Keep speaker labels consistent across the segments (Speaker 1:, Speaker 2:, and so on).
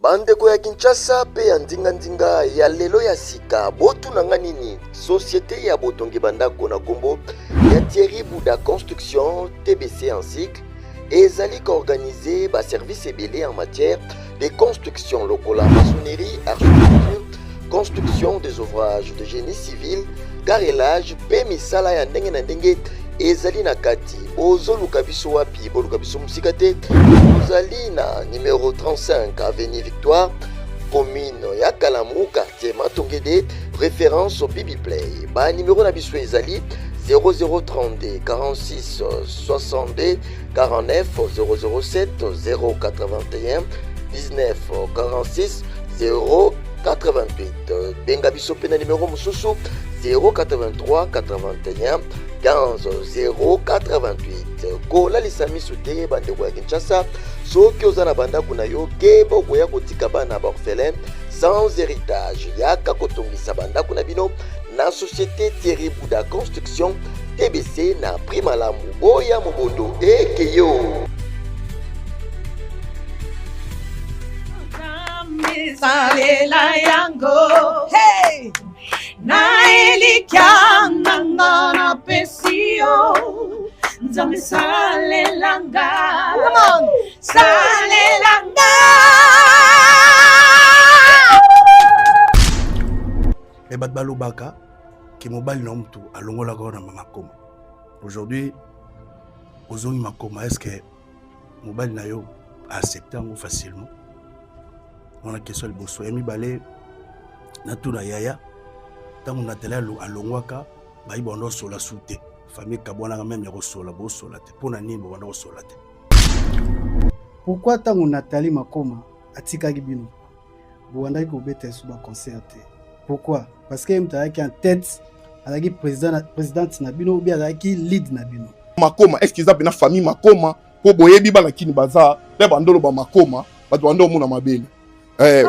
Speaker 1: Bandeko ya Kinshasa pe ya ndinga ya lelo ya sika botu nanga nini société ya botongi bandako na kombo ya Thierry Bouda Construction TBC en cycle ezali organisé ba service ebele en matière de construction lokola maçonnerie, architecture, construction des ouvrages de génie civil, carrelage pe misala ya ndenge na ndenge ezali na kati bozoluka biso wapi boluka biso musika te bozali na numéro 35 avenue Victoire commune ya Kalamu quartier Matongede référence au Bibi Play ba numéro na biso ezali 0032 46 62 49 007 081 19 46 088 benga biso pe na numéro mususu 083 81 15 088 kola lisami sute bandeko ya Kinshasa soki oza na bandako na yo keba okoya kotika bana orphelin sans héritage yaka kotongisa bandako na bino na société Thierry Bouda Construction TBC na prima lamu boya mobondo ekeyo
Speaker 2: Salela yango hey na elikyanga na pesio nzambe salelanga salelanga
Speaker 3: les bat balobaka ki mobali na mtu alongola ko na makoma aujourd'hui ozongi makoma est-ce que mobali na yo accepter ngo facilement on a question le bosso emi balé na tuna yaya tangu na tele alongwaka bayi bondo sola sute famille kabona même yako sola bo sola te pona nini bondo sola te.
Speaker 4: Pourquoi tangu Nathalie Makoma atikaki bino boandaki ko beta suba concert te? Pourquoi? Parce que mtaki en tête alaki présidente na bino ou bien alaki lead na bino.
Speaker 5: Makoma est-ce qu'ils appellent na famille Makoma ko boyebi bana kini baza le bandolo ba Makoma bato bando mona mabele.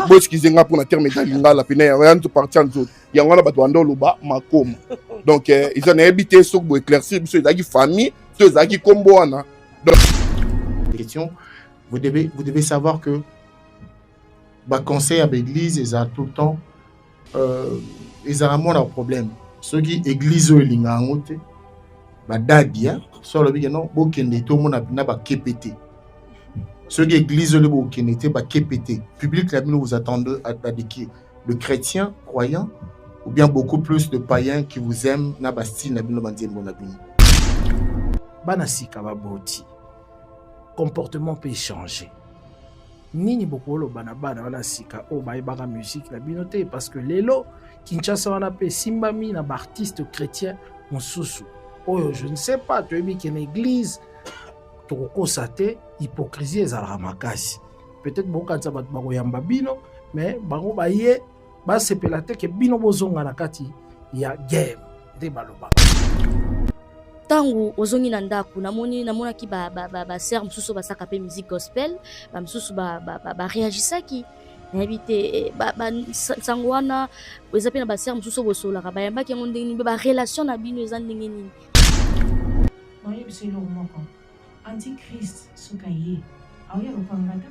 Speaker 5: Bo excuser pour na terme d'alinga la pene ya tout parti en zone ya ngana bato bandolo ba Makoma. Donc ils ont habité sur bo éclaircir biso ezaki famille to ezaki kombo wana. Donc
Speaker 6: question vous devez savoir que ba conseil à l'église ils ont tout le temps ils ont un problème ceux qui église au lingangote ba dadia sur le bien non bokende to mona na ba kepete ceux qui église le bokende ba kepete public là nous vous attendez à qui le chrétien croyant ou bien beaucoup plus de païens qui vous aiment na ba style na bino bandie mon abini
Speaker 7: bana sika ba boti comportement peut changer nini bokolo bana wana sika o bayebaka musique na bino te parce que lelo Kinshasa wana pe simbami na ba artiste chrétien mosusu oyo je ne sais pas tu es que l'église to kosate hypocrisie ezala makasi peut-être bokanza bat bakoyamba bino mais bango baye ba sepela te ke bino bozonga na kati ya game de baloba
Speaker 8: tangu ozongi na ndaku namona ki ba sœur mususu basaka pe musique gospel ba mususu ba réagisaki habité ba sangwana ezape na ba sœur mususu bosolaka bayamba ki ngondeni ba relation na bino eza ndenge nini
Speaker 9: moye biselo moko antichrist sukaye aoya lokangata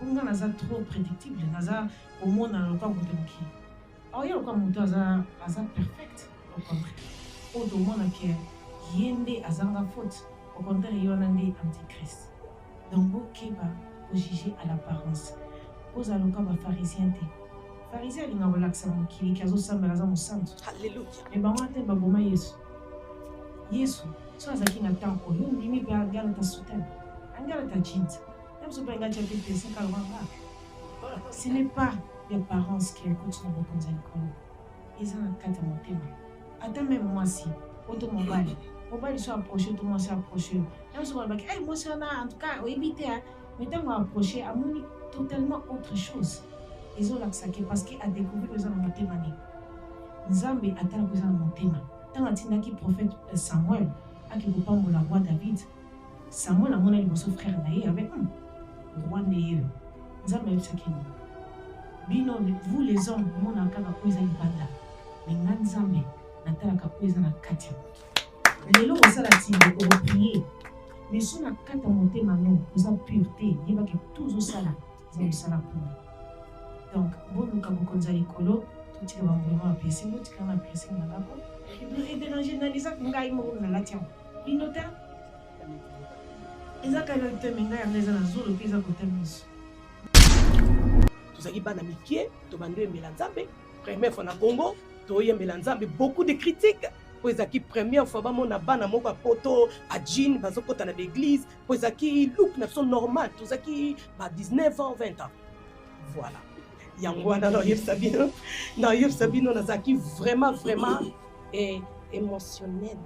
Speaker 9: ponga naza trop prédictible naza au monde na lokangotoki aoya lokamuto aza perfect au contraire au monde qui yende azanga faute au contraire yona ndi antichrist donc bokeba pour juger à l'apparence aux aloka ba pharisien te pharisien linga bolakisa mokili kazo sambela za mosantu
Speaker 2: Alléluia
Speaker 9: et ba wate ba boma Yesu so azaki na temps oyo ndimi pe agala ta soutane angala ta jeans même si pas ngati te pesa kalwanga ce n'est pas l'apparence qui écoute son reconnaissance ils ont kata motema ata même moi si auto mobile soit approché tout le monde s'est approché même si on va dire moi c'est en tout cas éviter mais tant qu'on approché à mon totalement autre chose ils ont l'accepté parce qu'il a découvert que ça dans motema ni nzambe atala que ça dans motema tant atina qui prophète Samuel a qui pas mon roi David Samuel a mon ami son frère naïe avec roi Néer nzambe tsakini bino vous les hommes mon akaka ko ezali banda mais nzambe natala ka ko ezana kati lelo osala timbe ko prier mais sur la kata motema non vous en pureté yeba que tous au sala mosala mpona donc boluka bokonza likolo totika bambulema bapiercing botika na piercing na ngako edérange nani eza ngai moko nalati yango bino te eza kaka te me ngai yango eza na zolo mpe eza kota miso
Speaker 2: tozalaki bana mike tobandi oyembela nzambe première fois na congo toyembela nzambe beaucoup de critiques po ezalaki première fois bamona bana moko ya poto bajine bazokɔta na baeglise po ezalaki look na biso normal tozalaki ba 19 ans 20 ans voilà yango wana naoyebisa bino nazalaki vraiment émotionnel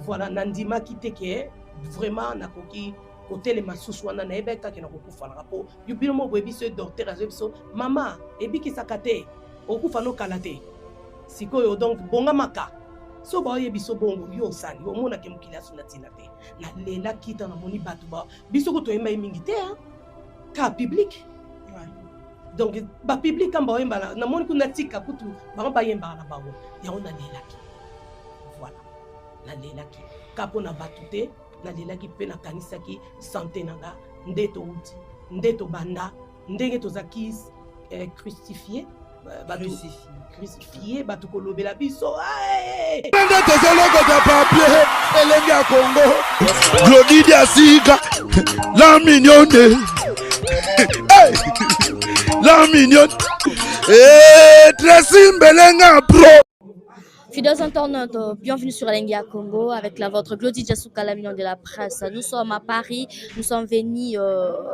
Speaker 2: voilà nandimaki te ke vraiment nakoki kotelema susu wana nayebaki kaka na kokufalaka mpo yo bino mo boyebi biso docteur azoyebi biso mama ebikisaka te okufa nokala te sikoyo donc bongamaka so baoyebi biso bongo yo osali omonake mokili asuna ntina te nalelaki ta namoni bato biso ko toyemba ye mingi te ka public donc bapublic kamba oyembala namoni kuna tika kutu bango bayembaka na bango yango nalelaki voilà nalelaki ka mpo na bato te nalelaki mpe nakanisaki sante nanga nde touti nde tobanda ndenge tozalaki crucifié bato kolobela biso
Speaker 5: nde tozolokota papie elenge ya Congo glodidi ya sika la mignonne la mignonne Tracy Mbelenga pro.
Speaker 8: Fidèles internautes, bienvenue sur Alengia Congo avec la vôtre Glody Jasuka, la million de la presse. Nous sommes à Paris, nous sommes venus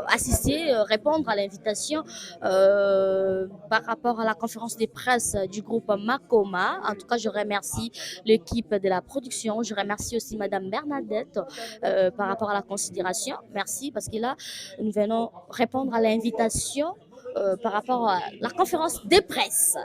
Speaker 8: assister, répondre à l'invitation par rapport à la conférence de presse du groupe Makoma. En tout cas, je remercie l'équipe de la production, je remercie aussi Madame Bernadette par rapport à la considération. Merci parce que là, nous venons répondre à l'invitation par rapport à la conférence de presse.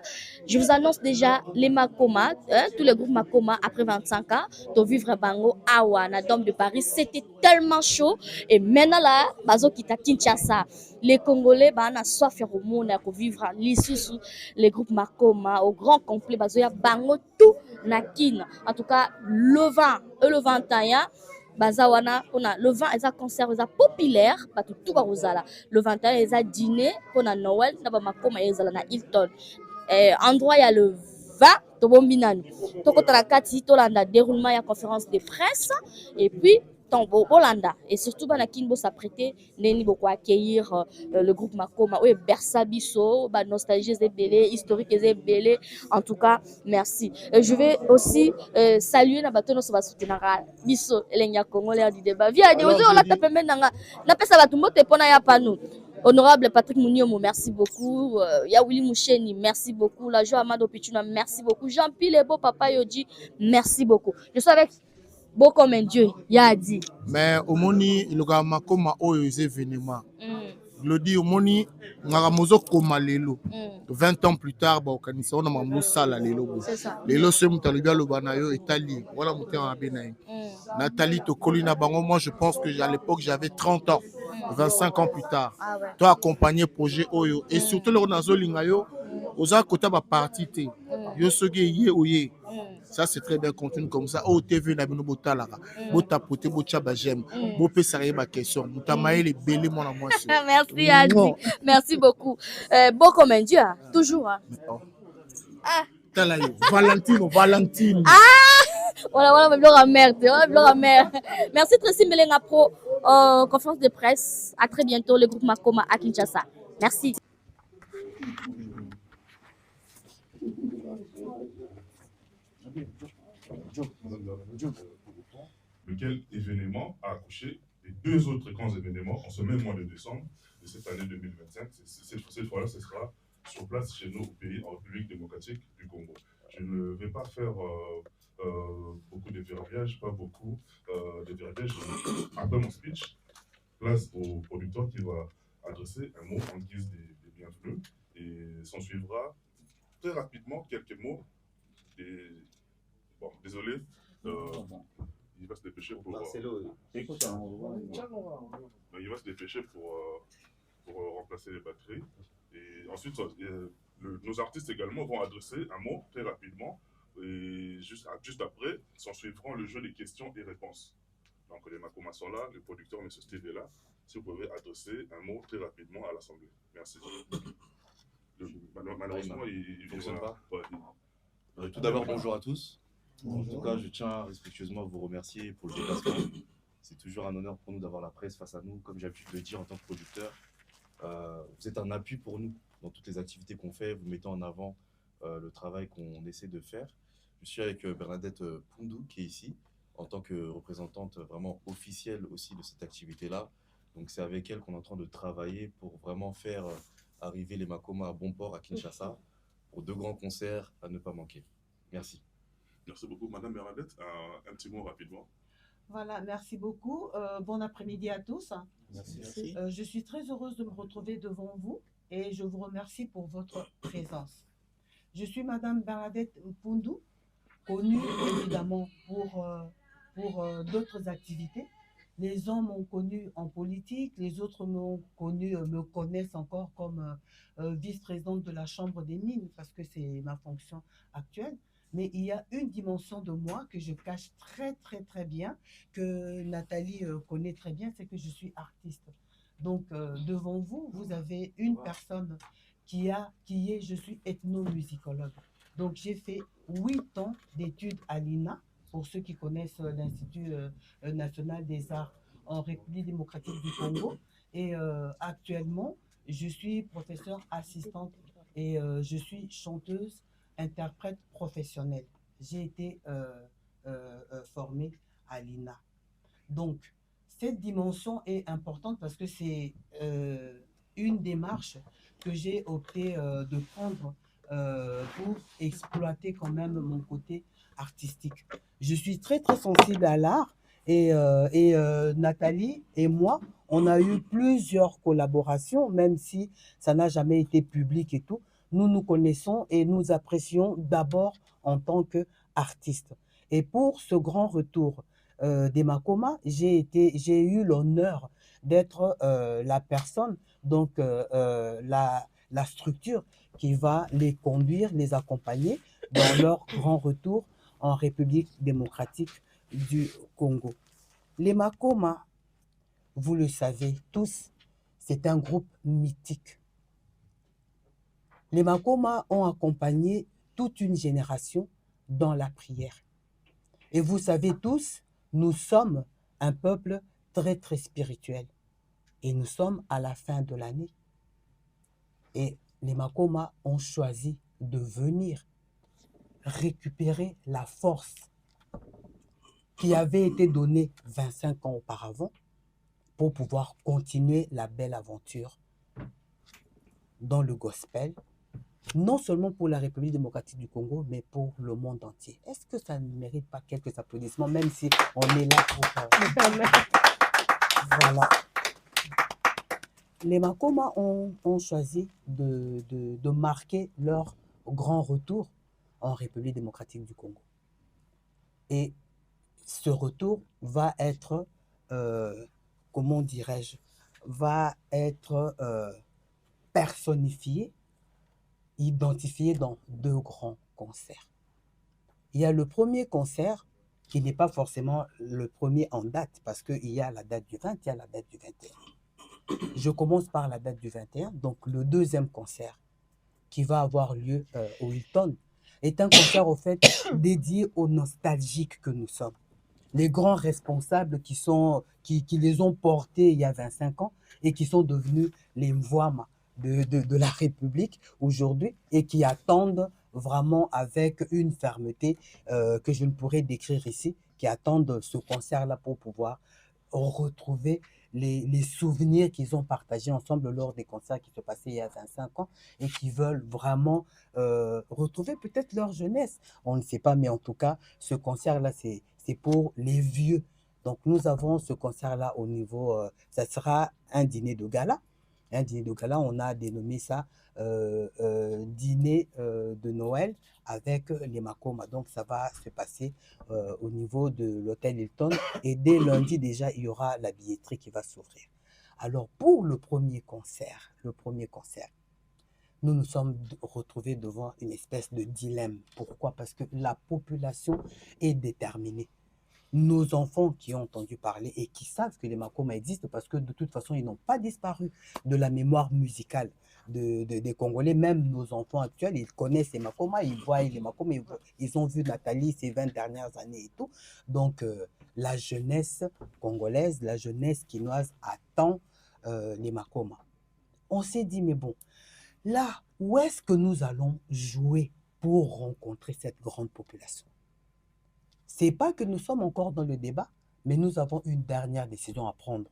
Speaker 8: Je vous annonce déjà les Makoma, tous les groupes Makoma après 25 ans, de vivre Bango, Awa, na Dôme de Paris. C'était tellement chaud. Et maintenant là, Bazo Kita Kinshasa, les Congolais, na soif au monde, à vivre l'Issoussou, les groupes Makoma, au grand complet, Bazo ya Bango, tout na kin. En tout cas, le 20 et le 21, Bazawana, le 20 est un concert populaire, pas tout barozala. Le 21 est un dîner pour Noël, na Makoma na Hilton. Endroit il y a le 20 Tobombinani. Tokotarakati tolanda déroulement ya conférence de presse et puis Tombo Olanda et surtout Banakinbo s'apprêter neni beaucoup accueillir le groupe Makoma ou Bersabiso, ba nostalgie des belé, historique des belé. En tout cas, merci. Je vais aussi saluer na bato no so ba soutenir biso Elenya Congo l'air du débat. Via di ozo la tape menanga. Na pesa bato mbote pona ya panu. Honorable Patrick Mouniomo, merci beaucoup. Yawili Moucheni, merci beaucoup. La joie Amado Pichuna, merci beaucoup. Jean-Pierre Lebo, Papa Yoji, merci beaucoup. Je suis avec beau comme un Dieu, Yadi.
Speaker 6: Mais au moni, il y a Makoma aux événements. Glody, au moni, Naramozo Koma Lelo. 20 ans plus tard, on a Moussa la Lelo. Lelo, c'est Moutalibia Lobanayo, Italie. Voilà mon terrain à Benaï. Nathalie Tokolina Bango, moi je pense que à l'époque j'avais 30 ans. 25 ans plus tard, toi accompagner projet Oyo et surtout le Renazo Lingayo, aux côté ma partie yo soge yé oye. Ça c'est très bien continue comme ça. Oh TV na bino botalara, botapoter bochaba j'aime, bo pe ça ma question. Mutamaye les belé mon amour.
Speaker 8: Merci Adi, merci beaucoup. Beau comme un Dieu, toujours.
Speaker 6: Valentine.
Speaker 8: Voilà, ma mère. Merci Tracy Mbelenga Pro, conférence de presse. À très bientôt, le groupe Makoma à Kinshasa. Merci.
Speaker 10: Lequel événement a accouché des deux autres grands événements en ce même mois de décembre de cette année 2025. Cette fois-là, ce sera sur place chez nous au pays, en République démocratique du Congo. Je ne vais pas faire beaucoup de verbiage, pas beaucoup de verbiage. Après mon speech, place au producteur qui va adresser un mot en guise de bienvenue et s'en suivra très rapidement quelques mots. Bon, désolé, il va se dépêcher pour... il va se dépêcher pour remplacer les batteries. Et ensuite, nos artistes également vont adresser un mot très rapidement. Et juste après, s'en suivront le jeu des questions et réponses. Donc les Makoma sont là, le producteur M. Steve est là. si vous pouvez adresser un mot très rapidement à l'Assemblée. Merci. Malheureusement, il ne fonctionne pas. Ouais.
Speaker 11: Tout d'abord, bonjour à tous. En tout cas, je tiens respectueusement à vous remercier pour le déplacement. C'est toujours un honneur pour nous d'avoir la presse face à nous. Comme j'ai l'habitude de le dire en tant que producteur, vous êtes un appui pour nous dans toutes les activités qu'on fait. Vous mettez en avant le travail qu'on essaie de faire. Je suis avec Bernadette Poundou qui est ici en tant que représentante vraiment officielle aussi de cette activité-là. Donc c'est avec elle qu'on est en train de travailler pour vraiment faire arriver les Makoma à bon port à Kinshasa pour 2 grands concerts à ne pas manquer. Merci.
Speaker 10: Merci beaucoup. Madame Bernadette, un petit mot rapidement.
Speaker 12: Voilà, merci beaucoup. Bon après-midi à tous.
Speaker 11: Merci.
Speaker 12: Je suis très heureuse de me retrouver devant vous et je vous remercie pour votre présence. Je suis Madame Bernadette Poundou, connue évidemment pour d'autres activités. Les uns m'ont connue en politique, les autres me connaissent encore comme vice-présidente de la Chambre des mines parce que c'est ma fonction actuelle. Mais il y a une dimension de moi que je cache très, très, très bien, que Nathalie connaît très bien, c'est que je suis artiste. Donc, devant vous, vous avez une personne je suis ethnomusicologue. Donc, j'ai fait 8 ans d'études à l'INA, pour ceux qui connaissent l'Institut national des arts en République démocratique du Congo. Et actuellement, je suis professeure assistante et je suis chanteuse, interprète professionnelle. J'ai été formée à l'INA. Donc, cette dimension est importante parce que c'est une démarche que j'ai opté de prendre pour exploiter quand même mon côté artistique. Je suis très, très sensible à l'art et Nathalie et moi, on a eu plusieurs collaborations, même si ça n'a jamais été public et tout. Nous nous connaissons et nous apprécions d'abord en tant qu'artistes. Et pour ce grand retour des Makoma, j'ai eu l'honneur d'être la personne, donc la structure qui va les conduire, les accompagner dans leur grand retour en République démocratique du Congo. Les Makoma, vous le savez tous, c'est un groupe mythique. Les Makoma ont accompagné toute une génération dans la prière. Et vous savez tous, nous sommes un peuple très, très spirituel. Et nous sommes à la fin de l'année. Et les Makoma ont choisi de venir récupérer la force qui avait été donnée 25 ans auparavant pour pouvoir continuer la belle aventure dans le gospel, non seulement pour la République démocratique du Congo, mais pour le monde entier. Est-ce que ça ne mérite pas quelques applaudissements, même si on est là pour... Voilà. Les Makoma ont choisi de marquer leur grand retour en République démocratique du Congo. Et ce retour va être, comment dirais-je, va être personnifié, identifié dans 2 grands concerts. Il y a le premier concert qui n'est pas forcément le premier en date, parce qu'il y a la date du 20, il y a la date du 21. Je commence par la date du 21, donc le 2e concert qui va avoir lieu au Hilton est un concert au fait dédié aux nostalgiques que nous sommes. Les grands responsables qui les ont portés il y a 25 ans et qui sont devenus les Mvwama de la République aujourd'hui et qui attendent vraiment avec une fermeté que je ne pourrais décrire ici, qui attendent ce concert-là pour pouvoir retrouver les souvenirs qu'ils ont partagés ensemble lors des concerts qui se passaient il y a 25 ans et qui veulent vraiment retrouver peut-être leur jeunesse. On ne sait pas, mais en tout cas, ce concert-là, c'est pour les vieux. Donc, nous avons ce concert-là au niveau... ça sera un dîner de gala. Un dîner de gala, on a dénommé ça dîner de Noël avec les Makoma. Donc, ça va se passer au niveau de l'hôtel Hilton. Et dès lundi, déjà, il y aura la billetterie qui va s'ouvrir. Alors, pour le premier concert, nous nous sommes retrouvés devant une espèce de dilemme. Pourquoi? Parce que la population est déterminée.
Speaker 13: nos enfants qui ont entendu parler et qui savent que les Makoma existent parce que de toute façon, ils n'ont pas disparu de la mémoire musicale des Congolais. Même nos enfants actuels, ils connaissent les Makoma, ils voient les Makoma, ils ont vu Nathalie ces 20 dernières années et tout. Donc, la jeunesse congolaise, la jeunesse quinoise attend les Makoma. On s'est dit, mais bon, là, où est-ce que nous allons jouer pour rencontrer cette grande population? C'est pas que nous sommes encore dans le débat, mais nous avons une dernière décision à prendre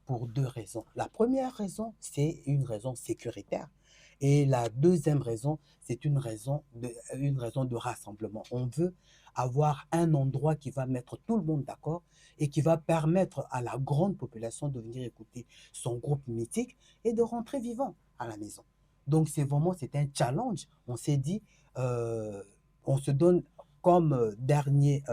Speaker 13: pour 2 raisons. La première raison, c'est une raison sécuritaire. Et la deuxième raison, c'est une raison de rassemblement. On veut avoir un endroit qui va mettre tout le monde d'accord et qui va permettre à la grande population de venir écouter son groupe mythique et de rentrer vivant à la maison. Donc c'est un challenge. On s'est dit, on se donne comme dernier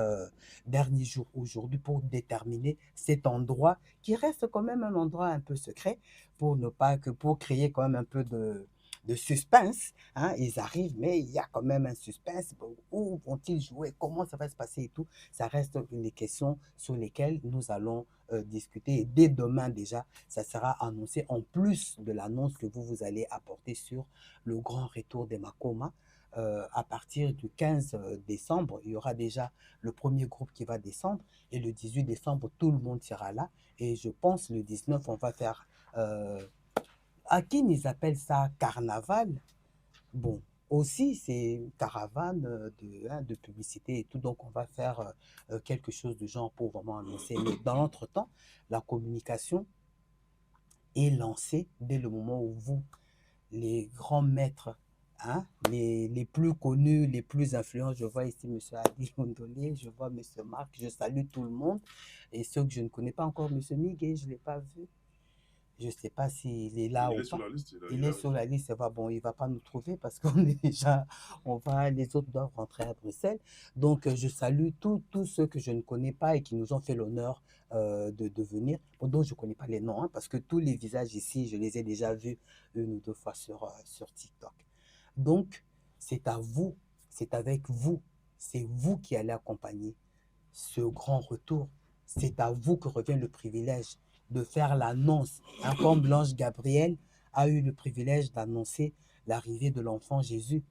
Speaker 13: jour aujourd'hui pour déterminer cet endroit qui reste quand même un endroit un peu secret pour créer quand même un peu de suspense. Hein. Ils arrivent, mais il y a quand même un suspense. Où vont-ils jouer? Comment ça va se passer et tout? Ça reste des questions sur lesquelles nous allons discuter. Et dès demain déjà, ça sera annoncé en plus de l'annonce que vous allez apporter sur le grand retour des Makoma. À partir du 15 décembre, il y aura déjà le premier groupe qui va descendre et le 18 décembre, tout le monde sera là. Et je pense le 19, on va faire... à qui ils appellent ça carnaval? Bon, aussi c'est caravane de publicité et tout, donc on va faire quelque chose de genre pour vraiment annoncer. Mais dans l'entretemps, la communication est lancée dès le moment où vous, les grands maîtres, hein, les plus connus, les plus influents. Je vois ici M. Adi Mondolé, je vois M. Marc, je salue tout le monde. Et ceux que je ne connais pas encore, M. Miguel, je ne l'ai pas vu. Je ne sais pas s'il est là ou pas. Il est sur la liste, bon, il ne va pas nous trouver parce qu'on est déjà, les autres doivent rentrer à Bruxelles. Donc, je salue tous ceux que je ne connais pas et qui nous ont fait l'honneur de venir, dont je ne connais pas les noms, hein, parce que tous les visages ici, je les ai déjà vus 1 ou 2 fois sur TikTok. Donc, c'est à vous, c'est avec vous, c'est vous qui allez accompagner ce grand retour. C'est à vous que revient le privilège de faire l'annonce. Hein, comme l'ange Gabriel a eu le privilège d'annoncer l'arrivée de l'enfant Jésus.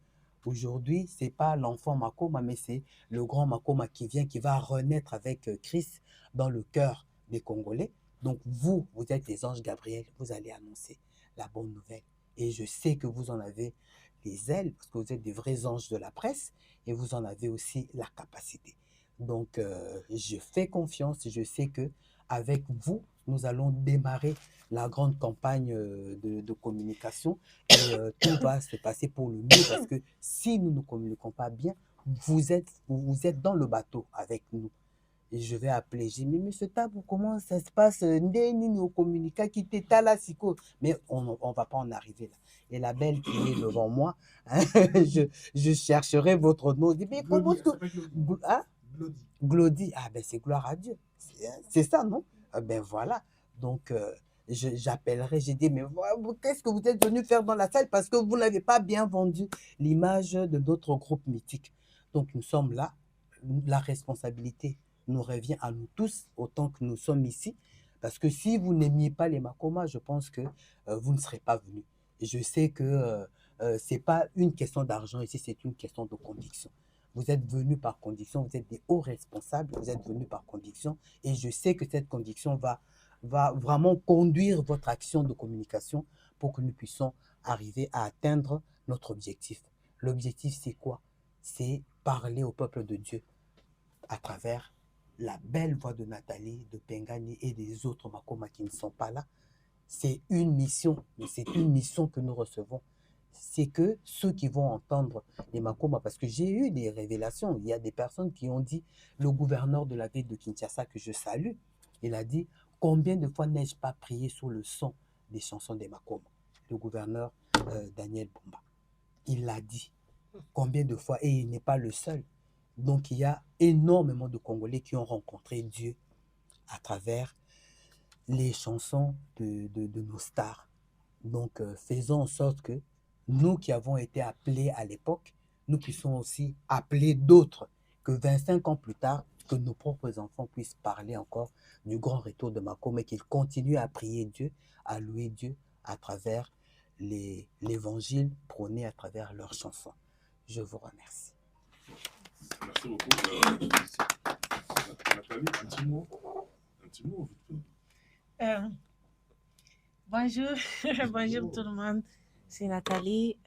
Speaker 13: Aujourd'hui, ce n'est pas l'enfant Makoma, mais c'est le grand Makoma qui vient, qui va renaître avec Christ dans le cœur des Congolais. Donc vous êtes les anges Gabriel, vous allez annoncer la bonne nouvelle. Et je sais que vous en avez les ailes, parce que vous êtes des vrais anges de la presse, et vous en avez aussi la capacité. Donc, je fais confiance, je sais que avec vous, nous allons démarrer la grande campagne de communication et tout va se passer pour le mieux parce que si nous ne communiquons pas bien, vous êtes dans le bateau avec nous. Et je vais appeler, j'ai dit, mais monsieur Tabou, comment ça se passe? Mais on ne va pas en arriver là. Et la belle qui est devant moi, hein, je chercherai votre nom. Je dis, mais comment est-ce que... Hein? Glody, ah ben c'est gloire à Dieu. C'est ça, non? Ben voilà. Donc, j'appellerai, j'ai dit, mais qu'est-ce que vous êtes venu faire dans la salle? Parce que vous n'avez pas bien vendu l'image de notre groupe mythique. Donc, nous sommes là. La responsabilité nous revient à nous tous, autant que nous sommes ici. Parce que si vous n'aimiez pas les Makoma, je pense que vous ne serez pas venus. Et je sais que ce n'est pas une question d'argent ici, c'est une question de conviction. Vous êtes venus par conviction, vous êtes des hauts responsables, vous êtes venus par conviction. Et je sais que cette conviction va vraiment conduire votre action de communication pour que nous puissions arriver à atteindre notre objectif. L'objectif, c'est quoi? C'est parler au peuple de Dieu à travers la belle voix de Nathalie, de Pengani et des autres Makoma qui ne sont pas là. C'est une mission, mais c'est une mission que nous recevons. C'est que ceux qui vont entendre les Makoma, parce que j'ai eu des révélations, il y a des personnes qui ont dit, le gouverneur de la ville de Kinshasa, que je salue, il a dit, combien de fois n'ai-je pas prié sur le son des chansons des Makoma? Le gouverneur Daniel Bomba, il l'a dit, combien de fois, et il n'est pas le seul. Donc il y a énormément de Congolais qui ont rencontré Dieu à travers les chansons de nos stars. Donc faisons en sorte que nous qui avons été appelés à l'époque, nous puissions aussi appeler d'autres, que 25 ans plus tard, que nos propres enfants puissent parler encore du grand retour de Makoma et qu'ils continuent à prier Dieu, à louer Dieu à travers l'évangile prôné à travers leurs chansons. Je vous remercie.
Speaker 10: Merci beaucoup. Nathalie, un petit mot vite fait.
Speaker 9: Bonjour, bonjour tout le monde. C'est Nathalie.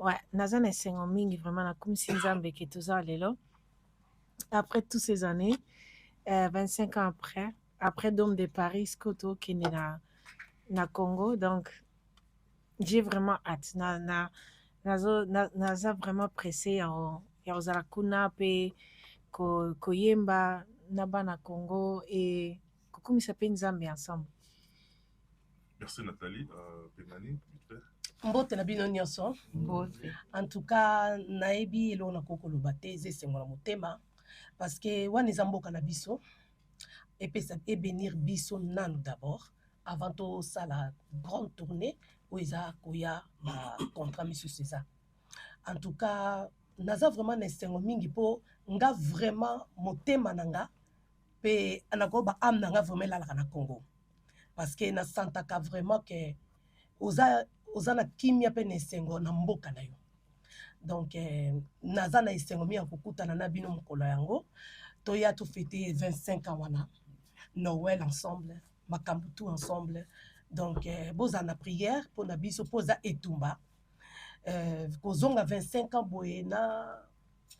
Speaker 9: Ouais, naza na sengo mingi vraiment na kumisi nzambe ke toza lelo. Après toutes ces années, 25 ans après Dôme de Paris, Skoto qui est na Congo, donc j'ai vraiment hâte. Naza vraiment pressé ya ozala kuna pe koyemba na bana Congo et kokumisa pe nzambe ensemble.
Speaker 10: Merci Nathalie. Pengani, vite fait.
Speaker 2: Mbote na bino nyonso. En tout cas, naebi elo na kokoloba te esengo na motema parce que wana eza mboka na biso epesa ebénir biso nanu d'abord avant to sala grande tournée où eza koya ba contrat misusu eza. En tout cas, naza vraiment na esengo mingi po nga vraiment motema nanga pe anako ba âme nanga vraiment lalaka na Congo parce que na santaka vraiment que oza na kimia pe na esengo na mboka na yo. Donc naza na esengo mi ya kokutana na bino mokolo yango toya to fêter 25 ans wana Noël ensemble makambo tout ensemble. Donc boza na prière pour na biso poza etumba kozonga 25 ans boye na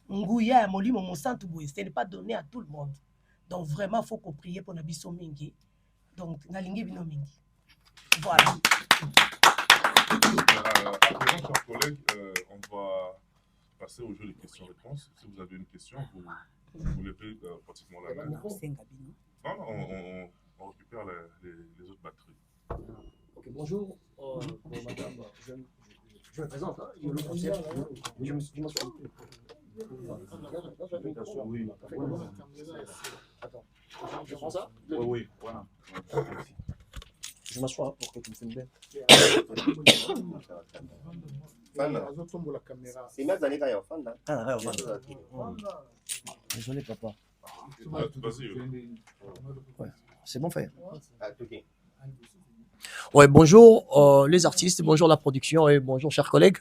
Speaker 2: nguya ya molimo mosantu boye ce n'est pas donné à tout le monde. Donc vraiment faut qu'on prie pour na biso mingi. Donc nalingi bino mingi. Voilà.
Speaker 10: À présent, chers collègues, on va passer au jeu de questions-réponses. Si vous avez une question, vous levez pratiquement la main. Non, on récupère les autres batteries.
Speaker 14: Ok, bonjour. Madame, je me présente. Hein, je m'assois.
Speaker 10: Oui.
Speaker 14: Attends, je prends ça?
Speaker 10: Oui, voilà.
Speaker 14: Je m'assois pour que tu me filmes bien. Désolé, papa. Ouais, c'est bon fait. Ouais, bonjour les artistes, bonjour la production et bonjour chers collègues.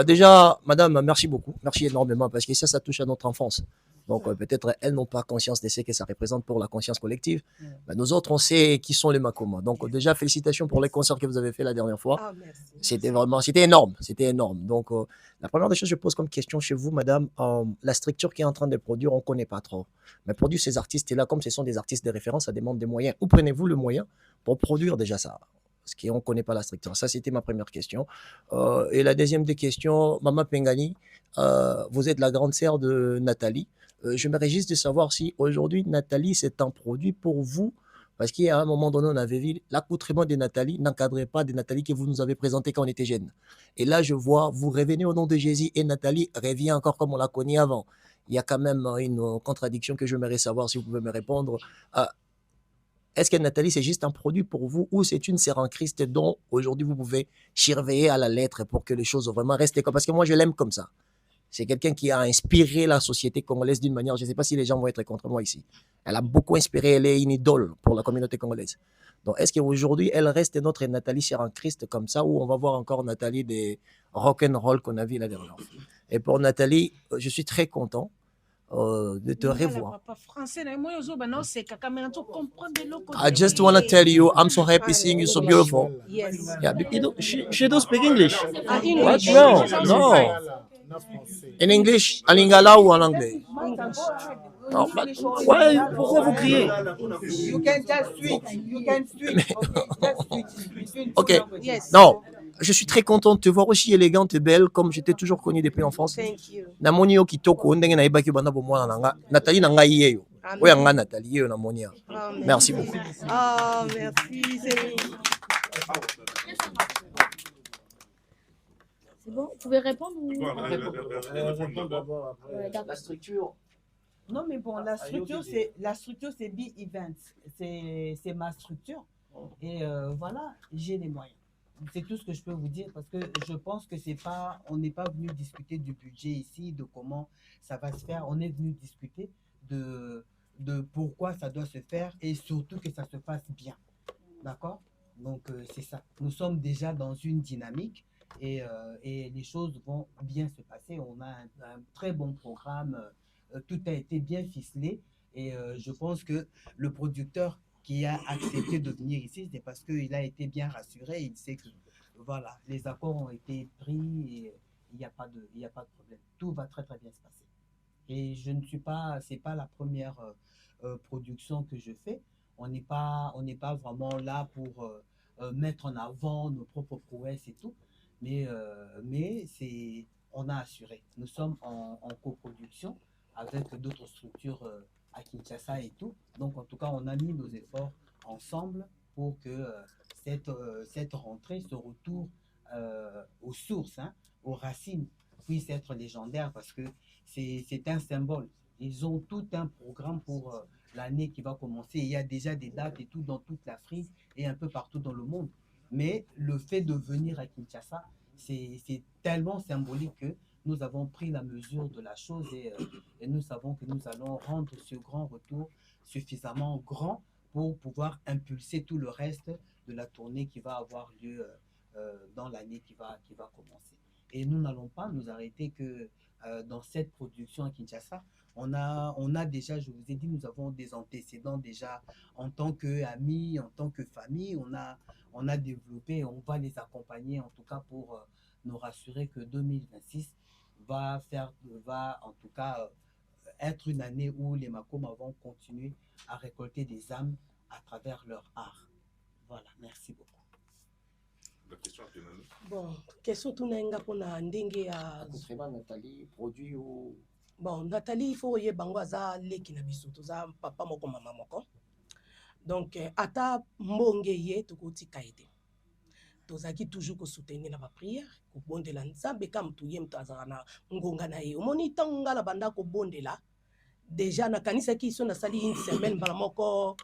Speaker 14: Déjà, madame, merci beaucoup, merci énormément parce que ça touche à notre enfance. Donc peut-être elles n'ont pas conscience de ce que ça représente pour la conscience collective. Mais nous autres, on sait qui sont les Makoma. Donc déjà, félicitations pour les concerts que vous avez fait la dernière fois. C'était énorme. Donc la première des choses que je pose comme question chez vous, madame, la structure qui est en train de produire, on ne connaît pas trop. Mais produire ces artistes-là, comme ce sont des artistes de référence, ça demande des moyens. Où prenez-vous le moyen pour produire déjà ça? Parce qu'on ne connaît pas la structure. Ça, c'était ma première question. Et la deuxième des questions, Maman Pengani, vous êtes la grande sœur de Nathalie. Je me réjouis de savoir si aujourd'hui, Nathalie, c'est un produit pour vous. Parce qu'à un moment donné, on avait vu l'accoutrement de Nathalie n'encadrait pas de Nathalie que vous nous avez présenté quand on était jeune. Et là, je vois, vous revenez au nom de Jésus et Nathalie revient encore comme on la connaît avant. Il y a quand même une contradiction que j'aimerais savoir si vous pouvez me répondre. Est-ce que Nathalie, c'est juste un produit pour vous ou c'est une sœur en Christ dont aujourd'hui vous pouvez surveiller à la lettre pour que les choses vraiment restent comme... Parce que moi, je l'aime comme ça. C'est quelqu'un qui a inspiré la société congolaise d'une manière, je ne sais pas si les gens vont être contre moi ici. Elle a beaucoup inspiré, elle est une idole pour la communauté congolaise. Donc, est-ce qu'aujourd'hui, elle reste notre Nathalie sœur en Christ comme ça ou on va voir encore Nathalie des rock'n'roll qu'on a vu la dernière fois? Et pour Nathalie, je suis très content de te revoir. I just want to tell you, I'm so happy seeing you so beautiful.
Speaker 9: Yes.
Speaker 14: Yeah, she don't speak English. What's wrong? No. In English, en lingala ou en anglais? Non, pourquoi vous criez?
Speaker 12: You can just switch. You can switch.
Speaker 14: Ok. Non. Je suis très content de te voir aussi élégante et belle, comme j'étais toujours connue depuis l'enfance. Namoni yo kitoko, ndenge na ebaki bana bomwana nanga. Nathalie nanga yeyo. Oya nga Nathalie yeyo namoni. Merci beaucoup.
Speaker 2: Oh, merci.
Speaker 8: C'est bon, vous pouvez répondre ou...
Speaker 14: La structure.
Speaker 12: Non, mais bon, la structure, c'est B-Events. C'est ma structure. Et voilà, j'ai les moyens. C'est tout ce que je peux vous dire parce que je pense que on n'est pas venu discuter du budget ici, de comment ça va se faire. On est venu discuter
Speaker 13: de pourquoi ça doit se faire et surtout que ça se fasse bien. D'accord? Donc, c'est ça. Nous sommes déjà dans une dynamique et les choses vont bien se passer. On a un très bon programme. Tout a été bien ficelé et je pense que le producteur qui a accepté de venir ici, c'est parce qu'il a été bien rassuré. Il sait que voilà, les accords ont été pris et il n'y a pas de problème. Tout va très très bien se passer. Et je ne suis pas, c'est pas la première production que je fais. On n'est pas vraiment là pour mettre en avant nos propres prouesses et tout, mais on a assuré. Nous sommes en coproduction avec d'autres structures à Kinshasa et tout. Donc en tout cas, on a mis nos efforts ensemble pour que cette rentrée, ce retour aux sources, hein, aux racines, puisse être légendaire parce que c'est un symbole. Ils ont tout un programme pour l'année qui va commencer. Il y a déjà des dates et tout dans toute l'Afrique et un peu partout dans le monde. Mais le fait de venir à Kinshasa, c'est tellement symbolique que nous avons pris la mesure de la chose et nous savons que nous allons rendre ce grand retour suffisamment grand pour pouvoir impulser tout le reste de la tournée qui va avoir lieu dans l'année qui va commencer. Et nous n'allons pas nous arrêter que dans cette production à Kinshasa. On a déjà, je vous ai dit, nous avons des antécédents déjà en tant qu'amis, en tant que famille. On a développé, on va les accompagner en tout cas pour nous rassurer que 2026 va en tout cas être une année où les Makoma vont continuer à récolter des âmes à travers leur art. Voilà, merci beaucoup.
Speaker 10: La question à Penani.
Speaker 2: Bon, question tout n'enga pour na ndenge ya
Speaker 14: Vraiment Nathalie produit ou
Speaker 2: bon Nathalie il faut y bango aza leki na biso toza papa moko mama moko donc ata mbonge ye tokoti kaite tozaki toujours ko soutenir na ba prière ko bondela nzambe kam tuye mto azaka na ngonga na ye omoni tango ngala banda ko bondela déjà na kanisa ki so na sali une semaine bala moko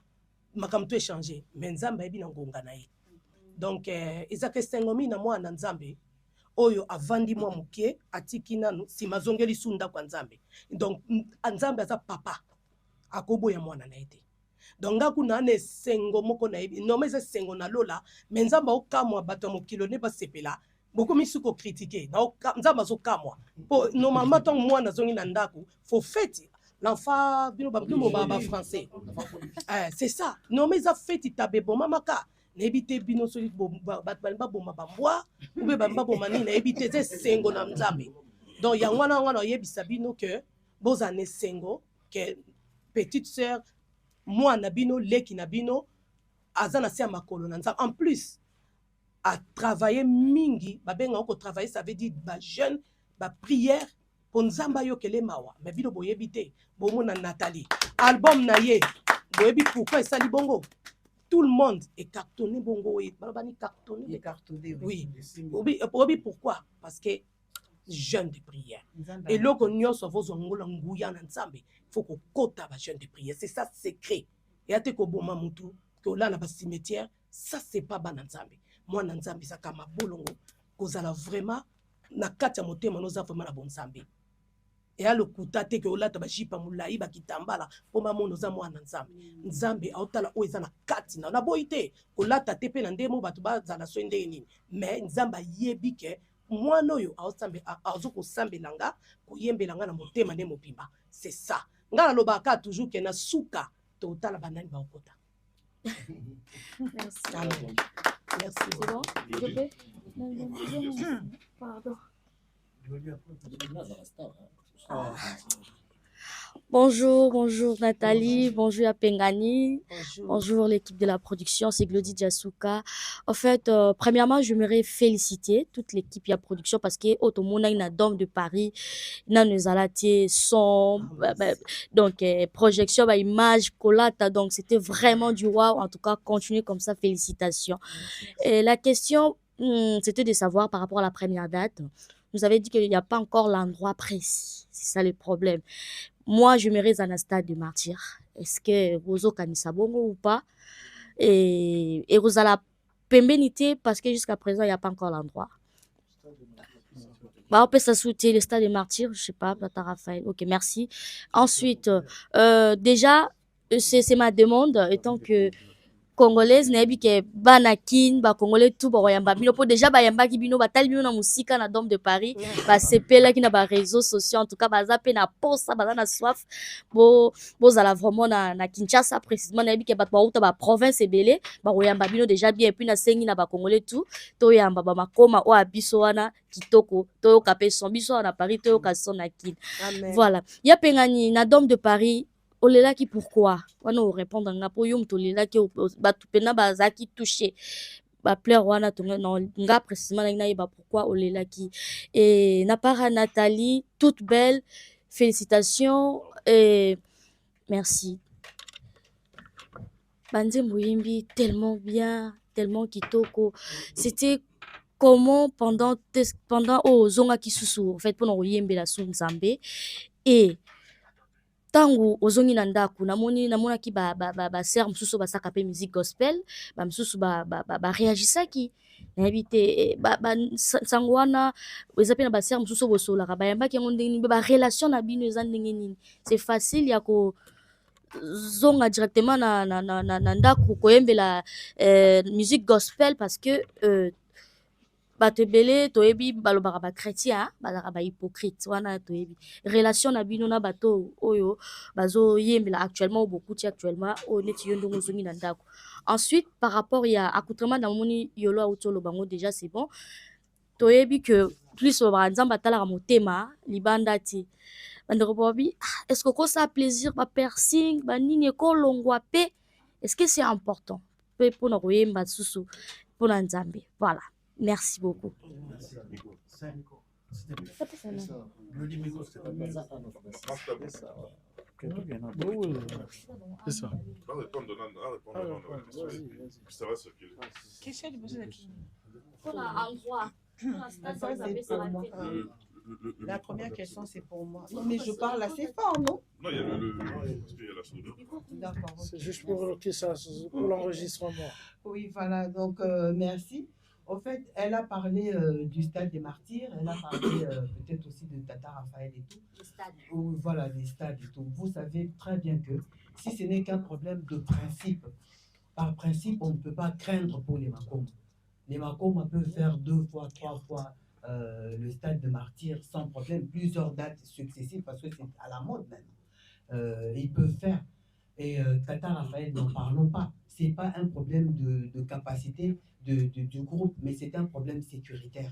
Speaker 2: makamto échanger mais nzambe ebi na ngonga na ye. Donc ezaka sengomi na mwana nzambe oyo avandi mwa muke atiki nanu sima zongeli sunda kwa nzambe. Donc nzambe aza papa akoboya mwana na ete. Donc ngaku na ne sengo moko na ebi no meze sengo na lola mais nzamba okamwa bato mokilo ne ba sepela beaucoup misuko critiquer na nzamba zo kamwa po normalement tant mwana zongi na ndako faut fête l'enfant bino ba français. C'est ça. No meza fête tabe bon mamaka. Nebite bino so ba boma bambwa ube bamba boma ni na ebite ze sengo na nzambe. Donc ya ngwana yebisa bino que boza ne sengo que petite sœur moi na bino leki na bino azana sia makolo na nzambe. En plus à travailler mingi ba benga ko travailler ça veut dire ba jeune ba prière pour nzamba yo kele mawa mais bino boyebite bomo na Nathalie album na ye boyebi pourquoi sali bongo. Tout le monde est cartonné bongo et balabani cartonné oui obi pourquoi parce que jeune de prière et là qu'on y a sauvé son ngola nguya na nzambe faut qu'on kota ba jeune de prière c'est ça secret et ate ko boma mutu que là na ba cimetière ça c'est pas ba na nzambe moi na nzambe ça kama bolongo kozala vraiment na kati ya motema noza vraiment na bon nzambe et à le kutate que ola tabajipa mulai bakitambala po mamono za mwana nzambe nzambe autala o ezana kati na boite kolata tepe na ndemo batu bazala so ndenge nini mais nzamba yebike mwana oyo aosambe azuko sambelanga koyembelanga na motema ne mopimba c'est ça ngala lobaka toujours que na suka to tala banani ba okota.
Speaker 8: Merci.
Speaker 2: Amen. Merci.
Speaker 8: C'est bon? Je peux? Pardon. Bonjour Nathalie, bonjour à Pengani, bonjour l'équipe de la production, c'est Glody Diasuka. En fait, premièrement, j'aimerais féliciter toute l'équipe de la production parce que Otomona une dame de Paris, na nous alati son donc projection ba image colata donc c'était vraiment du wow. En tout cas, continuez comme ça, félicitations. Et la question c'était de savoir par rapport à la première date. Vous avez dit qu'il n'y a pas encore l'endroit précis. C'est ça le problème. Moi, je me reste à un stade de martyr. Est-ce que vous avez ou pas? Et vous avez la pénalité parce que jusqu'à présent, il n'y a pas encore l'endroit. Bah, on peut s'assouter le stade des martyrs, je sais pas, Tata Raphaël. Ok, merci. Ensuite, déjà, c'est ma demande, étant que congolaise nayebi ke bana kin ba congolais tout ba yamba bino po déjà ba yamba ki bino ba tali bino na musika na Dôme de Paris ba sepela ki na ba réseaux sociaux en tout cas baza pe na posa baza na soif bo zala vraiment na Kinshasa précisément nayebi ke bato ba uta ba province ebele ba yamba bino déjà bien et puis na sengi na ba congolais tout to yamba ba makoma o abiso wana kitoko to kapé son biso na Paris to ka son na kin voilà ya pengani na Dôme de Paris olelaki pourquoi wana orépondre nga po yo mutu olelaki bato pena bazaki touché bapleur wana tonga nga précisément na yeba pourquoi olelaki et na para Nathalie toute belle félicitations et merci Banze Mouyimbi tellement bien tellement kitoko c'était comment pendant zonga kisusu en fait pendant oyembela su nzambe et tangu ozongi na ndaku namonaki ba sœur mususu basaka pe musique gospel ba mususu ba réagisaki nayebi te sango wana eza pe na ba sœur mususu bosolaka bayambaki yango ndenge nini ba relation na bino eza ndenge nini c'est facile ya ko zonga directement na ndaku koyembela musique gospel parce que bato ebele toyebi balobaka bachrétien bazaka bahypocrite wana toyebi relation na bino na bato oyo bazoyembela actuellement beaucoup ti actuellement oyo neti yo ndongo ozongi na ndako ensuite par rapport ya accoutrement na moni yolo auti olobango déjà c'est bon toyebi que plus babaka nzambe atalaka motema libanda ti bandeko babi est-ce que kosa plaisir bapiercing banini ekolongwa pe est-ce que c'est important pe mpona koyemba susu mpona nzambe voilà. Merci beaucoup.
Speaker 12: La première question, c'est pour moi. Non, mais je parle assez fort, non?
Speaker 10: Non, il y a la sourdure.
Speaker 12: D'accord.
Speaker 7: C'est juste pour l'enregistrement.
Speaker 12: Oui, voilà. Donc, merci. En fait, elle a parlé du stade des martyrs, elle a parlé peut-être aussi de Tata Raphaël et tout.
Speaker 8: Les stades.
Speaker 12: Voilà, les stades et tout. Vous savez très bien que si ce n'est qu'un problème de principe, par principe, on ne peut pas craindre pour les Makoma. Les Makoma peuvent faire 2 fois, 3 fois le stade de martyrs sans problème, plusieurs dates successives parce que c'est à la mode maintenant. Ils peuvent faire. Et Tata Raphaël, n'en parlons pas. Ce n'est pas un problème de capacité du groupe, mais c'est un problème sécuritaire.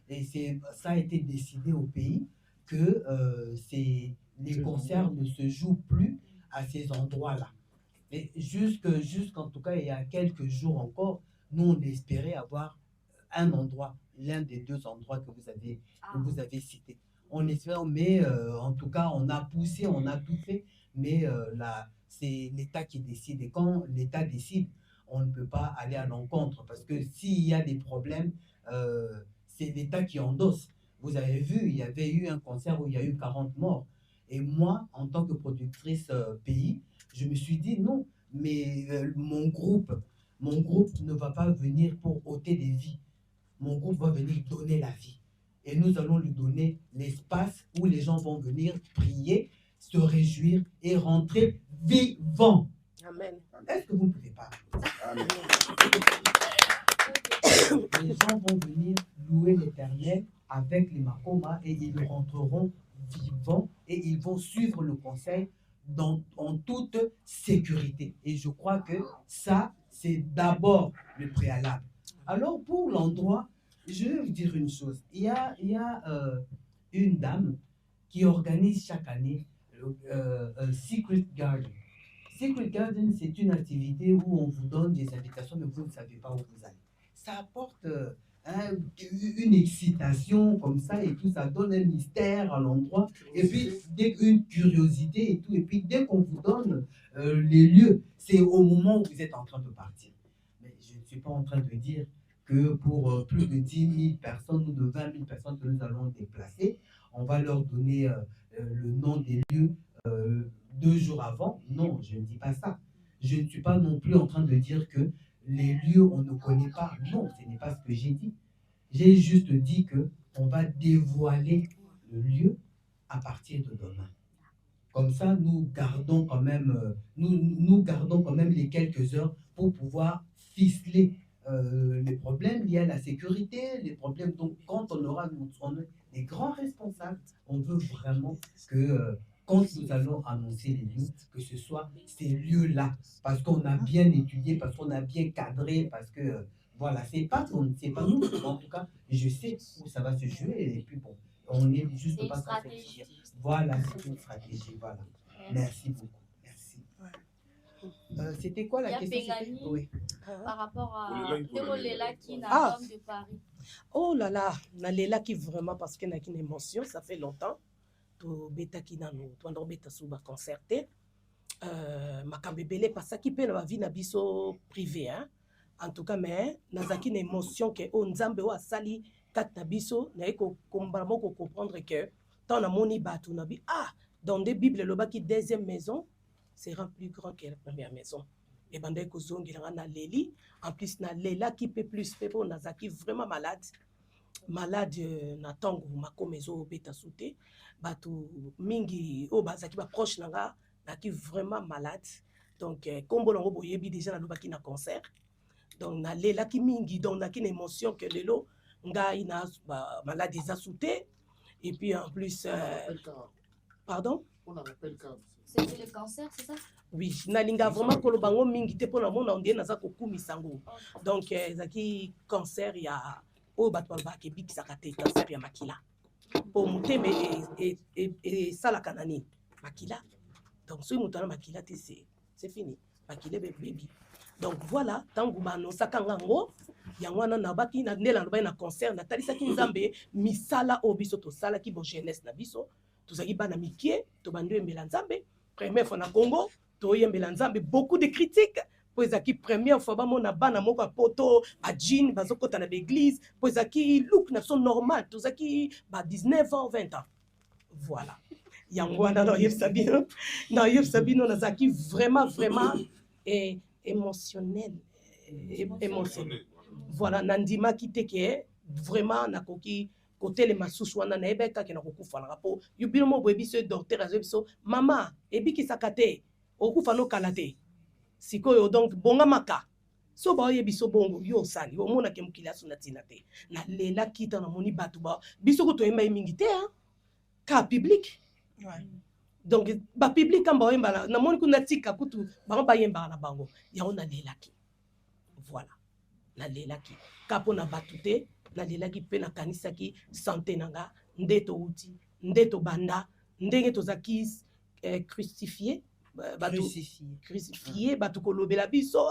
Speaker 12: Et ça a été décidé au pays que les concerts ne se jouent plus à ces endroits-là. Et jusqu'en tout cas, il y a quelques jours encore, nous, on espérait avoir un endroit, l'un des 2 endroits que vous avez cités. On espère, mais en tout cas, on a poussé, on a tout fait, mais c'est l'État qui décide. Et quand l'État décide, on ne peut pas aller à l'encontre parce que s'il y a des problèmes, c'est l'État qui endosse. Vous avez vu, il y avait eu un concert où il y a eu 40 morts. Et moi, en tant que productrice pays, je me suis dit non, mais mon groupe ne va pas venir pour ôter des vies. Mon groupe va venir donner la vie. Et nous allons lui donner l'espace où les gens vont venir prier, se réjouir et rentrer vivants.
Speaker 2: Amen.
Speaker 12: Est-ce que vous ne pouvez pas? Amen. Les gens vont venir louer l'Éternel avec les Makoma et ils rentreront vivants et ils vont suivre le conseil en toute sécurité. Et je crois que ça, c'est d'abord le préalable. Alors pour l'endroit, je vais vous dire une chose. Il y a une dame qui organise chaque année Secret Garden. Secret Garden, c'est une activité où on vous donne des invitations, mais vous ne savez pas où vous allez. Ça apporte une excitation comme ça et tout, ça donne un mystère à l'endroit. Et puis, une curiosité et tout. Et puis, dès qu'on vous donne les lieux, c'est au moment où vous êtes en train de partir. Mais je ne suis pas en train de dire que pour plus de 10 000 personnes ou de 20 000 personnes que nous allons déplacer, on va leur donner le nom des lieux 2 jours avant. Non, je ne dis pas ça. Je ne suis pas non plus en train de dire que les lieux, on ne connaît pas. Non, ce n'est pas ce que j'ai dit. J'ai juste dit que
Speaker 13: on va dévoiler le lieu à partir de demain. Comme ça, nous gardons quand même, nous gardons quand même les quelques heures pour pouvoir ficeler les problèmes liés à la sécurité, les problèmes. Donc, quand on aura les grands responsables, on veut vraiment que quand nous allons annoncer les lieux, que ce soit ces lieux-là, parce qu'on a bien étudié, parce qu'on a bien cadré, parce que voilà, c'est pas nous, en tout cas, je sais où ça va se jouer, et puis bon, on est juste pas en train de dire. Voilà, c'est une stratégie, voilà. Merci beaucoup. Merci. C'était quoi la question? Oui.
Speaker 8: Par rapport à Léla qui n'a
Speaker 2: Ah.
Speaker 8: de Paris.
Speaker 2: Oh là là, na Léla qui vraiment parce qu'il y a une émotion, ça fait longtemps. To beta qui na no, to ando beta sous ba concerté. Makambebele parce qu'il peut la vie na biso privé hein. En tout cas mais nazaki une émotion que on nzambe wa sali kat na biso na eko kombala moko comprendre que tant na moni batu na bi dans des bibles le baki deuxième maison sera plus grand que la première maison. Et bandé ko zongi na Léli en plus na Léla qui peut plus fait pour nazaki vraiment malade na tango makomezo beta souté batu mingi o bazaki ba proche nanga na qui vraiment malade donc kombo longo boyebi déjà na lobaki na concert donc na Léla qui mingi donc na une émotion que lelo ngai na malade déjà souté et puis en plus pardon
Speaker 15: on appelle ça
Speaker 8: c'est le cancer c'est ça.
Speaker 2: Oui, nalinga vraiment kolobango mingi te pona mona ondie naza kokumisa ngo. Donc ezaki cancer ya o batwa ba ke bikisaka te cancer ya makila. Po muteme et sala kanani makila. Donc si mutana makila te c'est fini. Makila baby. Donc voilà, tangu bano sakanga ngo yangwana na baki na ndela na cancer na talisa ki nzambe misala obiso to sala ki bon jeunesse na biso. Tozaki bana mikie to bandu embela nzambe. Première fois na Congo beaucoup de critiques pour ezaki première fois ba mona bana moko poto ba jean bazokota na l'église pour ezaki look na son normal tozaki ba 19 ans 20 ans voilà yangwana na Yves Sabino nazaki vraiment émotionnel voilà nandima kiteke vraiment nakoki côté les masusu wana na ebeka ke na kokufa na rapo yubilo mo boyebi so docteur azobiso mama ebiki sakate okufa no kalate sikoyo donc bonga maka so ba yebiso bongo yo sali o mona ke mukila suna tinate na Léla kita na moni batu ba biso ko to yemba mingi te hein ka public donc ba public amba yemba na moni kuna tika kutu ba yemba na bango ya ona Léla ki voilà na Léla ki kapo na batute na Léla ki pe na kanisa ki santé nanga ndeto uti ndeto banda ndenge tozaki crucifié crucifié batu kolobela biso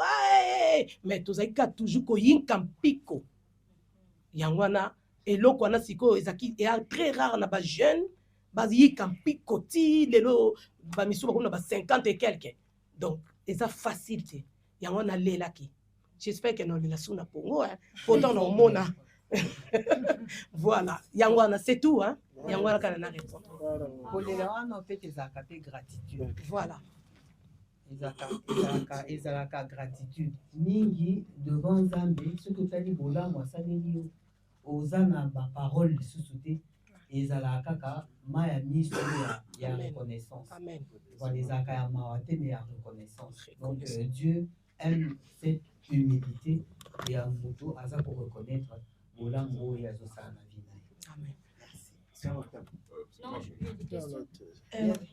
Speaker 2: mais tozaki ka toujours ko yinka mpiko yangwana eloko wana siko ezaki très rare na ba jeune baziyika mpiko ti lelo ba misu ba 50 et quelques donc eza facilité yangwana Léla ki j'espère que non la suna Congo hein pourtant on mona voilà yangwana c'est tout hein yangwana kana na répondre
Speaker 13: pour les gens en fait ils ont gratitude
Speaker 2: voilà
Speaker 13: ezalaka gratitude mingi devant Nzambe ce que tali bola moi ça neli oza na ba parole lisusu te ezalaka kaka maya miso ya reconnaissance
Speaker 2: amen
Speaker 13: voilà ezalaka ya mawa te mais ya reconnaissance donc Dieu aime cette humilité et un moto aza pour reconnaître bola ngo ya zo sana vie na
Speaker 2: amen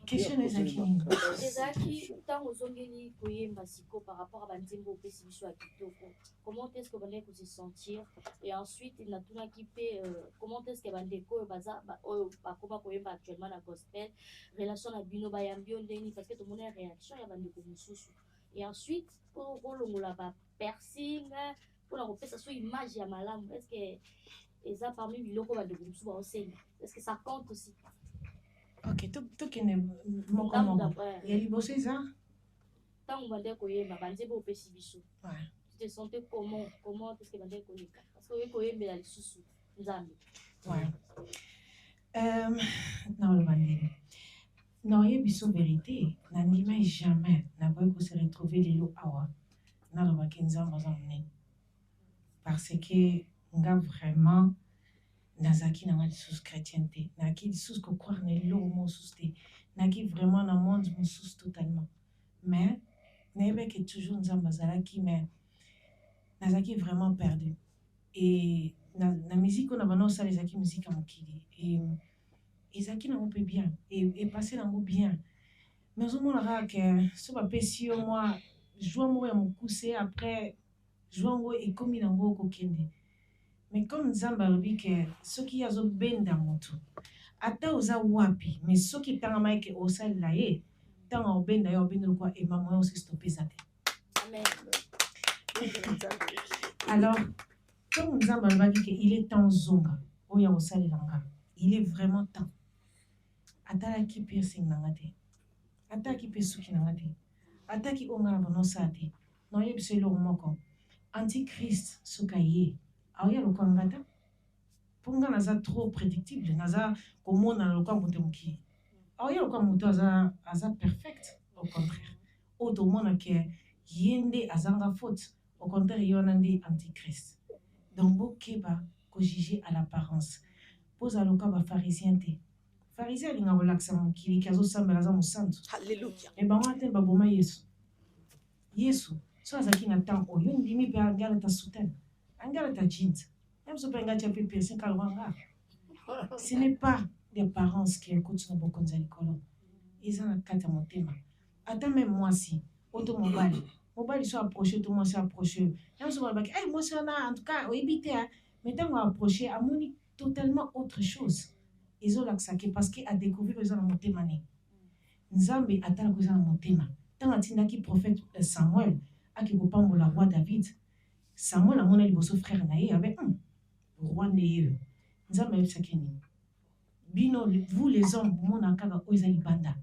Speaker 9: question
Speaker 8: ezaki ntango ozongeli koyemba siko par rapport à banzembo opesi biso ya kitoko comment est-ce que bandeki kose sentir et ensuite natunaki mpe comment est-ce que bandeko oyo baza oyo bakoma koyemba actuellement na gospel relation na bino bayambi yo ndeni parce que tomona ya réaction ya bandeko mosusu et ensuite mpo kolongola bapersing mpona kopesa so image ya malamu est-ce que eza parmi biloko bandeko mosusu baosenga est-ce que ça compte aussi
Speaker 9: ok tokende moko ya liboso eza
Speaker 8: ntango bandeko koyemba banzembo opesi biso tu te sentais comment est-ce que bandeko koleka parce que oye koyembela lisusu nzambe
Speaker 9: naoloba ndenge naoyebi so vérité nandimai jamais naboyi kose retrouver lelo awa nalobaki nzambe aza monene parce que nga vraiment nazaki na ngai lisusu chrétien te naki lisusu kokroire na eloko mosusu te naki vraiment na monde mosusu totalement mais nayebaki toujours nzambe azalaki mais nazalaki vraiment perdu et na musique oyo na banda osala ezalaki musique ya mokili et ezalaki nango mpe bien epase nango bien mais ozomona kaka ke so bapesi yo mwa joie moko ya mokuse après joie yango ekomi nango kokende mais comme nzambe alobi ke soki azobenda moto ata oza wapi mais soki ntangama eke osalela ye ntango obenda ye obenda lokwa emamo yo osi eza te alors comme nzambe alobaki ke il est temps ozonga oyo ya kosalela nga il est vraiment temps atalaki piercing na nga te ataki mpe suki na nga te ataki oyo nga na bana osala te naoyebi so eloko moko antichrist soki aye aoya lokwa nga ta mpo nga naza trop prédictible naza komona lokwa moto mokili aoya lokwa moto aza perfect au contraire oyo tomona ke ye nde azanga faute au contraire ye wana nde antichrist donc bokeba kojuge à l'apparence poza lokwa bafarisien te farisien alinga kolakisa mokili ke azosambela aza mosantu me bango ate baboma yesu so azalaki na temps oyo ndimi mpe angalata soutane angalata jeans même so mpe angati ape piercing kalobanga ce n'est pas d'apparence qui ekoti na bokonzi ya likolo eza na kati ya motema ata même mwasi oto mobali so approche to mwasi approche même so balobaki mwasi wana en tout cas oyebi te mais ntango approche amoni totalement autre chose ezolakisaki parce que adécouvrir eza na motema ne nzambe atalaka eza na motema ntango atindaki prophète samuel aki kopambola roi david samuel amona liboso frère na ye abe roi nde ye nzambe ayebisaki nini bino vous les hommes bomona kaka oyo eza libanda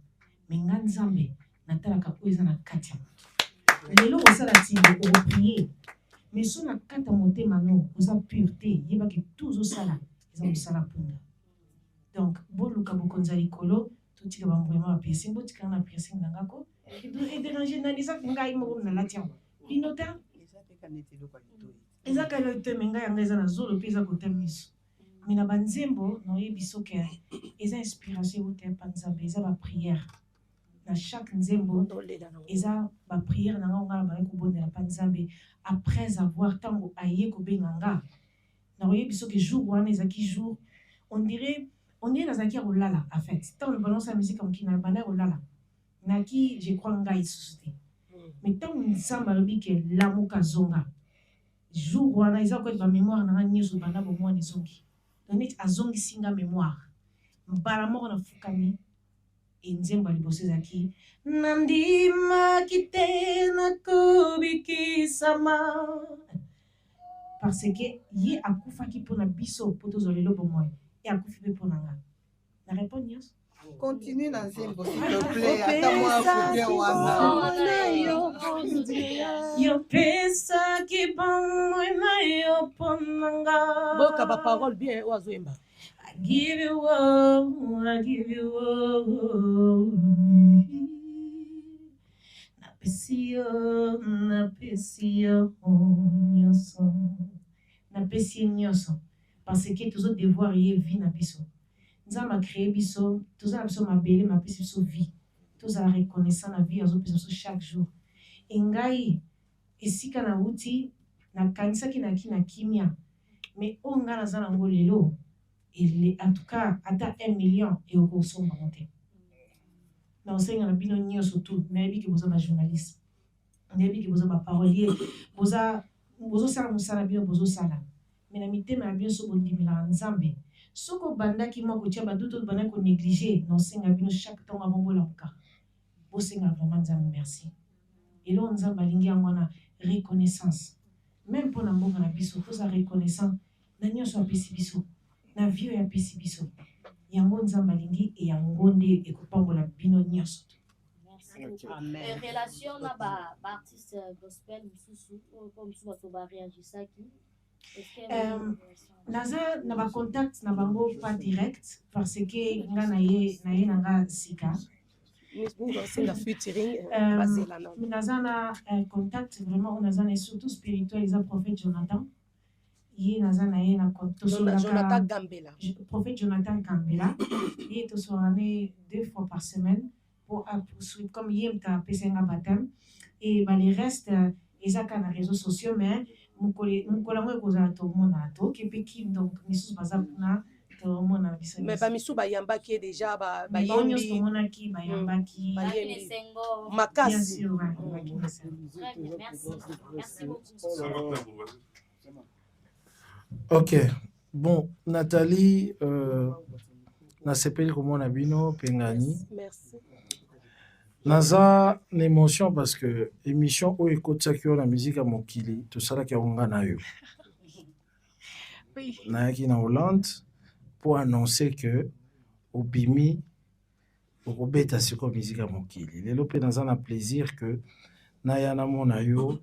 Speaker 9: me nga nzambe natalaka oyo eza na kati ya moto lelo kosala ntingo okoprie mais so na kati ya motema no oza pure te yebaki tu ozosala eza mosala mpunda donc boluka bokonzi ya likolo totika bambwema bapiercing botikanga na piercing na ngako edérange nani ezaki ngai moko nalati yango bino te eza kalo ete me ngai yango eza na zolo mpe eza kota miso me na banzembo naoyebi soki eza inspiration euta epa nzambe eza bapriere na chaque nzembo eza bapriere na nga onga na baye kobondela mpa nzambe après avoir ntango aye kobenga nga naoyebi soki jour wana ezalaki jour on dirait nazalaki ya kolala en fait ntango na balonsa musike ya mokili na banda ya kolala naki je crois ngai lisusu te mais ntango nzambe alobi ke lamuka zonga jour wana eza koyeba bamémoire na nga nyonso banda bomwana ezongi donc neti azongisi nga mémoire mbala moko nafukami nzembo ya liboso ezalaki nandimaki te nakobikisama parce que ye akufaki mpona biso mpo tozwa lelo bomoi e akufi mpe mpona nga na répond nyonso
Speaker 12: continue na nzembo s'il te plaît ata mwa couplet wana
Speaker 9: yopesaki bomoi na yo mpona nga
Speaker 2: boka baparole bien oyo azoyemba
Speaker 9: I give you all, I give you all. Napesi yo nyonso. Napesi ye nyonso. Parce que tozo devoir ye vie na biso. Nzambe a créé biso, toza na biso mabele, mapesi biso vie. Toza la reconnaissant na vie, azo pesa biso chaque jour. Engai, esika na uti, na kanisaki na ki na kimia. Mais onga na zana ngo lelo. En tout cas, ata 1 million et au somba monté. Dans ce cas, bino nyo surtout, nabi ki boza ba journaliste. Nabi ki boza ba parolier, boza sala musala bino bozo sala. Mais na mitema na bino so bondi mila nzambe. Soko banda ki mo ko tia ba duto bana ko négliger, non senga bino chaque temps avant bola muka. Bo senga vraiment nzambe merci. Et là nzambe lingi ngwana reconnaissance. Même pour na mboka na biso, pour sa reconnaissant, na nyo so apesi biso. Na vie ya pesi biso yango nzambe alingi e yango nde ekopambola bino nyonso.
Speaker 8: Amen. Relation na ba artiste gospel mususu comme ça to ba réagisaki.
Speaker 9: Naza na ba contact na bango pas direct parce que nga na ye nga sika. Naza na contact vraiment naza na surtout spirituel les prophète Jonathan. ye naza na ye na
Speaker 2: Jonathan Gambela.
Speaker 9: Prophète Jonathan Gambela. Ye tosolane 2 fois par semaine pour poursuivre comme ye mta pesenga baptême et les restes ezaka na réseaux sociaux mais mukola ngo ekozala tomona to kepe kim donc misusu baza kuna tomona biso
Speaker 2: mais bamisu bayambaki déjà
Speaker 9: bayembi tomonaki bayambaki
Speaker 2: makasi.
Speaker 7: Ok, bon, Nathalie, na sepeli komona bino pengani.
Speaker 2: Merci.
Speaker 7: Naza une émotion parce que émission où écoute ça qui a la musique à mokili, tout ça là qui a na yo. Naaki na Hollande pour annoncer que obimi obeta siko musique à mokili. Lelo pe naza na plaisir que na ya na mona yo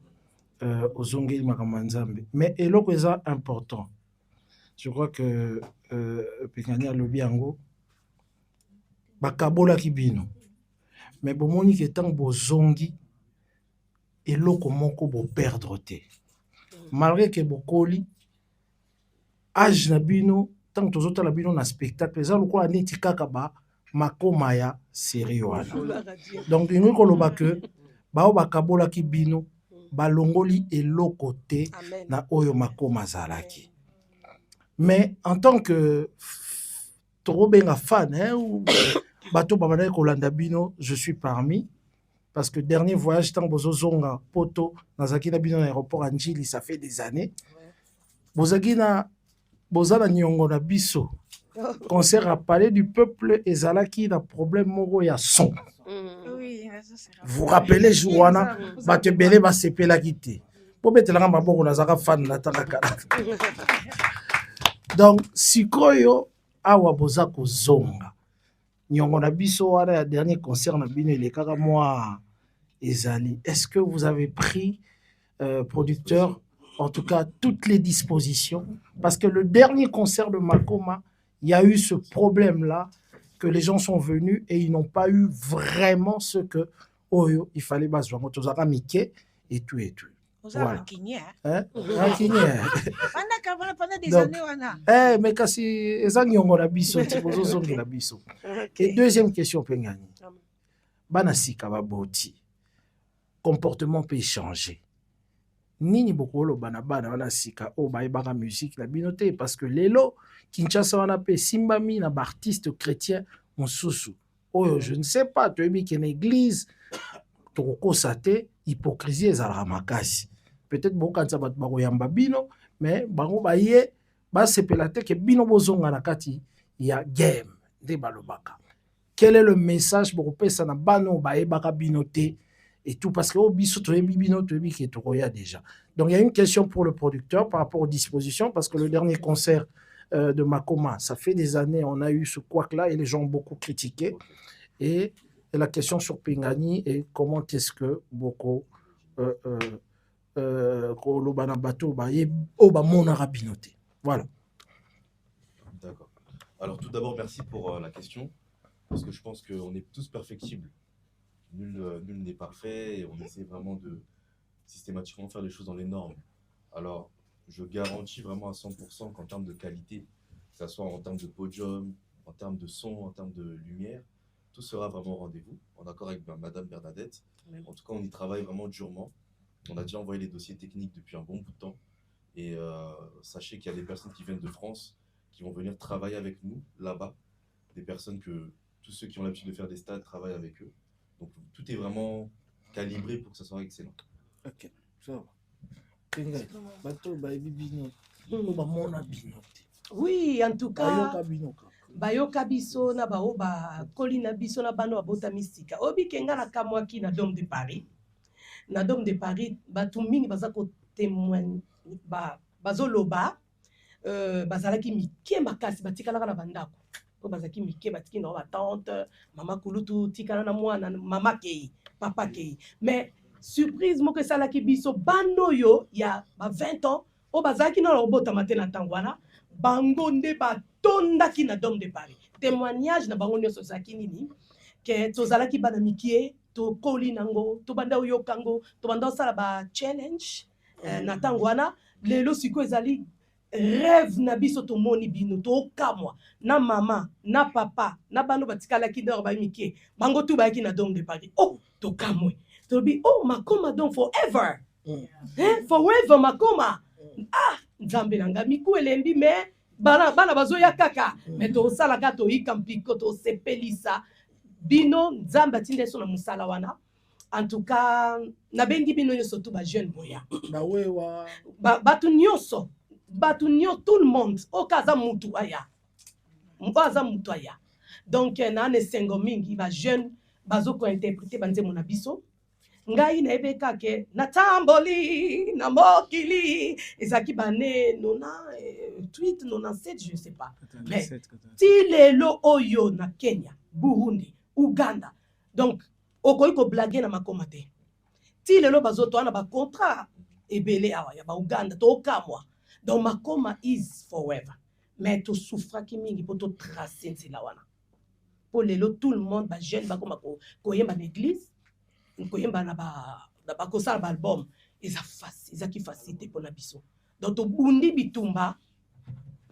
Speaker 7: ozongeli makamanzambe. Mais eloko eza important. Je crois que pengani alobi yango bakabola kibino. Mais bomoni ke tant bozongi eloko moko bo perdre te. Malgré que bokoli âge na bino tant tozota la bino na spectacle eza lokola neti kaka ba makoma ya série wana. Donc ingo koloba que bao bakabola ki bino balongoli eloko te na oyo makoma zalaki. Mais en tant que tobenga fan ou bato babana kolanda bino, je suis parmi parce que dernier voyage tant bozo zonga poto nazaki na bino na aéroport Anjili, ça fait des années. Bozaki na bozala nyongo na biso. Concert à Palais du Peuple ezalaki na problème moko ya son.
Speaker 9: Oui,
Speaker 7: vous rappelez Jouana bato belé ba sepela kité. Po betelanga maboko nazaka fan na tanga. Donc sikoyo awa boza ko zonga. Nyongo na biso wana ya dernier concert na bino il est kaka moi ezali. Est-ce que vous avez pris producteur en tout cas toutes les dispositions parce que le dernier concert de Makoma il y a eu ce problème là que les gens sont venus et ils n'ont pas eu vraiment ce que oyo il fallait bazwa motozaka mike et tout et tout. Voilà. Hein?
Speaker 9: Pendant des années,
Speaker 7: mais kasi eza nyongo na biso ti bozo zongi na biso. Et deuxième question pengani. Bana sika ba boti. Comportement peut changer. Nini bokolo bana wana sika o ba ebaka musique la binote parce que lelo Kinshasa wana pe simbami na artiste chrétien mosusu. Oh je ne sais pas tu ebi que l'église toko sate hypocrisie ezala makasi. Peut-être bokanza bat bakoyamba bino mais bango baye ba sepela te ke bino bozonga na kati ya game de balobaka. Quel est le message pour pesa na bano baye baka binote et tout parce que au biso to bino to bi ke to ya déjà. Donc il y a une question pour le producteur par rapport aux dispositions parce que le dernier concert de Makoma, ça fait des années on a eu ce couac là et les gens ont beaucoup critiqué et la question sur Pengani est comment est-ce que beaucoup kolobana bato baye o ba mona rapinote. Voilà.
Speaker 11: D'accord. Alors tout d'abord merci pour la question parce que je pense qu'on est tous perfectibles. Nul n'est parfait et on essaie vraiment de systématiquement faire les choses dans les normes. Alors je garantis vraiment à 100% qu'en termes de qualité, que ce soit en termes de podium, en termes de son, en termes de lumière, tout sera vraiment au rendez-vous, en accord avec Madame Bernadette. En tout cas, on y travaille vraiment durement. On a déjà envoyé les dossiers techniques depuis un bon bout de temps. Et sachez qu'il y a des personnes qui viennent de France, qui vont venir travailler avec nous là-bas. Des personnes que tous ceux qui ont l'habitude de faire des stades travaillent avec eux. Donc tout est vraiment calibré pour que ça soit excellent.
Speaker 7: Ok, ça va.
Speaker 2: Oui, en tout cas, bayoka biso na bao ba koli na biso na bano abota mystika. Obi kenga na kamwaki na Dôme de Paris. Na Dôme de Paris, batu mingi baza ko témoigner bazoloba bazalaki mike makasi batikala na bandako. Po bazaki mike batiki na ba tante, mama kulutu tikala na mwana mama kei, papa kei. Mais surprise moko esalaki biso bando yo ya ba 20 ans o bazaki na robota matena tangwana bango nde batondaki na Dôme de Paris. Témoignage na bango nyonso ezalaki nini ke tozalaki bana mikie to koli nango to banda oyokango to banda osala ba challenge na tangwana lelo siko ezali rêve na biso tomoni bino tokamwa na mama na papa na bano batikalaki dor bamike bango tu bayaki na dom de Paris oh tokamwe tobi oh makoma donc forever forever makoma ah nzambe nanga miku elembi mais bana bazoya kaka mais tosalaka toyika mpiko tosepelisa bino nzambe atinde so na musala wana en tout cas nabengi bino nyonso tu bajeune boya bato nyonso tout le monde okaza mutu aya donc na nesengo mingi bajeune bazokointerprete banzembo na biso ngai nayebeka ke natamboli na mokili ezalaki bane 98 97 je ne sais pas mais ti lelo oyo na Kenya Burundi Uganda donc okoki koblage na makoma te ti lelo bazotoana bacontrat ebele awa ya bauganda tokamwa donc makoma is forever mais tosouffraki mingi mpo totrace nzela wana mpo lelo tout le monde bajeune bakoma koyemba na église koyemba na bakosala baalbum ezaki facilité mpo na biso donc tobundi bitumba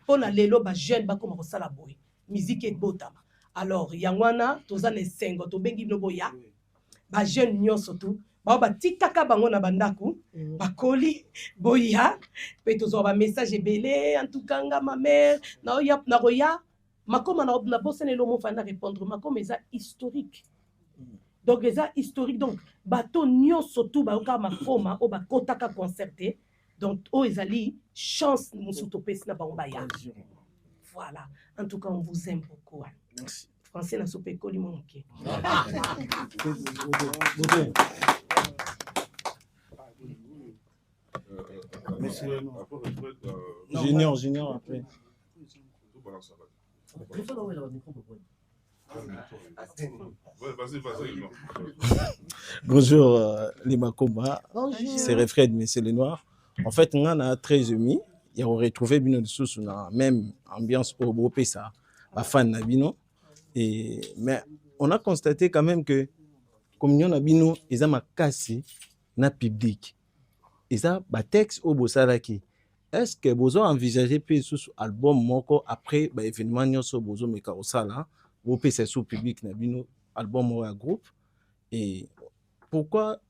Speaker 2: mpo na lelo bajeune bakoma kosala boye miziki ebotama alors yango wana toza na esengo tobengi bino boya bajeune nyonso tu bao batikaka bango na bandako bakoli boya mpe tozwa bamessage ebele en tout cas nga ma mère nakoya makoma na bosenelo mofanda répondre makoma eza historique donc eza historique donc bato nyonso tu bayoka makoma oyo bakotaka concerte donc oyo ezali chance mosusu topesi na bango baya voilà en tout cas on vous aime beaucoup merci français na sope ekoli mo moke
Speaker 15: Junior après. Bonjour les Makoma, c'est Refred, mais c'est les Noirs. En fait, on a 13 amis, ils ont retrouvé Bino de Sous dans la même ambiance au beau ça, la fan de Bino. Mais on a constaté quand même que, comme nous Bino, ils ont cassé na public. Ils ont un texte au Bosaraki. Est-ce que vous avez envisagé sous album moko après l'événement Nyoso Bozo Meka Osala, vous c'est sous public na Bino album ou un groupe? Et pourquoi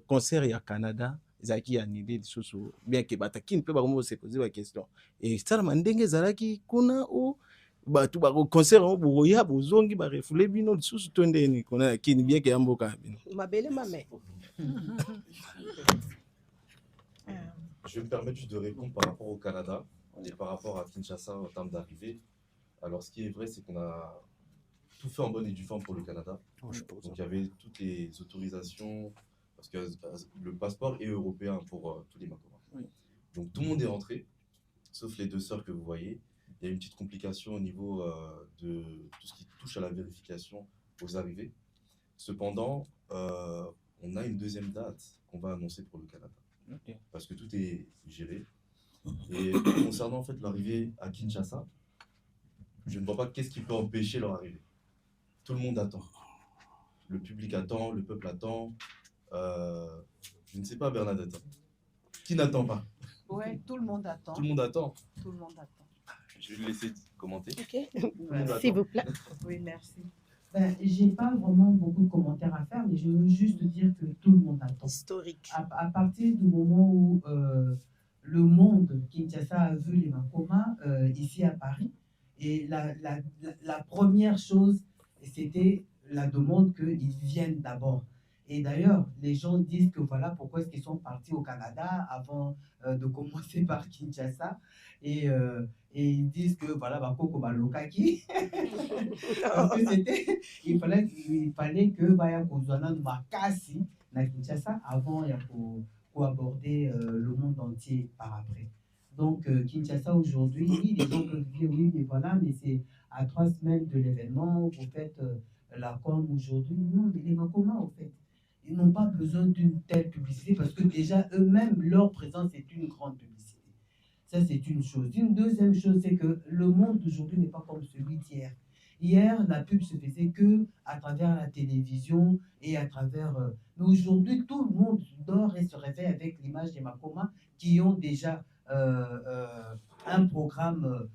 Speaker 15: concert au Canada? Zaki a une idée sous bien que bataki ne peut pas se poser la question. Et ça mandenge zaraki kuna ou batu ba concert au Boya Bozongi ba refoulé Bino sous tonde ni kuna kini bien que amboka Bino.
Speaker 2: Mabele mame.
Speaker 11: Je vais me permettre juste de répondre par rapport au Canada et par rapport à Kinshasa en termes d'arrivée. Alors, ce qui est vrai, c'est qu'on a tout fait en bonne et due forme pour le Canada. Donc, il y avait toutes les autorisations, parce que le passeport est européen pour tous les Makoma. Oui. Donc, tout le monde est rentré, sauf les deux sœurs que vous voyez. Il y a une petite complication au niveau de tout ce qui touche à la vérification aux arrivées. Cependant, on a une deuxième date qu'on va annoncer pour le Canada. Okay. Parce que tout est géré. Et concernant en fait l'arrivée à Kinshasa, je ne vois pas qu'est-ce qui peut empêcher leur arrivée. Tout le monde attend. Le public attend, le peuple attend. Je ne sais pas Bernadette. Qui n'attend pas?
Speaker 12: Ouais, tout le monde attend.
Speaker 11: Tout le monde attend.
Speaker 12: Tout le monde attend.
Speaker 11: Je vais le laisser commenter.
Speaker 12: Ok.
Speaker 2: S'il vous plaît.
Speaker 12: Oui, merci. Ben, j'ai pas vraiment beaucoup de commentaires à faire, mais je veux juste dire que tout le monde attend.
Speaker 2: Historique.
Speaker 12: À partir du moment où le monde, Kinshasa, a vu les Makoma ici à Paris, et la première chose, c'était la demande qu'ils viennent d'abord. Et d'ailleurs, les gens disent que voilà pourquoi est-ce qu'ils sont partis au Canada avant de commencer par Kinshasa. Et ils disent que voilà, Bakoko Balokaki. Parce que c'était, il fallait que Baya Kozwana Makasi na Kinshasa avant pour aborder le monde entier par après. Donc Kinshasa aujourd'hui, oui, les gens peuvent dire oui, mais voilà, mais c'est à 3 semaines de l'événement, vous faites la com aujourd'hui. Non, mais les Makoma, en fait, ils n'ont pas besoin d'une telle publicité parce que déjà eux-mêmes, leur présence est une grande publicité. Ça, c'est une chose. Une deuxième chose, c'est que le monde d'aujourd'hui n'est pas comme celui d'hier. Hier, la pub se faisait que à travers la télévision et à travers... mais aujourd'hui, tout le monde dort et se réveille avec l'image des Makoma qui ont déjà
Speaker 13: un programme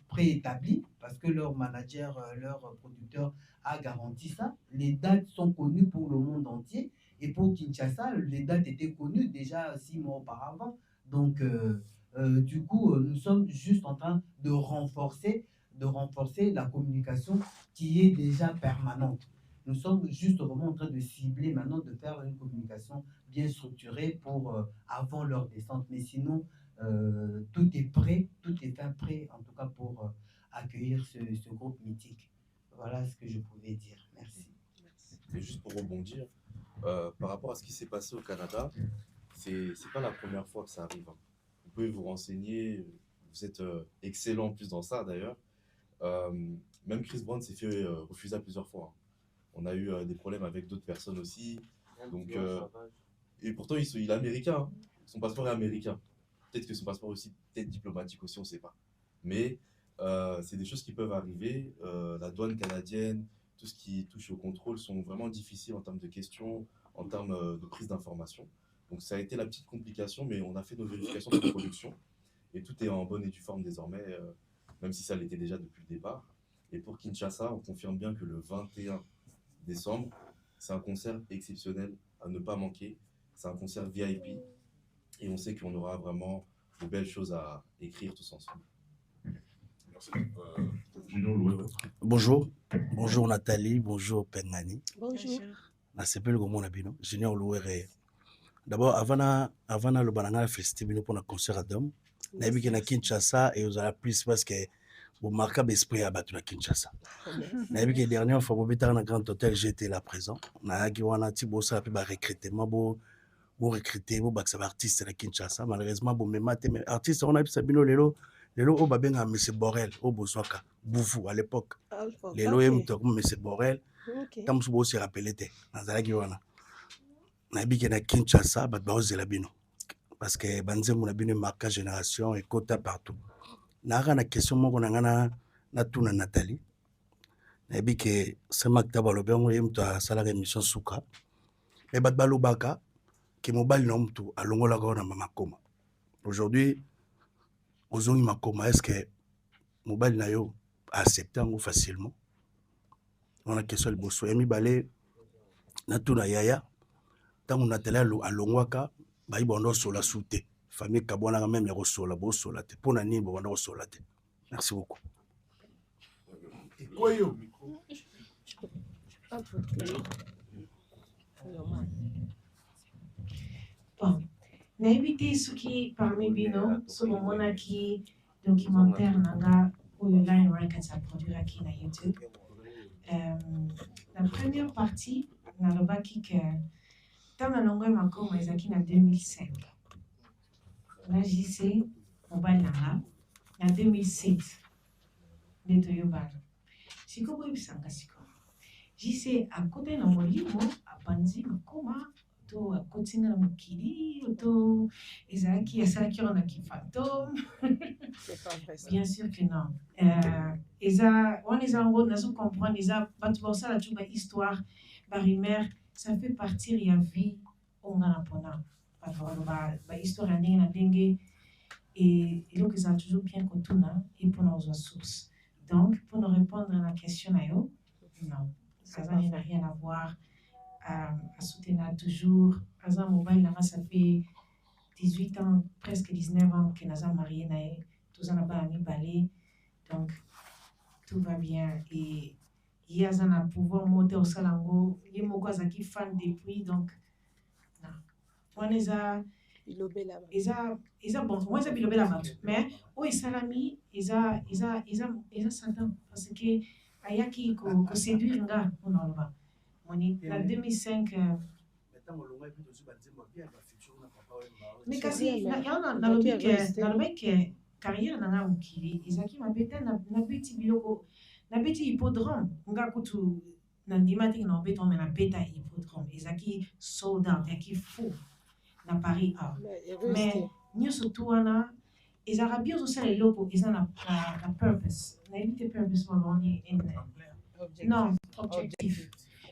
Speaker 13: préétabli, parce que leur manager, leur producteur a garanti ça. Les dates sont connues pour le monde entier. Et pour Kinshasa, les dates étaient connues déjà 6 mois auparavant. Donc, du coup, nous sommes juste en train de renforcer la communication qui est déjà permanente. Nous sommes juste vraiment en train de cibler maintenant, de faire une communication bien structurée pour avant leur descente. Mais sinon, tout est prêt, tout est fin prêt, en tout cas pour accueillir ce groupe mythique. Voilà ce que je pouvais dire. Merci.
Speaker 11: Et juste pour rebondir, par rapport à ce qui s'est passé au Canada, c'est pas la première fois que ça arrive. Hein. Vous pouvez vous renseigner, vous êtes excellent en plus dans ça d'ailleurs. Même Chris Brown s'est fait refuser à plusieurs fois. Hein. On a eu des problèmes avec d'autres personnes aussi. Donc, et pourtant, il est américain. Hein. Son passeport est américain. Peut-être que son passeport aussi, peut-être diplomatique aussi, on ne sait pas. Mais c'est des choses qui peuvent arriver. La douane canadienne, tout ce qui touche au contrôle sont vraiment difficiles en termes de questions, en termes de prise d'information. Donc ça a été la petite complication, mais on a fait nos vérifications de production et tout est en bonne et due forme désormais, même si ça l'était déjà depuis le départ. Et pour Kinshasa, on confirme bien que le 21 décembre, c'est un concert exceptionnel à ne pas manquer. C'est un concert VIP et on sait qu'on aura vraiment de belles choses à écrire tous ensemble.
Speaker 10: Merci.
Speaker 3: Bonjour. Bonjour Nathalie, bonjour Pengani.
Speaker 2: Bonjour.
Speaker 3: Nasepeli comme on bino. Junior Louere. D'abord, avant le banana festival pour le concert à Dom, nabi que na Kinshasa et aux plus parce que vous marquez l'esprit à battre na Kinshasa. Nabi que dernière fois vous bêtez dans un grand hôtel, j'étais là présent. Na qui wana ti bossa pe ba recrutement bo recruter bo baksa artiste na Kinshasa. Malheureusement bo me maté mais artiste on a pu sabino lelo o babenga monsieur Borel au Boswaka Boufou à l'époque. Lelo em to comme monsieur Borel. Tam su bo se rappeler te. Nazala ki wana. Nabi que na Kinshasa bat ba ozela bino. Parce que banzemu na bino marquage génération et quota partout. Naka na question moko na ngana na tuna Nathalie. Nabi que c'est maktaba lo bengo yem to sala émission suka. Et bat balobaka que mobile na mtu alongola ko na mama koma. Aujourd'hui ozongi makoma est-ce que mobile na yo accepter ngo facilement? On a question le bosso emi balé na tuna yaya tango Nathalie alongwaka ba ibondo sola soute famille kabona même les sola bo sola te pona ni bondo sola te. Merci beaucoup.
Speaker 9: Bon, n'invité ceux qui parmi bino sur mon monaki documentaire nanga ou le line rank ça produira qui na YouTube. La première partie na le baki que dans la longueur mako maizaki na 2005. Là j'y sais mobile nanga na 2007 neto yobana. Siko boy bisanga siko. J'y sais à côté na molimo a panzi makoma to a kotinga na mokili to ezaki asalaki on a ki fantôme. Bien sûr que non. Eza on eza ngo nazo comprendre eza batu ba sala tuba histoire barimer ça fait partir ya vie on a pona ba histoire ya ndenge na ndenge et donc ça a toujours bien kotuna et pour nos sources. Donc pour nous répondre à la question na yo non ça n'a rien à voir à soutenir toujours Azam mobile là ça fait 18 ans presque 19 ans que nous sommes mariés nae tous en a mis balai donc tout va bien et il y a un pouvoir monter au salango il y a beaucoup qui fan depuis donc non on est à bon moi c'est bilobé là mais oh et salami isa Satan parce que ayaki ko séduire nga on en va on est en 2005 mais kasi na lobi que carrière na mukili ezaki mabeta na beti biloko na beti hippodrome nga kutu na ndimati na beto mais na beta hippodrome ezaki sold out yaki fou na Paris mais nyonso tu wana ezaka bien osala eloko eza na purpose na évite purpose on est non objectif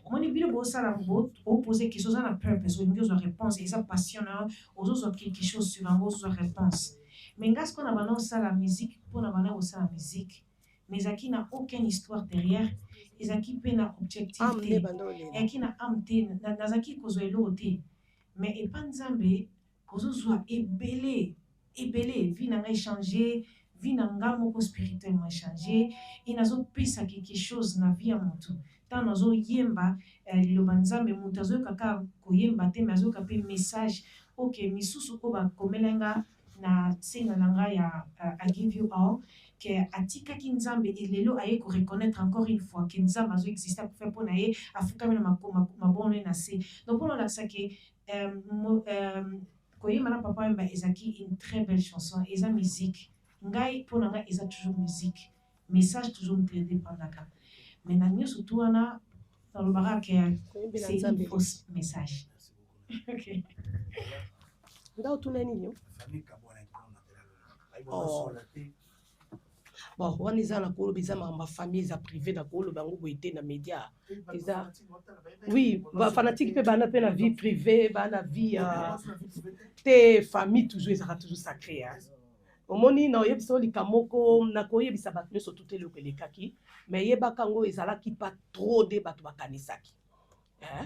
Speaker 9: On est bien beau ça la botte, opposer quelque chose à la purpose, une chose de réponse, et ça passionnant, aux autres quelque chose sur un autre réponse. Mais quand on a balancé ça la musique, pour on a balancé la musique, mais qui n'a aucune histoire derrière, et qui peut n'a objectivité, et qui n'a amté, n'a qui cause l'autre, mais et pas nzambe, cause soit ébélé, vie n'a échangé, vie n'a pas spirituellement échangé, et n'a pas pisa quelque chose na vie à mon tout. Tant nazo yemba lilobanzambe mutazo kaka koyemba te mazo kape message ok misusu ko ba komelenga na singa nanga ya I give you all que atika kinzambe elelo aye ko reconnaître encore une fois que nzambe azo existe pour faire pour naye afuka mena mabone na se donc pour la sake koyemba na papa mba ezaki une très belle chanson eza musique ngai pour nanga eza toujours musique message toujours traité par naka. Mais nous surtout dans le barak c'est un faux message. Ok.
Speaker 2: Ndao tunani bon wana eza na koloba eza ma famille eza privé na koloba yango boye te na média eza oui bafanatique mpe bana mpe na vie privée bana vie te famille toujours ezalaka toujours sacré omoni na oyebisa olika moko nakoyebisa bato nyonso tute eloko elekaki mais yebaka yango ezalaki pa trop de bato bakanisaki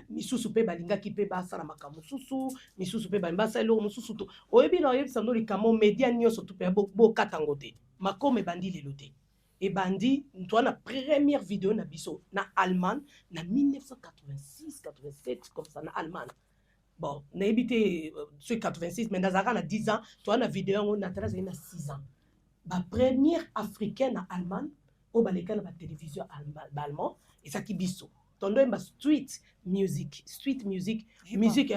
Speaker 2: misusu mpe balingaki mpe basala makambo mosusu misusu mpe basala eloko mosusu to oyebi na oyebisa ndo likamo media nyonso to mpe bokata yango te makoma ebandi lelo te ebandi toa na première vidéo na biso na Allemagne na 1986 87 comme ça na Allemagne. Bon, nayebi te sur 86 mais nazaka na 10 ans toa na vidéo yango na tala zali na 6 ans. Ba première africaine na Allemagne o baleka na ba télévision allemand ezaki biso. Tondo ba street music musique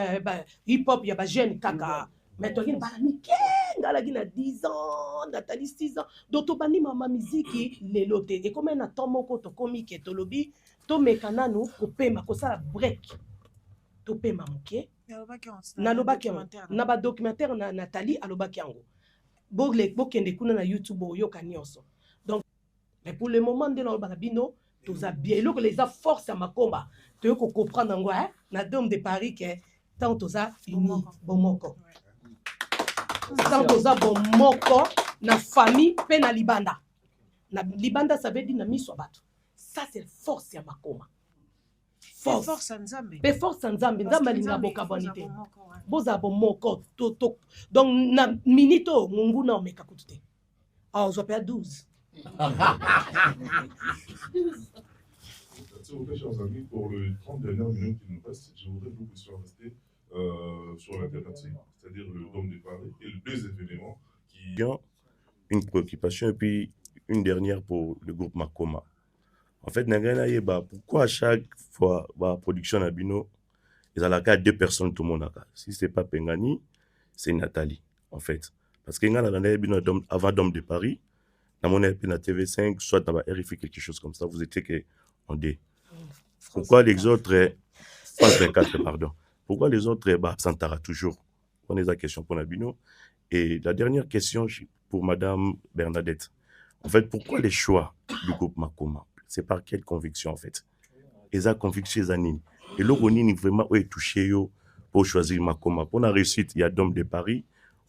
Speaker 2: hip hop ya ba jeune kaka mais toi qui ba mikenga la na 10 ans Nathalie 6 ans donc to bani mama musique lelo te et comme na temps moko to komi ke to lobi to mekana no ko pema ko sala break to pema moké na lobaki na ba documentaire na Nathalie alobaki yango bokende kuna na YouTube oyoka nyonso donc mais pour le moment de na bino toza bien eloko les a force à makomba to ko comprendre ngo na Dôme de Paris que tant toza uni bomoko tant toza bomoko na famille pe na libanda ça veut dire na miso bato ça c'est force ya makoma force nzambe pe force nzambe nzambe linga boka bonité boza bomoko to donc na minito mungu na omeka kutute on soit pas 12.
Speaker 10: Chers amis, pour les 30 dernières minutes qui nous restent, je voudrais que vous puissiez rester sur l'alternative, c'est-à-dire le Dôme de Paris et les deux événements qui...
Speaker 16: Une préoccupation et puis une dernière pour le groupe Makoma. En fait, pourquoi à chaque fois la production Nabino, ils ont la carte 2 personnes tout le monde. Si ce n'est pas Pengani, c'est Nathalie, en fait. Parce que avant Dôme de Paris, dans mon na TV5, soit dans la RFI, quelque chose comme ça, vous étiez en D. Pourquoi les autres, France 24, pardon, pourquoi les autres absentara toujours? On est la question pour Nabino. Et la dernière question pour Madame Bernadette. En fait, pourquoi les choix du groupe Makoma? C'est par quelle conviction, en fait? Ils ont conviction, et là, on est vraiment touché pour choisir Makoma. Pour la réussite, il y a Dôme de Paris,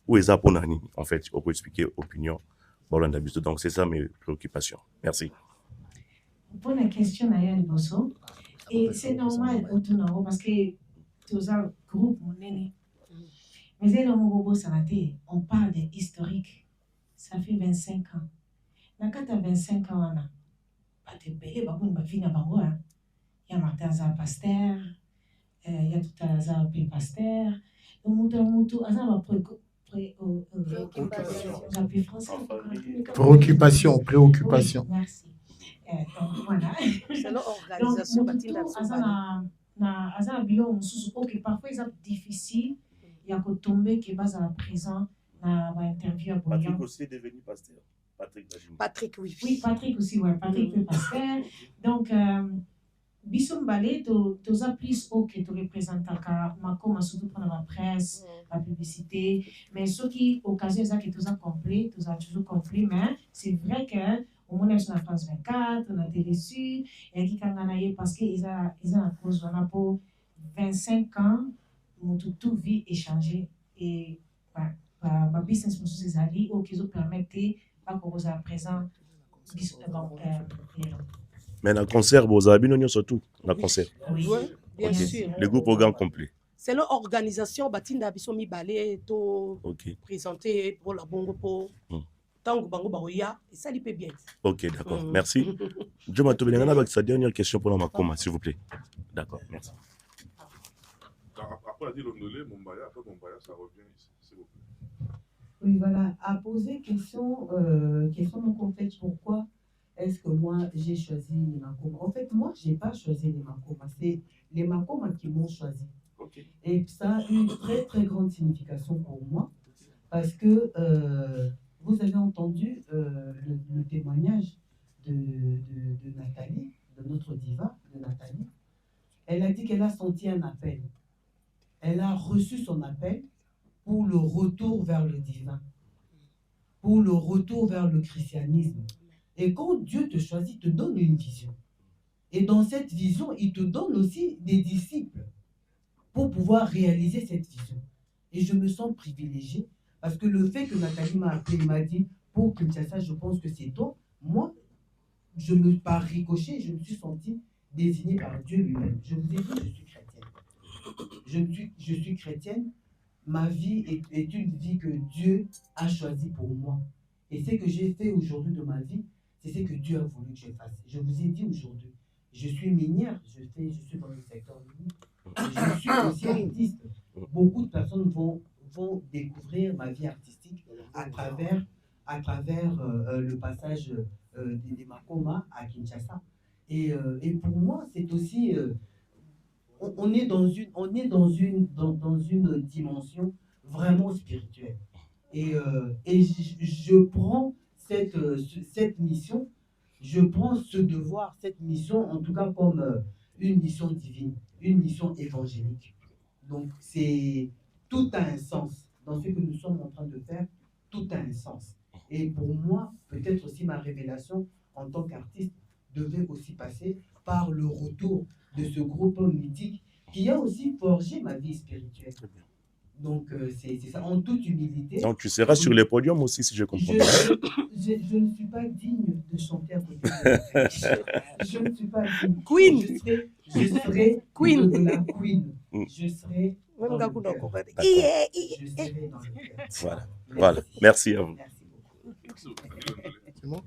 Speaker 16: ou ils ont pour Nani, en fait, on peut expliquer l'opinion. Donc, c'est ça mes préoccupations. Merci.
Speaker 9: Bonne question, Naya Liboso. Et c'est normal, parce que tous un groupe, mais on parle d'historique. Ça fait 25 ans. Dans 25 ans, il y a Martin Azar Pasteur, il y a tout Azar Pasteur,
Speaker 6: préoccupation.
Speaker 9: Merci. Donc voilà. Donc, parfois, c'est difficile. Il y a que tomber qui est présent dans l'interview.
Speaker 16: Patrick aussi est devenu pasteur.
Speaker 2: Patrick, oui.
Speaker 9: Oui, Patrick aussi, ouais. Patrick est pasteur. Donc, Bissom Ballet, tu as plus que tu représentes Makoma, surtout pour la presse, la publicité. Mais ce qui, occasion, c'est que tu as compris, tu as toujours compris, mais c'est vrai que Comment est-ce na France 24, na Télé Sud, et qui kanganaye parce que ils ont cause on a pour 25 ans, mon tout vie échangé et ma business mon sous ali ou qui ont permetté pas qu'on à présent
Speaker 16: mais dans concert vous avez bien surtout dans concert.
Speaker 2: Oui, bien sûr.
Speaker 16: Le groupe organe complet.
Speaker 2: C'est l'organisation batinda biso mi balé to présenter pour la bongo pour tango bango baoya et ça lui peut bien.
Speaker 16: OK, d'accord. Merci. Je m'attends bien avec sa dernière question pour la Makoma s'il vous plaît. D'accord, merci.
Speaker 10: Après, a dit l'Ondolé, Mombaya, après Mombaya, ça revient ici, s'il vous plaît.
Speaker 12: Oui, voilà. À poser question donc en fait, pourquoi est-ce que moi j'ai choisi les Makoma? En fait, moi, je n'ai pas choisi les Makoma. C'est les Makoma qui m'ont choisi.
Speaker 10: Okay.
Speaker 12: Et ça a une très, très grande signification pour moi parce que vous avez entendu le témoignage de Nathalie, de notre diva, de Nathalie. Elle a dit qu'elle a senti un appel. Elle a reçu son appel pour le retour vers le divin, pour le retour vers le christianisme. Et quand Dieu te choisit, il te donne une vision. Et dans cette vision, il te donne aussi des disciples pour pouvoir réaliser cette vision. Et je me sens privilégiée parce que le fait que Nathalie m'a appelé, m'a dit, pour Kinshasa, je pense que c'est toi, moi, par ricochet, je me suis sentie désignée par Dieu lui-même. Je vous ai dit, je suis chrétienne. Je suis chrétienne. Ma vie est une vie que Dieu a choisie pour moi. Et ce que j'ai fait aujourd'hui de ma vie, c'est ce que Dieu a voulu que je fasse. Je vous ai dit aujourd'hui, je suis minière, je suis dans le secteur minier. Je suis aussi artiste. Beaucoup de personnes vont découvrir ma vie artistique à travers le passage des Makoma à Kinshasa. Et pour moi, c'est aussi... on est dans une dimension vraiment spirituelle. Et je prends cette mission, je prends ce devoir, cette mission, en tout cas comme une mission divine, une mission évangélique. Donc, tout a un sens. Dans ce que nous sommes en train de faire, tout a un sens. Et pour moi, peut-être aussi ma révélation en tant qu'artiste devait aussi passer par le retour de ce groupe mythique qui a aussi forgé ma vie spirituelle. Donc, c'est ça, en toute humilité.
Speaker 16: Donc, tu seras sur les podiums aussi, si je comprends bien.
Speaker 12: Je ne suis pas digne de chanter à côté de je ne suis pas digne.
Speaker 2: Queen.
Speaker 12: Je serai
Speaker 2: Queen.
Speaker 12: de la queen. Je serai dans le cœur.
Speaker 16: Voilà. Merci à vous.
Speaker 6: C'est bon?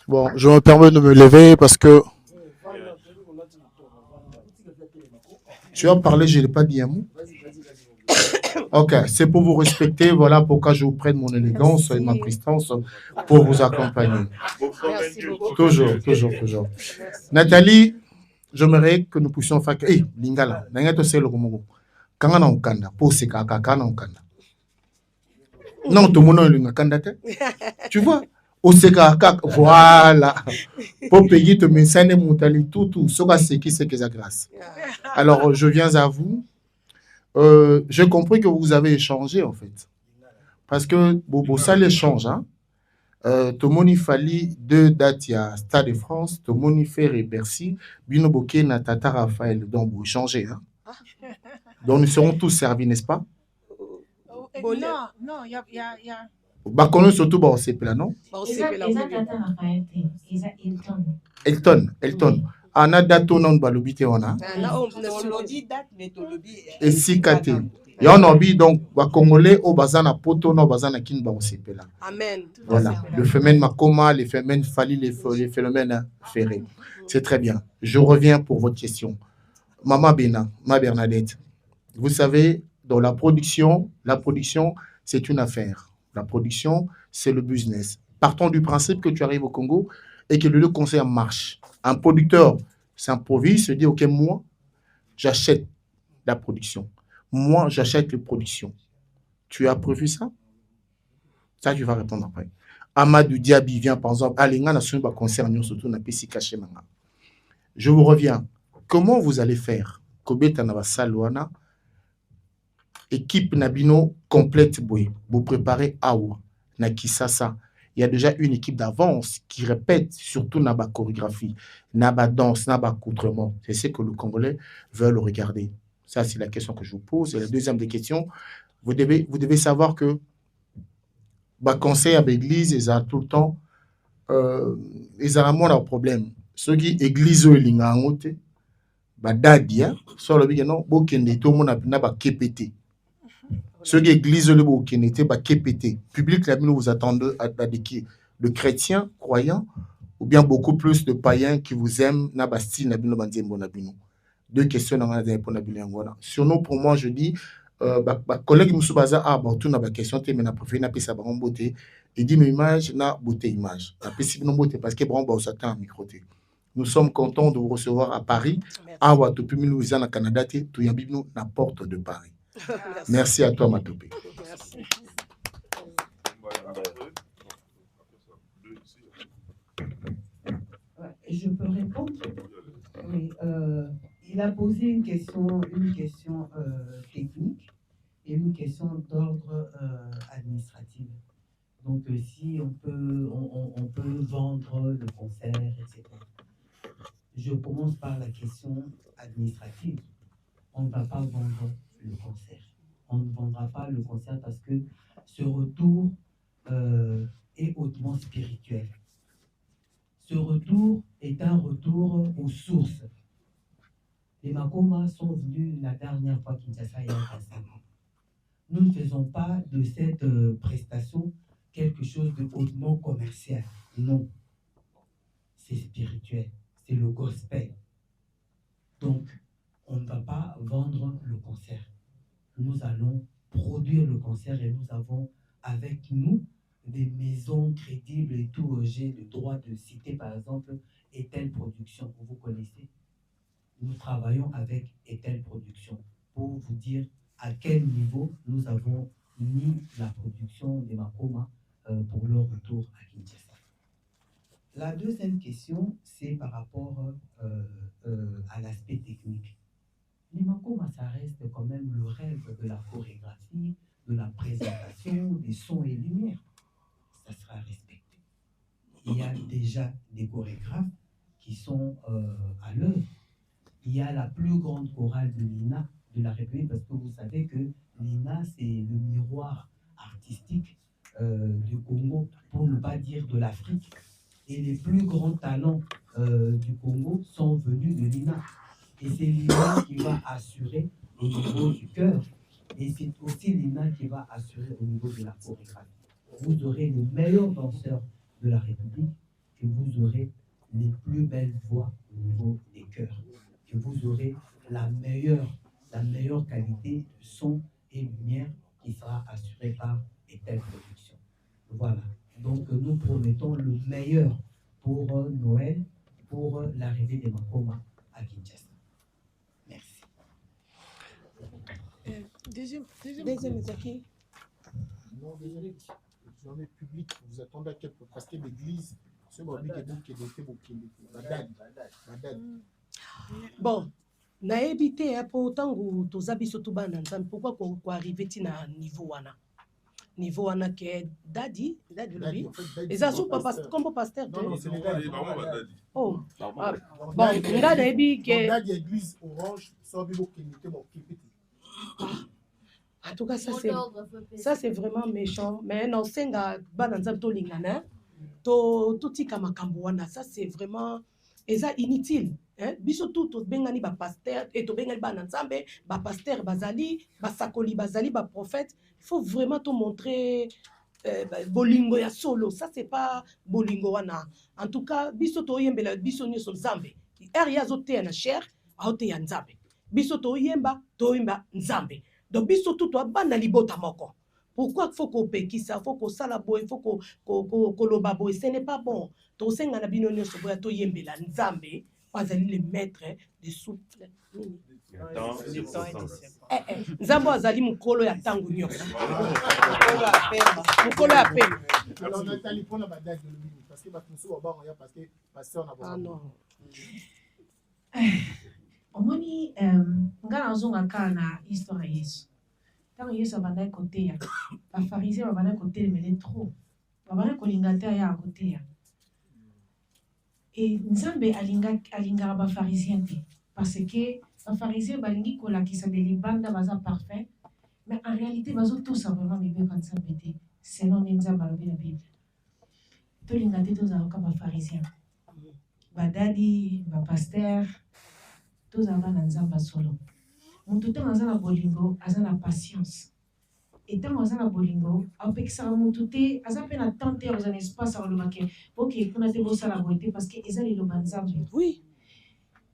Speaker 6: Bon, je me permets de me lever parce que tu as parlé, je n'ai pas dit un mot. Ok, c'est pour vous respecter, voilà pourquoi je vous prête mon élégance et ma prestance pour vous accompagner. Toujours. Nathalie, j'aimerais que nous puissions faire... Hey, Lingala, Kangana Okanda, pose Kakana Okanda. Non, tout le monde est Okanda. Tu vois? Voilà. Pour payer te mentionner Moutali tout, ce qui c'est que ça grâce. Alors, je viens à vous. J'ai compris que vous avez échangé en fait. Parce que Bobo, ça l'échange. Hein? Tout le monde il fallait 2 dates, il y a Stade de France, tout le monde il fait Bercy, Bino Boké, Natata Raphaël. Donc, vous échangez. Hein? Donc, nous serons tous servis, n'est-ce pas?
Speaker 9: Non, il y a...
Speaker 6: Bah, qu'on surtout, bah, on s'est là, non? Elton. Ana dato non balobite wana. Et si kate. Ya on obi donc ba congolais au bazana poto no bazana kin ba osepela.
Speaker 2: Amen.
Speaker 6: Voilà, le phénomène Makoma, les phénomènes Fali, les phénomènes Ferré. C'est très bien. Je reviens pour votre question. Maman Bena, ma Bernadette. Vous savez, dans la production, c'est une affaire. La production, c'est le business. Partons du principe que tu arrives au Congo et que le conseil marche. Un producteur s'improvise, se dit, OK, moi, j'achète la production. Moi, j'achète les productions. Tu as prévu ça? Ça, tu vas répondre après. Amadou Diaby vient, par exemple, je vous reviens. Comment vous allez faire? Équipe Nabino complète, vous préparez Awa, Nakisasa. il y a déjà une équipe d'avance qui répète, surtout dans la chorégraphie, dans la danse, dans l'accoutrement. C'est ce que les Congolais veulent regarder. Ça, c'est la question que je vous pose. Et la deuxième des questions, vous devez savoir que le conseil à l'église, ils ont tout le temps, ils ont un problème. Ceux qui église ils ont badadia so lo bige non bokende to mona na ba kepete ceux qui église le bokende te ba kepete public là nous vous attendez à de chrétiens croyants ou bien beaucoup plus de païens qui vous aiment na ba style na bino banzembo na bino. Deux questions dans la pour na bino ngona sur nous pour moi je dis collègue musu baza ba tout na ba question te mais na préféré na pesa ba beauté et dit nos images na beauté image na pesa bino beauté parce que bon ba on s'attend à micro. Nous sommes contents de vous recevoir à Paris. À Watopimi, nous sommes au Canada, tout yabibno na porte de Paris. Merci à toi, Matopé.
Speaker 12: Je peux répondre? Oui, il a posé une question technique et une question d'ordre administratif. Donc, si on peut vendre le concert, etc. Je commence par la question administrative. On ne va pas vendre le concert. On ne vendra pas le concert parce que ce retour est hautement spirituel. Ce retour est un retour aux sources. Les Makoma sont venus la dernière fois Kinshasa il y a 25 ans. Nous ne faisons pas de cette prestation quelque chose de hautement commercial. Non. C'est spirituel. C'est le gospel. Donc, on ne va pas vendre le concert. Nous allons produire le concert et nous avons avec nous des maisons crédibles et tout. J'ai le droit de citer par exemple Etel Production, vous connaissez. Nous travaillons avec Etel Production pour vous dire à quel niveau nous avons mis la production des Makoma pour leur retour à Kinshasa. La deuxième question, c'est par rapport à l'aspect technique. Les Makoma, ça reste quand même le rêve de la chorégraphie, de la présentation, des sons et lumières. Ça sera respecté. Il y a déjà des chorégraphes qui sont à l'œuvre. Il y a la plus grande chorale de l'INA de la République, parce que vous savez que l'INA, c'est le miroir artistique du Congo, pour ne pas dire de l'Afrique. Et les plus grands talents du Congo sont venus de l'INA. Et c'est l'INA qui va assurer au niveau du chœur. Et c'est aussi l'INA qui va assurer au niveau de la chorégraphie. Vous aurez les meilleurs danseurs de la République et vous aurez les plus belles voix au niveau des chœurs. Et vous aurez la meilleure qualité de son et lumière qui sera assurée par Etel Production. Voilà. Donc nous promettons le meilleur pour Noël, pour l'arrivée des Makoma à Kinshasa. Merci.
Speaker 2: Deuxième Zaki.
Speaker 6: Non, désolé. Journée publique, vous attendez à quel point? Parce que l'église, c'est bon,
Speaker 2: bon, nayebi te po tango toza biso to bana nzambe pourquoi ko arriver ti na niveau wana ke dadi lobi eza so papa comme pasteur
Speaker 6: non c'est les dadi
Speaker 2: oh bon nga nayebi ke
Speaker 6: dadi église orange so bibo kinité bo kipiti.
Speaker 2: En tout cas, ça c'est vraiment méchant. Mais non, c'est tout ça c'est vraiment inutile. Biso tout bengani ba pasteur et to bengani ba nzambe ba pasteur bazali ba sakoli bazali ba prophète. Il faut vraiment te montrer bolingo ya solo. Ça c'est pas bolingo wana. En tout cas, biso to yembela biso nyoso nzambe. Ya zote na cher, aote ya nzambe. Biso to yemba nzambe. Donc, biso tout toi bana libota moko. Pourquoi faut qu'on peki ça, faut qu'on salabo, il faut qu'on lobabo, ce n'est pas bon. To senga na bino nyoso boya to yembela nzambe, bazali le maître de souffle. Nzambo azali mukolo ya tangu nyoso. Mukolo ya pema.
Speaker 6: Alors on a téléphone ba date de lui parce que ba tunso ba ba parce que pasteur na ba.
Speaker 2: Ah non.
Speaker 9: Omoni nga nazonga kaka na histoire ya Yesu. Ntango Yesu abandaki koteya, bafarisien babandaki kotelemele trop. babana kolinga te aya akoteya e nzambe alingaka bafarisien te parce que bafarisien balingi kolakisa de libanda baza parfait mais en réalité bazotosa vraiment mibeko ya nzambe te selon nde nzambe alobi na bible tolinga te tozalaka bafarisien badadi bapaster tozalaka na nzambe solo moto ntango aza na bolingo aza na patience etango aza na bolingo apekisaka motu te aza mpe na temps te akozala na espace akolobake oke kuna te bosala boye te parce que eza liloba nzambe oui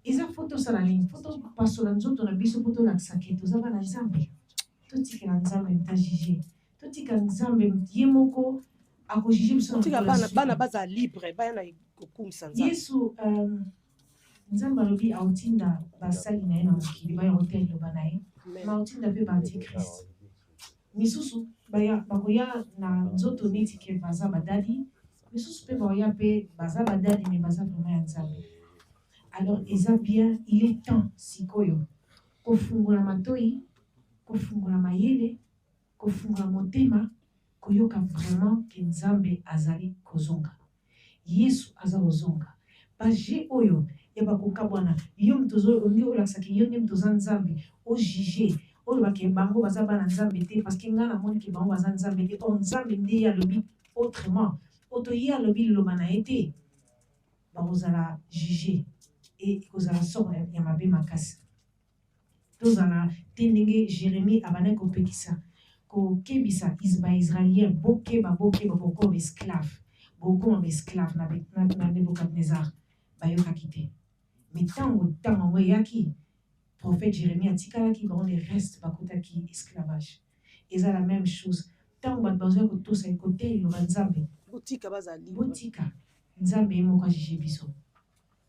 Speaker 9: eza fo tosala nini fo topasola nzoto na biso mpo tolakisake toza bana nzambe totikela nzambe tajuge totika nzambe ye moko akojuge biso
Speaker 2: bana baza libre baya na kokumisa nzambe
Speaker 9: yesu nzambe alobi aotinda basali na ye na mokili baya koteya liloba na ye ma aotinda mpe baantikrist misusu bakoya na nzoto neti ke baza badadi misusu mpe bakoya mpe baza badadi me baza vraimen ya nzambe alors eza bien il est temps sikoyo kofungola matoi kofungola mayele kofungola motema koyoka vraiment ke nzambe azali kozonga yesu aza kozonga baje oyo ya bakokabwana yo mtozo onge olakisaki yo nde mtoza nzambe ojuge oyo bake bango baza bana nzambe te parce que nga namoni ke bango baza nzambe te or nzambe nde ye alobi autrement oto ye alobi liloba na ye te bakozala juge e kozala soro ya mabe makasi tozala te ndenge jérémie abandaki kopekisa kokebisa baisraélien bokeba bokoma baesclave bokoma baesclave na nebukadnezar bayokaki te me ntango yango eyaki prophète Jérémie atikalaki bango les restes bakotaki esclavage eza la même chose ntango bato bazoya kotosa ekote liloba nzambe
Speaker 2: botika bazali
Speaker 9: botika nzambe ye moko ajuge biso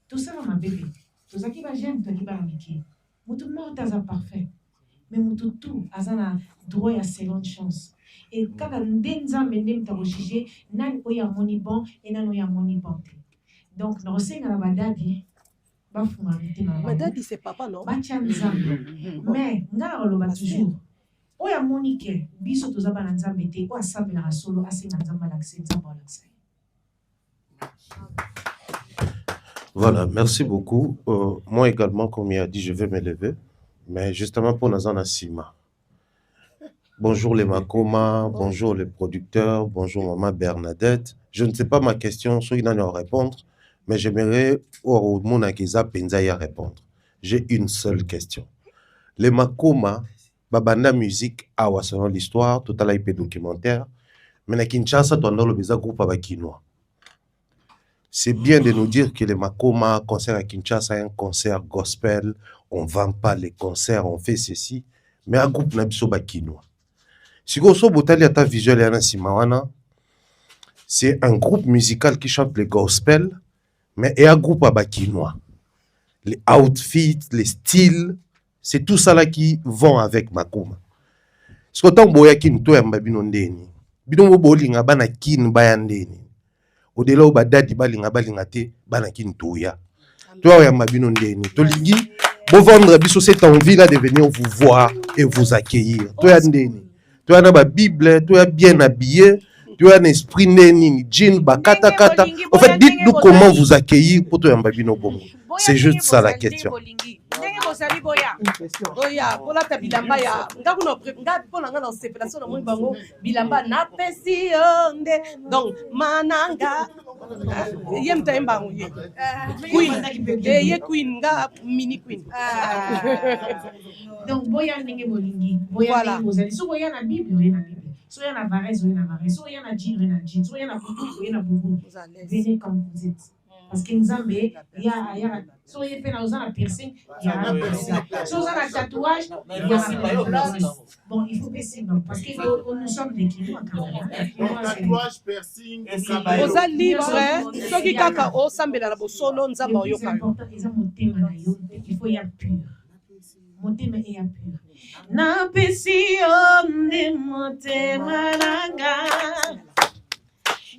Speaker 9: tosala mabe mpe tozalaki bagene tozalaki bana mike motu moko te aza parfait mais motu tu aza na droit ya seconde chance e kaka nde nzambe nde moto akojuge nani oyo amoni bon e nani oyo amoni bon te donc nakosenga na badadi bafunga mitema
Speaker 2: badadi c'est papa non
Speaker 9: batya nzambe mais nga na koloba toujours oyo amoni ke biso toza bana nzambe te oyo asambelaka solo asenga nzambe alakisa nzambe alakisa ye.
Speaker 17: Voilà, merci beaucoup. Moi également, comme il a dit, je vais me lever. Mais justement pour Nazana Sima. Bonjour les Makoma, bonjour les producteurs, bonjour Maman Bernadette. Je ne sais pas ma question, ceux qui n'en ont répondre, mais j'aimerais au Monakiza Penzaya répondre. J'ai une seule question. Les Makoma, Babanda musique, awa selon l'histoire, tout à l'heure documentaire, mais na Kinshasa, tu as le groupe Abakinois. C'est bien de nous dire que les Makoma, concert à Kinshasa, un concert gospel, on ne vend pas les concerts, on fait ceci, mais un groupe Nabiso Bakinois. Si vous avez ta visuel, c'est un groupe musical qui chante les gospel, mais et un groupe Bakinois. Les outfits, les styles, c'est tout ça là qui vont avec Makoma. Ce que tu as dit, tu as dit, au-delà où badadi balinga balingate banakin toya toi ya mabino ndeni tolingi bo vendre biso cette envie là de venir vous voir et vous accueillir toi ndeni toi na ba bible toi bien habillé toi un esprit ndeni jean bakata kata en fait dites-nous comment vous accueillir pour toi ya mabino bongo c'est juste ça la question.
Speaker 2: ndenge bozali boya bolata bilamba ya ngakuno nga mpona nga na sepelation na moi bango bilamba napesi yo nde donc mananga ye mtaye mbango ye queen ye queen nga mini queen
Speaker 9: donc boya ndenge bolingi boya ndenge bozali so boya na bible oye na bible so ya na varese oye na varese so ya na jean oye na jean so ya na bubu oye na bubu venez comme vous êtes parce que Nzambe ya so ye pe na uzana piercing ya piercing so uzana tatouage ya bon il faut baisser non parce que nous sommes des Kinois
Speaker 6: tatouage piercing
Speaker 2: oza libre soki kaka osambela na bosolo Nzambe oyoka
Speaker 9: eza motema na yo il faut ya pur motema ya pur na pesi yo nde motema nanga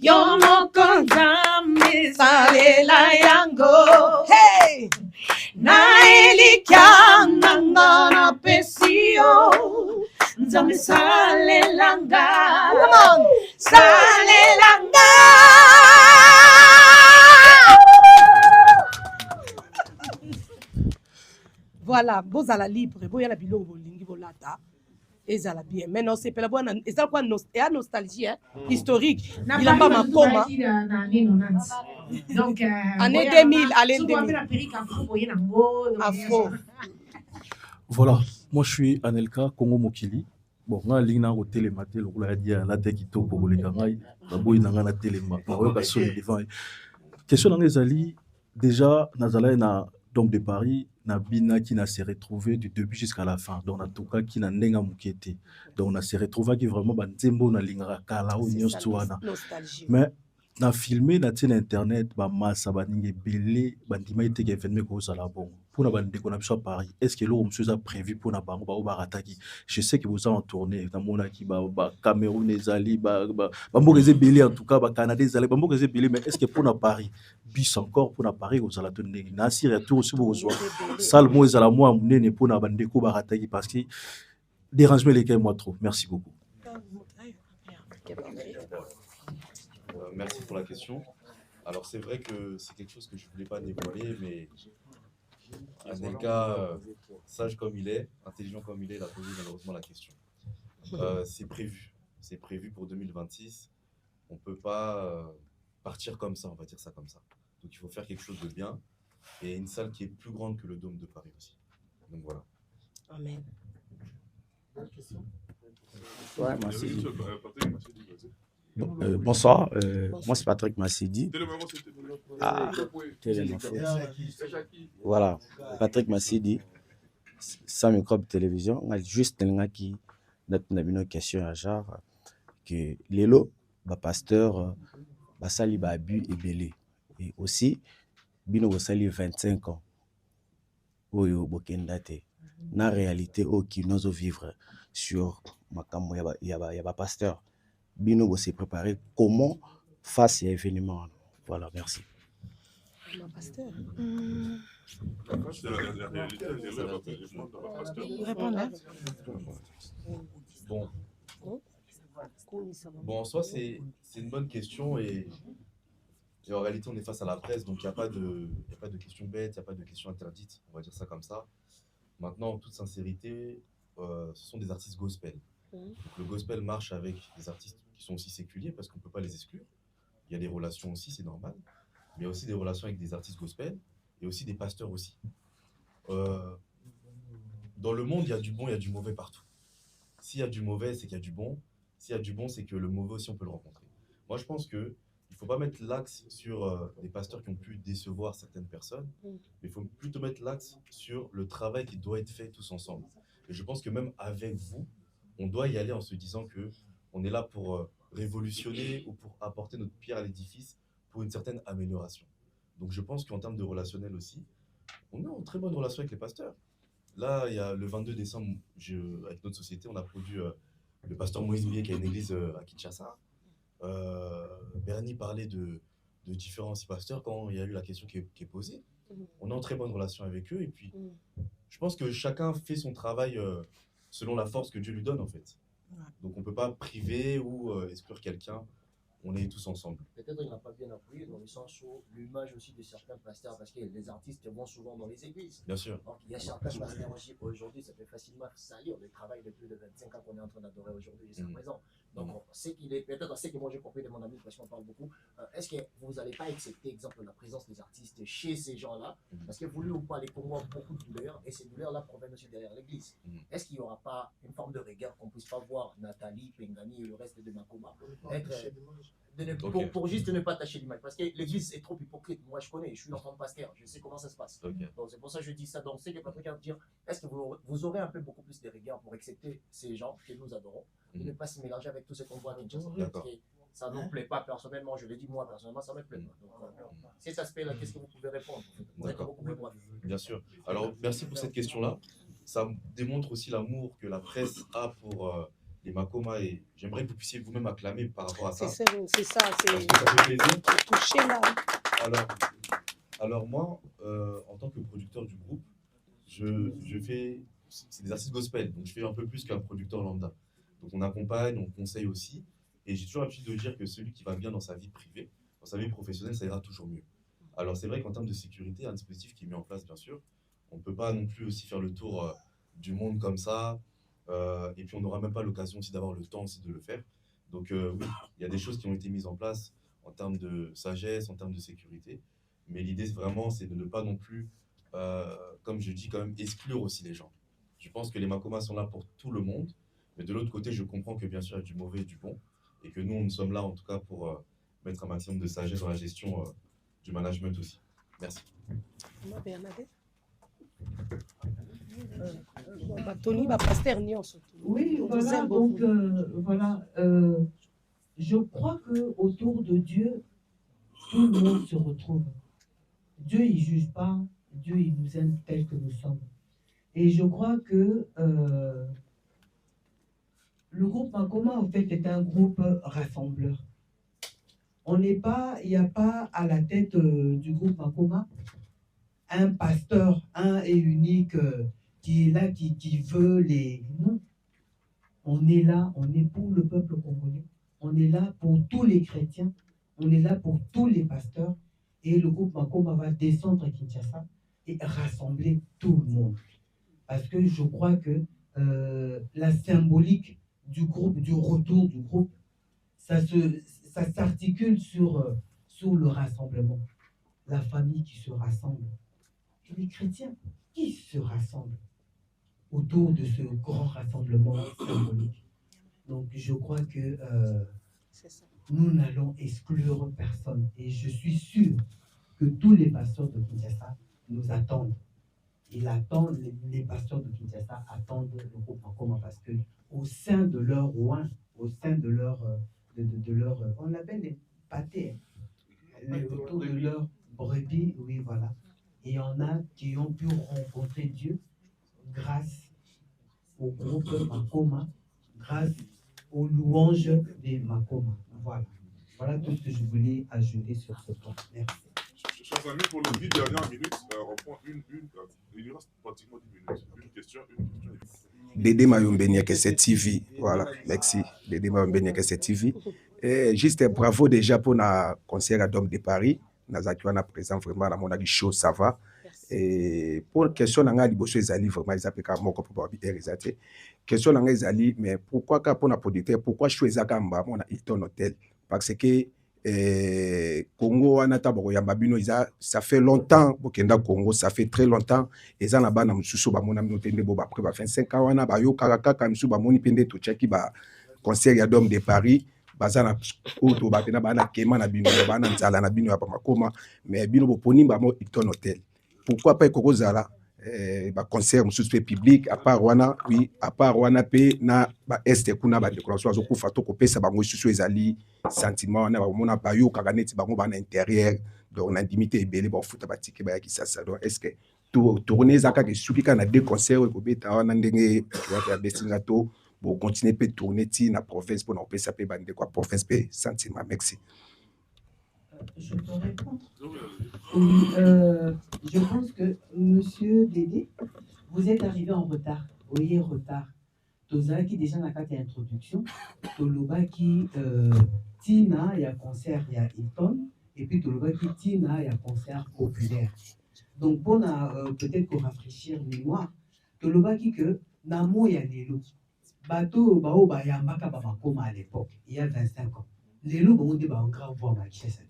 Speaker 9: yo moko Nzambe salela yango hey na elikya nanga na pesi yo Nzambe salela nga come on salela nga
Speaker 2: voilà bozala libre boya la biloko bolingi bolata ezala bien mais non c'est pela bwana ezala kwa ya nostalgie historique bilamba makoma
Speaker 9: donc
Speaker 2: année 2000 allez
Speaker 9: souvent
Speaker 2: 2000
Speaker 9: la perruque afro boye nango
Speaker 2: afro.
Speaker 18: Voilà, moi je suis Anelka Congo Mokili. Bon, nga lingna au télématé, le roula dia la teki to pour les kangai, la boy nanga na téléma, la roya son devant. Question nanga zali déjà nazala na Dôme de Paris, na bina qui n'a se retrouvé du début jusqu'à la fin. Donc en tout cas qui n'a nenga mukete. Donc on a se retrouvé qui vraiment ban zembo na lingara kala ou nyos tuana. Mais na filmé na tien internet ba massa ba ninge belé bandima ite ke événement ko sala bon. Pour na bande ko na biso à Paris, est-ce que l'homme a prévu pour na bango ba o barataki? Je sais que vous en tourné na mona ki ba Cameroun ezali ba mboka belé en tout cas ba Canada ezali ba mboka belé mais est-ce que pour na Paris bis encore pour na Paris ko sala tonne na si retour aussi pour soi. Sal mo ezala moi munene pour na bande ko barataki parce que dérangement les moi trop. Merci beaucoup.
Speaker 11: Merci pour la question. Alors c'est vrai que c'est quelque chose que je ne voulais pas dévoiler, mais Anelka, sage comme il est, intelligent comme il a posé malheureusement la question. C'est prévu pour 2026. On ne peut pas partir comme ça, on va dire ça comme ça. Donc il faut faire quelque chose de bien et une salle qui est plus grande que le Dôme de Paris aussi. Donc voilà.
Speaker 2: Amen.
Speaker 19: Ouais, merci. Bonsoir, moi c'est Patrick Massidi. Ah, voilà, Patrick Massidi, sans microbe télévision. On a juste une question à genre que Lélo, pasteur, Sali Babu et Belé. Et aussi, Bino Sali 25 ans. Oyo Bokendate. Na réalité, qui nous vivre sur Makambo Yaba pasteur. Bino s'est préparé comment face à l'événement. Voilà, merci.
Speaker 11: Bon, en soi, c'est une bonne question et en réalité, on est face à la presse, donc il n'y a pas de questions bêtes, il n'y a pas de questions interdites, on va dire ça comme ça. Maintenant, en toute sincérité, ce sont des artistes gospel. Donc, le gospel marche avec des artistes qui sont aussi séculiers parce qu'on ne peut pas les exclure. Il y a des relations aussi, c'est normal. Mais il y a aussi des relations avec des artistes gospel et aussi des pasteurs aussi. Dans le monde, il y a du bon, il y a du mauvais partout. S'il y a du mauvais, c'est qu'il y a du bon. S'il y a du bon, c'est que le mauvais aussi, on peut le rencontrer. Moi, je pense qu'il ne faut pas mettre l'axe sur des pasteurs qui ont pu décevoir certaines personnes, mais il faut plutôt mettre l'axe sur le travail qui doit être fait tous ensemble. Et je pense que même avec vous, on doit y aller en se disant que on est là pour révolutionner ou pour apporter notre pierre à l'édifice pour une certaine amélioration. Donc je pense qu'en termes de relationnel aussi, on est en très bonne relation avec les pasteurs. Là, il y a le 22 décembre, avec notre société, on a produit le pasteur Moïse Billet qui a une église à Kinshasa. Bernie parlait de différents pasteurs quand il y a eu la question qui est posée. On est en très bonne relation avec eux et puis je pense que chacun fait son travail selon la force que Dieu lui donne en fait. Donc on ne peut pas priver ou exclure quelqu'un. On est tous ensemble.
Speaker 14: Peut-être il n'a pas bien appuyé dans le sens où l'image aussi de certains pasteurs, parce que les artistes vont souvent dans les églises.
Speaker 11: Bien sûr.
Speaker 14: Donc il y a certains pasteurs aussi aujourd'hui, ça peut facilement salir le travail de plus de 25 ans qu'on est en train d'adorer aujourd'hui jusqu'à présent. Donc c'est qu'il est, peut-être ce que moi j'ai compris de mon ami, parce qu'on parle beaucoup, est-ce que vous n'allez pas accepter, exemple, la présence des artistes chez ces gens-là, parce que voulu ou pas, les Congos ont beaucoup de douleurs, et ces douleurs-là proviennent aussi derrière l'église. Est-ce qu'il n'y aura pas une forme de regard qu'on ne puisse pas voir Nathalie, Pengani et le reste de Makoma pour juste ne pas tâcher l'image, parce que l'église est trop hypocrite. Moi je connais, je suis enfant de pasteur, je sais comment ça se passe. Donc c'est pour ça que je dis ça. Donc c'est que Patrick a dire, est-ce que vous aurez un peu beaucoup plus de regard pour accepter ces gens que nous adorons et ne pas se mélanger avec tout ce qu'on voit à Kinshasa, parce que ça ne nous plaît pas personnellement. Je le dis moi personnellement, ça ne me plaît pas. Donc cet aspect-là, qu'est-ce que vous pouvez répondre?
Speaker 11: D'accord. Bien sûr. Alors merci pour cette question-là. Ça démontre aussi l'amour que la presse a pour les Makoma et j'aimerais que vous puissiez vous-même acclamer par rapport à ça.
Speaker 2: C'est ça, c'est
Speaker 11: ça fait plaisir.
Speaker 2: Touché là.
Speaker 11: Alors moi, en tant que producteur du groupe, je fais, c'est des artistes gospel, donc je fais un peu plus qu'un producteur lambda. Donc on accompagne, on conseille aussi, et j'ai toujours l'habitude de dire que celui qui va bien dans sa vie privée, dans sa vie professionnelle, ça ira toujours mieux. Alors c'est vrai qu'en termes de sécurité, il y a un dispositif qui est mis en place, bien sûr. On ne peut pas non plus aussi faire le tour du monde comme ça. Et puis, on n'aura même pas l'occasion aussi d'avoir le temps aussi de le faire. Donc, oui, il y a des choses qui ont été mises en place en termes de sagesse, en termes de sécurité. Mais l'idée, vraiment, c'est de ne pas non plus, comme je dis, quand même, exclure aussi les gens. Je pense que les Makomas sont là pour tout le monde. Mais de l'autre côté, je comprends que bien sûr, il y a du mauvais et du bon. Et que nous, nous sommes là, en tout cas, pour mettre un maximum de sagesse dans la gestion du management aussi. Merci.
Speaker 12: Oui, voilà, donc voilà, je crois que autour de Dieu, tout le monde se retrouve. Dieu, il juge pas, Dieu, il nous aime tels que nous sommes. Et je crois que le groupe Makoma, en fait, est un groupe rassembleur. Il n'y a pas à la tête du groupe Makoma un pasteur, un et unique, qui est là, qui veut les... Non. On est là, on est pour le peuple congolais. On est là pour tous les chrétiens. On est là pour tous les pasteurs. Et le groupe Makoma va descendre à Kinshasa et rassembler tout le monde. Parce que je crois que la symbolique du groupe, du retour du groupe, ça s'articule sur le rassemblement. La famille qui se rassemble. Et les chrétiens qui se rassemblent autour de ce grand rassemblement symbolique. Donc je crois que nous n'allons exclure personne. Et je suis sûr que tous les pasteurs de Kinshasa nous attendent. Les pasteurs de Kinshasa attendent le groupe Makoma parce que au sein de leur ouin, au sein de leur, on l'appelle les pâtés, autour de leur brebis, oui voilà. Et il y en a qui ont pu rencontrer Dieu grâce au groupe Makoma, grâce aux louanges des Makoma. Voilà. Voilà tout ce que je voulais ajouter sur ce point. Merci.
Speaker 10: Chers amis, pour les 10 dernières minutes, on prend il reste pratiquement 10 minutes. Une question.
Speaker 20: Dédé Mayombeni KC TV. Voilà, merci. Dédé Mayombeni KC TV. Et juste bravo déjà pour le concert à Dôme de Paris. Nous avons présent vraiment dans mon avis chaud, ça va. Et pour la question, nous avons dit Ezali vraiment, ils appellent comme pour pouvoir bien réaliser. Question nous Ezali, mais pourquoi pour la producteur, pourquoi choisir comme mon Hilton Hotel? Parce que Congo, ça fait longtemps, Congo, ça fait très longtemps. Et ça, là-bas, nous avons après 25 ans, nous avons concert à Dôme de Paris. Bazana auto batena bana kema na bino bana nzala na bino ya Makoma mais bino boponi ba mo Hilton Hotel. Pourquoi pas kokozala ba concert mususu public à part wana oui à part wana pe na ba este kuna ba décoration zo kufa to kopesa bango susu ezali sentiment na ba mona ba yo kaganeti bango bana intérieur donc na intimité ebele ba futa ba tike ba yakisa ça donc est-ce que tourner zaka ke supika na deux concerts ko beta wana ndenge tu vas faire besinga to pour continuer à tourner dans la province pour nous faire bande quoi province sentiment merci.
Speaker 12: Je peux répondre. Oui, je pense que monsieur Dédé, vous êtes arrivé en retard. Oui, retard. Tozala qui déjà n'a pas d'introduction. Toloba qui Tina il y a concert il y a Hilton et puis Toloba qui Tina il y a concert populaire. Donc pour peut-être pour rafraîchir mémoire, Toloba qui que Namo il y a les lots. Bateau bao ba yambaka ba Makoma à l'époque il y a 25 ans les loups ont des grands voix ma chesse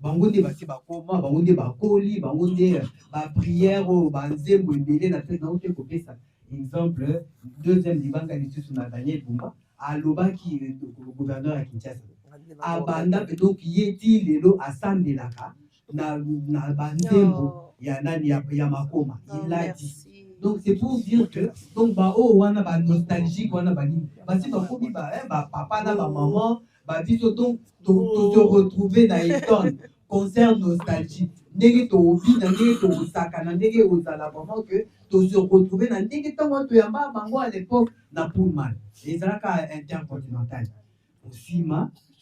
Speaker 12: bango de ba si ba koma bango de ba koli bango de ba prière ba nzembo ebele na fait na ote kopé ça exemple deuxième libanga litu na Daniel Bumba aloba qui gouverneur à Kinshasa abanda donc yeti lelo asandelaka na ba nzembo ya nani ya Makoma il a dit. Donc c'est pour dire que donc bah oh on a ba nostalgique on a ba ni bah si bah kobi bah papa na ba maman bah biso donc te retrouver na Hilton concert nostalgie ndenge to obi na ndenge to saka na ndenge ozala vraiment que to se retrouver na ndenge tango to yamba bango à l'époque na Pullman les alaka intercontinental aussi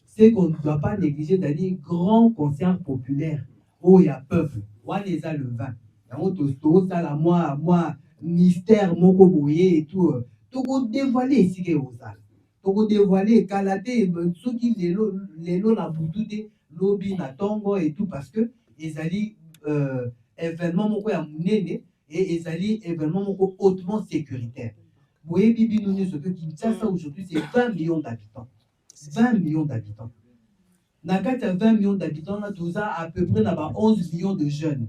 Speaker 12: c'est qu'on ne doit pas négliger d'aller grand concert populaire où il y a peuple on les a le 20 donc ça la moi mystère moko boye et tout to dévoiler ici que ozala to dévoiler kalaté ceux qui lelo na butude lobby na tongo et tout parce que ezali événement moko ya munene
Speaker 21: et ezali événement moko hautement sécuritaire. Boyebi bino nyonso que Kinshasa aujourd'hui c'est 20 millions d'habitants. 20 millions d'habitants. Na kati ya 20 millions d'habitants là tout ça à peu près na ba 11 millions de jeunes.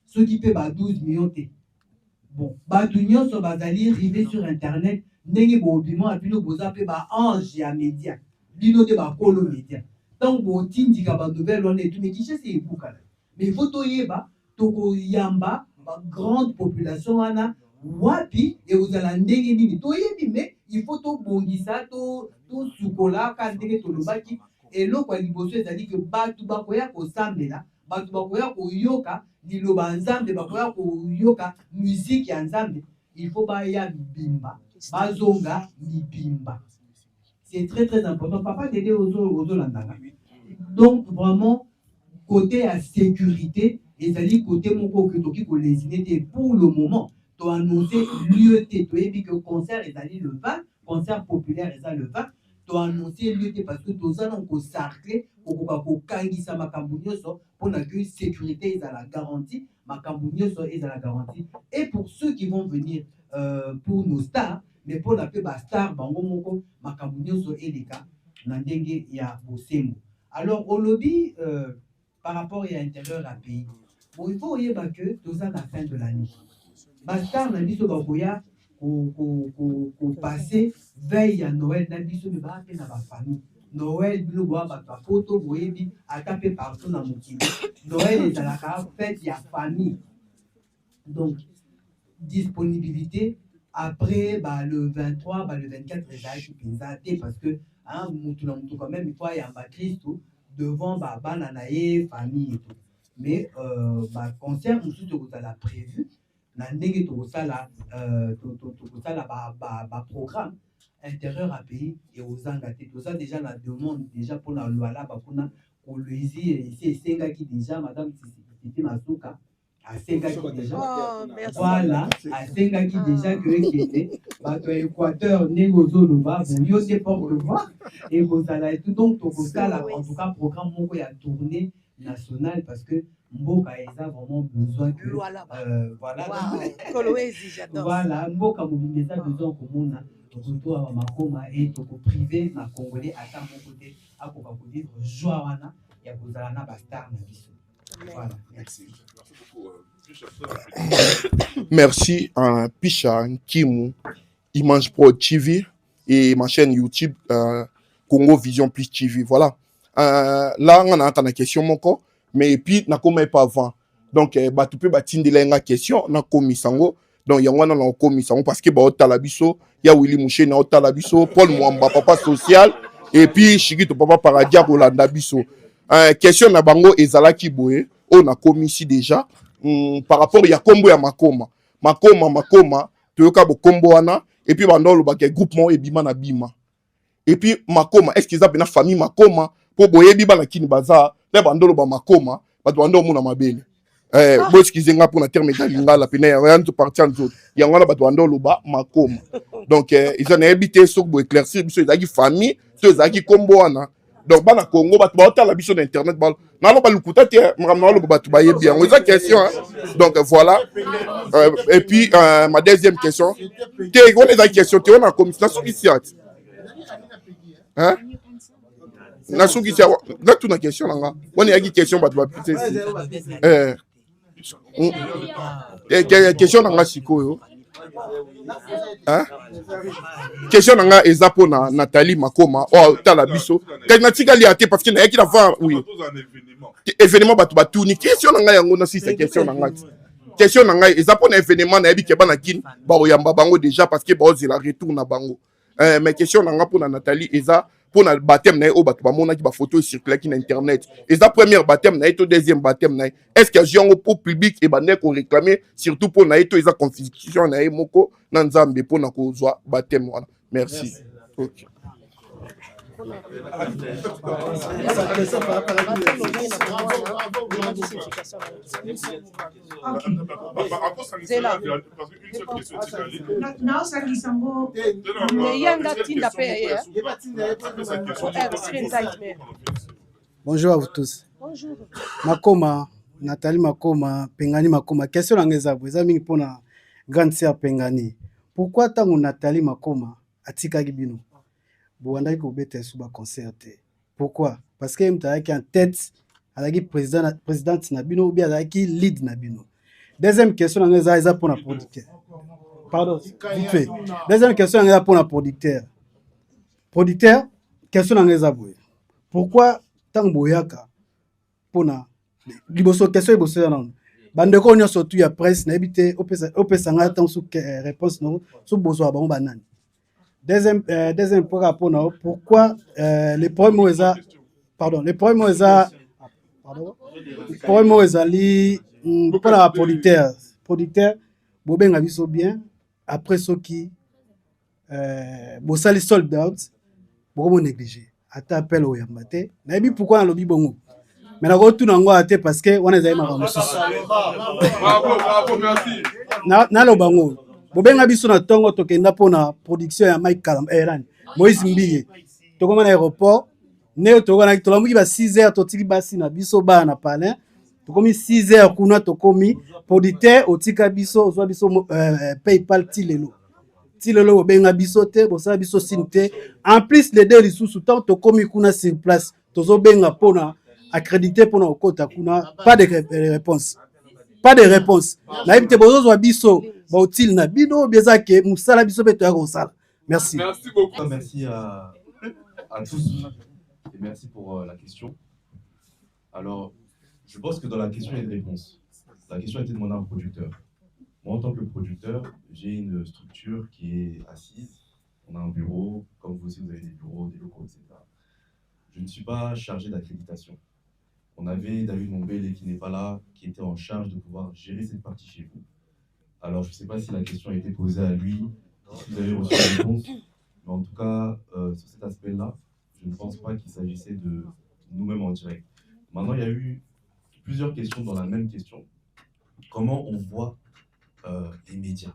Speaker 21: Ceux qui paient ba 12 millions té. Bon, ba dunyo so bazali rivé sur internet ndenge bobimo apino boza pe ba ange ya média. Bino te ba kolo média. Donc bo tindika ba nouvelle on est tout mais Kinshasa c'est epukala. Mais il faut toyeba toko yamba ba grande population wana wapi et vous allez ndenge nini toyebi mais il faut to bongisa to sukola ka ndenge to lobaki et lo kwa liboso ezali que batu bakoya ko sambela batu bakoya ko yoka liloba nzambe bakoya ko yoka musique ya nzambe il faut ba ya bimba bazonga bimba c'est très très important papa t'aider aux landanga donc vraiment côté à sécurité ezali côté moko que toki ko lésiné pour le moment to annoncer l'UET to ebi que concert ezali le 20 concert populaire ezali le 20 to annoncer l'UET parce que to ça donc ko sarcler ko kangisa makambo nyonso pour que sécurité ezala garantie makambo nyonso ezala garantie et pour ceux qui vont venir pour nos stars mais pour la ba star bango moko makambo nyonso eleka na ndenge ya bosembo. Alors au lobby par rapport à l'intérieur à pays bon il faut yeba que tout ça à la fin de l'année bastar na biso bakoya ko passer veille à Noël na biso me ba pe na ba famille Noël bino boa ba photo boyebi atape partout na mokili Noël est à la fête ya famille donc disponibilité après bah, le 23 bah, le 24 exact parce que hein mutu na mutu quand même il faut y avoir Christ devant bah bananae famille et tout mais bah concert mutu to la prévu na ndenge to sala ba programme intérieur à pays et aux engagés tout ça déjà la demande déjà pour la loi là pour le ici senga qui déjà madame Titi Masuka à senga qui déjà voilà à senga qui déjà que était bato Équateur négozoloba bon yo c'est porte-voix et vous allez tout donc to sala en tout cas programme moko ya tournée nationale parce que Mboka a vraiment besoin que voilà voilà Mboka mobiliser besoin commun retour à Makoma et toko privé na congolais à mon côté à pour vivre joie wana ya kozala na bastar na biso voilà merci
Speaker 5: merci à Picha Kimu Image Pro TV et ma chaîne YouTube Congo Vision Plus TV voilà là on a une question mon corps mais puis na comme pas avant donc bah tu peux batindela une question na komisango donc il y a un komisango parce que bah otala biso ya Willy Mouché na otala biso Paul Mwamba papa social et puis Shigito papa Paradia Rolanda biso question na bango ezalaki boye on a commis ici déjà par rapport ya kombo ya makoma toyoka bo kombo wana et puis bandolo ba groupement et bima na bima et puis makoma est-ce qu'ils a bena famille makoma pour boye biba na kini baza le bandolo ba makoma bato bando mona mabele bo excusez nga pour na terme d'alinga la pena ya tout partir en autres ya ngana bato bandolo ba makoma donc ils ont habité sur bo éclaircir biso ezaki famille to ezaki kombo wana donc bana Congo bato ba otala biso na internet ba na lo ba lukuta te na lo bato ba yebi yango eza question donc voilà et puis ma deuxième question te on est question te on a commission suffisante hein na suki tia na tuna question nanga on est question bato ba question nanga sikoyo hein question nanga ezapo na Nathalie Makoma o tala biso kana tikali ate parce que na yaki na va oui événement bato ba tuni question nanga yango na si c'est question nanga ezapo na événement na yebi ke bana kin ba oyamba bango déjà parce que ba ozela retour na bango mais question nanga pour na Nathalie eza pour na baptême na o bato ba mona ki ba photo circuler ki na internet eza première baptême na to deuxième baptême na est-ce que j'ai pour public et bané ko réclamer surtout pour na to eza constitution na moko na nzambe pour na ko zwa baptême wana merci OK
Speaker 4: Bonjour à vous tous.
Speaker 2: Bonjour.
Speaker 4: Makoma, Nathalie Makoma, Pengani Makoma. Question en ezabo, ezami pona grande sœur Pengani. Pourquoi tango Nathalie Makoma atikaki bino? Bouandaki kobeta sous ba concert. Pourquoi? Parce que mtaki en tête alaki présidente na bino ou bien alaki lead na bino. Deuxième question ngeza eza pour na producteur. Pardon, vite fait. Deuxième question ngeza pour na producteur. Producteur, question ngeza boye. Pourquoi tango boyaka pour na liboso question liboso na bandeko nyo surtout ya presse na ebité opesa nga tant sous réponse non sous bozo bango banani. Deuxième point rapport na pourquoi les problèmes eza pardon les problèmes eza pardon les problèmes ezali pour la producteur bobenga biso bien après ce qui bosali sold out beaucoup négligé ata appel au yambate na ebi pourquoi na lobi bongo mais na ko tuna ngo ate parce que wana ezali makambo mosusu bravo merci na lo bango bobenga biso na tongo tokenda pona production ya Mike Kalam Eran Moïse Mbiye tokoma na aéroport ne tokona tolamuki ba 6h totiki basi na biso ba na palin tokomi 6h kuna tokomi producteur otika biso ozwa biso PayPal tilelo bobenga biso te bosala biso sinte en plus les deux lisusu tant tokomi kuna sur place tozobenga pona accrédité pona okota kuna pas de réponse na ebite bozozwa biso ba utile na bino bieza ke musala biso beto ya kosala merci
Speaker 11: beaucoup merci à tous et merci pour la question. Alors je pense que dans la question il y a une réponse. La question a été demandée à un producteur. Moi en tant que producteur j'ai une structure qui est assise, on a un bureau, comme vous aussi vous avez des bureaux, des locaux, etc. Je ne suis pas chargé d'accréditation. On avait David Mombele qui n'est pas là, qui était en charge de pouvoir gérer cette partie chez vous. Alors, je ne sais pas si la question a été posée à lui, si vous avez reçu la réponse, mais en tout cas, sur cet aspect-là, je ne pense pas qu'il s'agissait de nous-mêmes en direct. Maintenant, il y a eu plusieurs questions dans la même question. Comment on voit les médias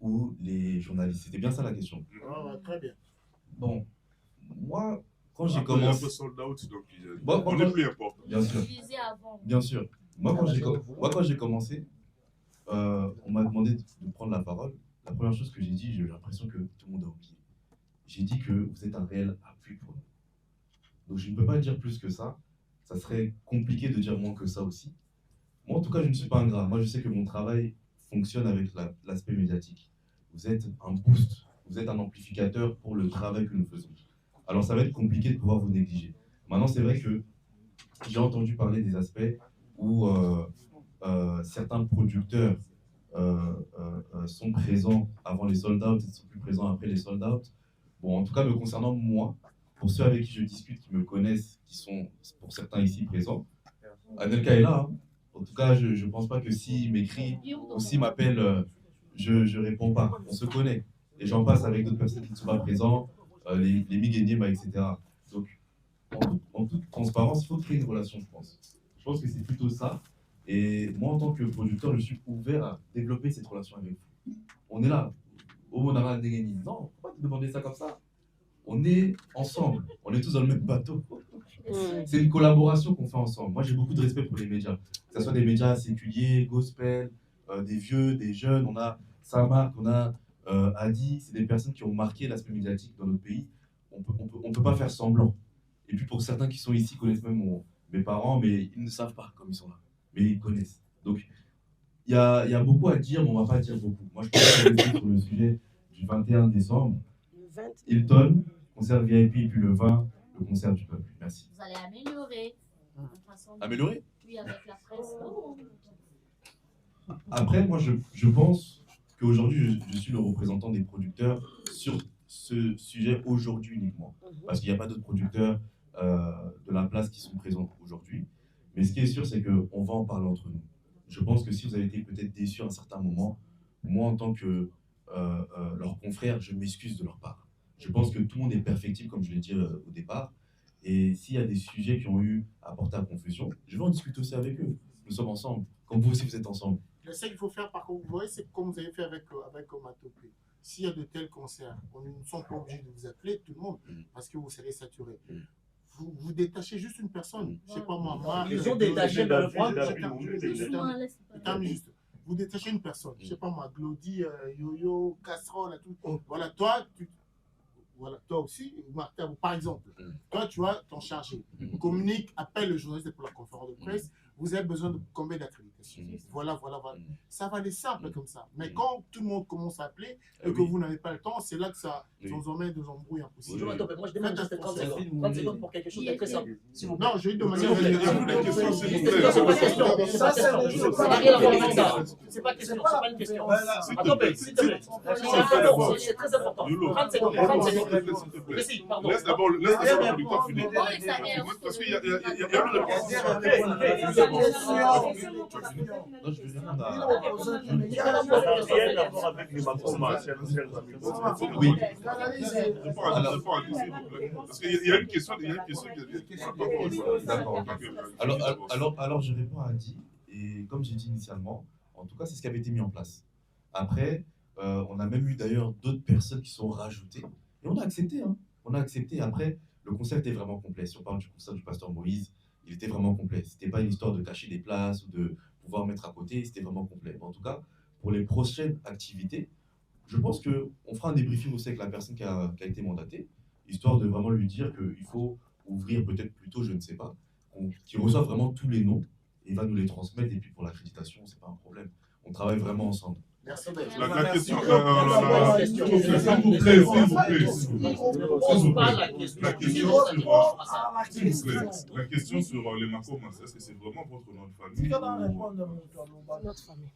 Speaker 11: ou les journalistes? C'était bien ça la question.
Speaker 6: Très bien.
Speaker 11: Bon, moi, quand j'ai commencé...
Speaker 10: On est plus important.
Speaker 11: Bien sûr. Moi, quand j'ai commencé, on m'a demandé de prendre la parole. La première chose que j'ai dit, j'ai l'impression que tout le monde a oublié. J'ai dit que vous êtes un réel appui pour nous. Donc je ne peux pas dire plus que ça. Ça serait compliqué de dire moins que ça aussi. Moi, en tout cas, je ne suis pas ingrat. Moi, je sais que mon travail fonctionne avec l'aspect médiatique. Vous êtes un boost, vous êtes un amplificateur pour le travail que nous faisons. Alors ça va être compliqué de pouvoir vous négliger. Maintenant, c'est vrai que j'ai entendu parler des aspects où certains producteurs sont présents avant les sold-out et ne sont plus présents après les sold-out. Bon, en tout cas, me concernant moi, pour ceux avec qui je discute, qui me connaissent, qui sont pour certains ici présents, Anelka est là. Hein. En tout cas, je ne pense pas que s'il m'écrit ou s'il m'appelle, je ne réponds pas. On se connaît. Et j'en passe avec d'autres personnes qui ne sont pas présents, les Miguenima, etc. Donc, en toute transparence, il faut créer une relation, je pense. Je pense que c'est plutôt ça. Et moi, en tant que producteur, je suis ouvert à développer cette relation avec vous. On est là. Au Monara Negeni. Non, pourquoi te demander ça comme ça? On est ensemble. On est tous dans le même bateau. C'est une collaboration qu'on fait ensemble. Moi, j'ai beaucoup de respect pour les médias. Que ce soit des médias séculiers, gospel, des vieux, des jeunes. On a Samark, on a Adi. C'est des personnes qui ont marqué l'aspect médiatique dans notre pays. On peut pas faire semblant. Et puis pour certains qui sont ici, connaissent même mes parents, mais ils ne savent pas comme ils sont là. Mais ils connaissent. Donc, il y a beaucoup à dire, mais on ne va pas dire beaucoup. Moi, je pense que sur le sujet du 21 décembre, Hilton, concert VIP, et puis le 20, le concert du peuple. Merci.
Speaker 8: Vous allez améliorer.
Speaker 11: Améliorer?
Speaker 8: Oui, avec la presse.
Speaker 11: Après, moi, je pense qu'aujourd'hui, je suis le représentant des producteurs sur ce sujet aujourd'hui uniquement. Parce qu'il n'y a pas d'autres producteurs de la place qui sont présents aujourd'hui. Mais ce qui est sûr, c'est qu'on va en parler entre nous. Je pense que si vous avez été peut-être déçus à un certain moment, moi, en tant que leur confrère, je m'excuse de leur part. Je pense que tout le monde est perfectible, comme je l'ai dit au départ. Et s'il y a des sujets qui ont eu à porter à confusion, je vais en discuter aussi avec eux. Nous sommes ensemble, comme vous aussi, vous êtes ensemble.
Speaker 6: Je sais qu'il faut faire, par contre, vous voyez, c'est comme vous avez fait avec Matopé. S'il y a de tels concerts, on ne sont pas obligés de vous appeler tout le monde, parce que vous serez saturé. Vous détachez juste une personne, je ne sais pas moi.
Speaker 1: Ils ont détaché dans le froid.
Speaker 6: vous détachez une personne, je sais pas moi, Glody, Yo-Yo, Casserole, tout. Voilà, toi, voilà, toi aussi, Martin, par exemple, toi, tu vas t'en charger. Communique, appelle le journaliste pour la conférence de presse. Vous avez besoin de combien d'accréditations? Voilà. Ça va aller simple comme ça. Mais quand tout le monde commence à appeler et que vous n'avez pas le temps, c'est là que ça nous emmène des embrouilles impossibles.
Speaker 14: Moi, je demande juste 30 secondes pour quelque chose de très simple.
Speaker 6: Non, je vais demander la question, s'il vous plaît.
Speaker 14: C'est pas question, c'est pas une question. Attends, s'il te plaît. C'est très important. 30 secondes.
Speaker 10: Laisse d'abord le producteur finir. Parce qu'il y a une réponse.
Speaker 11: Non, je vais répondre
Speaker 16: avec les Makoma,
Speaker 11: oui.
Speaker 10: Parce qu'il y a une question qui
Speaker 11: D'accord. Alors, je réponds à Adi, et comme j'ai dit initialement, en tout cas, c'est ce qui avait été mis en place. Après, on a même eu d'ailleurs d'autres personnes qui sont rajoutées, et on a accepté. On a accepté. Après, le concert était vraiment complet. Si on parle du concert du pasteur Moïse, il était vraiment complet. C'était pas une histoire de cacher des places ou de pouvoir mettre à côté, c'était vraiment complet. En tout cas, pour les prochaines activités, je pense qu'on fera un débriefing aussi avec la personne qui a été mandatée, histoire de vraiment lui dire qu'il faut ouvrir peut-être plus tôt, je ne sais pas, qu'il reçoive vraiment tous les noms, et il va nous les transmettre, et puis pour l'accréditation, c'est pas un problème. On travaille vraiment ensemble.
Speaker 6: Merci.
Speaker 10: La question, s'il vous plaît. La question sur les Makoma, est-ce que c'est vraiment votre nom de famille?
Speaker 2: Notre famille.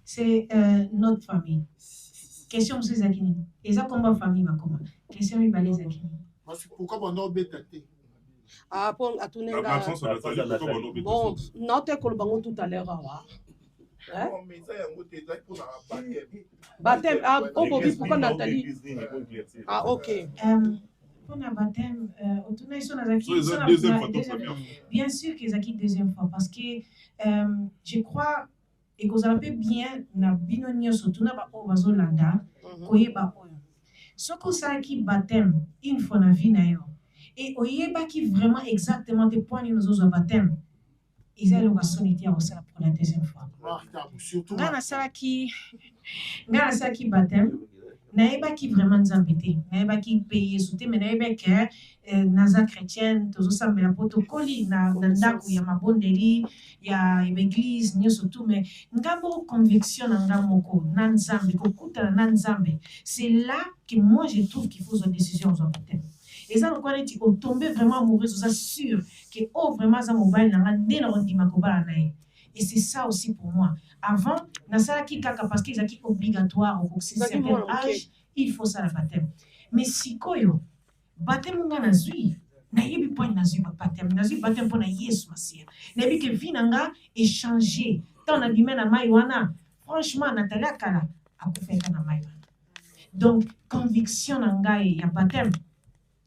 Speaker 9: C'est notre famille. Question sur Zakini. Et ça, comment famille va comment? Question sur les Zakini.
Speaker 6: Pourquoi on a bétaté?
Speaker 2: Ah, pour à tourner là. Bon, notre colobango tout à l'heure. Baptême, ah, pourquoi Nathalie? Ah, ok.
Speaker 9: Pour le baptême, au tournage, bien sûr qu'ils ont quitté deuxième fois parce que je crois et que vous avez bien na binonio surtout na ba Zolanda, koyeba oyo. Ce que ça qui baptême une fois na vie na yo et oyeba qui vraiment exactement des points nous autres baptême. Ils ont l'opportunité aussi pour la deuxième fois. Ngana ça qui baptême. Naïba qui vraiment zambité, naïba qui paye souté, mais naïba que naza chrétienne, tous ensemble la protocole, na ndaku ya mabondeli, ya église, ni surtout, mais ngamo conviction ngamoko, nanzambe, kokuta nanzambe. C'est là que moi je trouve qu'il faut une décision aux baptême. Et ça, on est tombé vraiment amoureux, ça sûr que oh vraiment ça mobile n'a rien à dire makoba naï. Et c'est ça aussi pour moi. Avant, dans ça qui kaka parce qu'ils sont obligatoire au certain âge, il faut ça le baptême. Mais si koyo baptême nga nazui, na yebi point nazui baptême, nazui baptême pour na Yesu Masia. Na yebi que vie nanga échanger. Tant na bimena maiwana, franchement Natalia kala akufeka na maiwana. Donc conviction nanga ya baptême.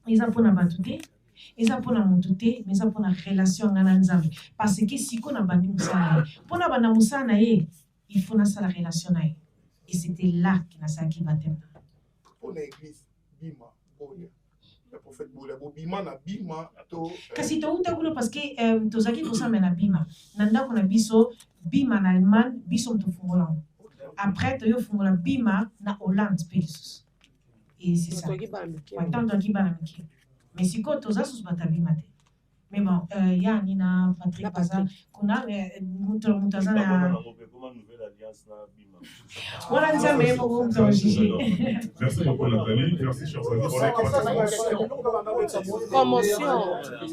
Speaker 9: Ils ont pour na batute. Ils ont pour la montée, mais ils ont pour la relation ngananzambe. Parce que si on a bandi musana, pour na banda musana il faut na la relation nae. Et c'était là qu'il a ça qui baptême.
Speaker 6: Pour l'église, bima, boya. Le prophète boya, bima na bima to.
Speaker 9: Kasi to uta kulo parce que tozaki kusama na bima. Nanda kuna biso bima na Allemagne, biso to fungola. Après to yo fungola bima na Hollande pesos. Et c'est ça. Tant qui ba na miki. Mais si quand tu as sous batabi maté. Mais bon, il y a Nina, Patrick Pazan, Kuna, Moutazan a. Voilà, nous avons beaucoup de jugé.
Speaker 10: Merci beaucoup, Nathalie. Merci, chers amis.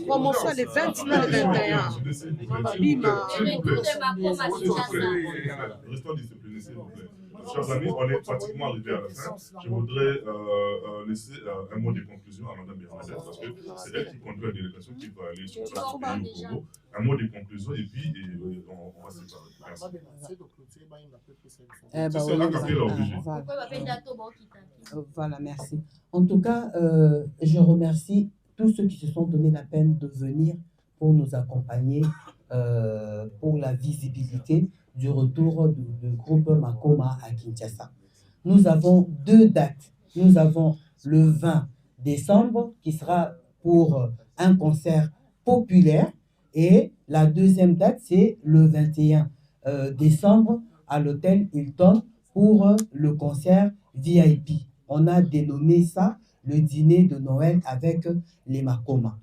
Speaker 2: Promotion les 29 et 21. Bima.
Speaker 10: Restons disciplinés, s'il vous plaît. Chers amis, on est pratiquement arrivé à la fin. Je voudrais laisser un mot de conclusion à Mme Bernadette, parce que c'est elle qui conduit la délégation qui va aller sur place au Congo. Un mot de conclusion et puis on va se séparer.
Speaker 21: Voilà, merci. En tout cas, je remercie tous ceux qui se sont donné la peine de venir pour nous accompagner pour la visibilité du retour du groupe Makoma à Kinshasa. Nous avons 2 dates. Nous avons le 20 décembre qui sera pour un concert populaire et La deuxième date, c'est le 21 décembre à l'hôtel Hilton pour le concert VIP. On a dénommé ça le dîner de Noël avec les Makoma.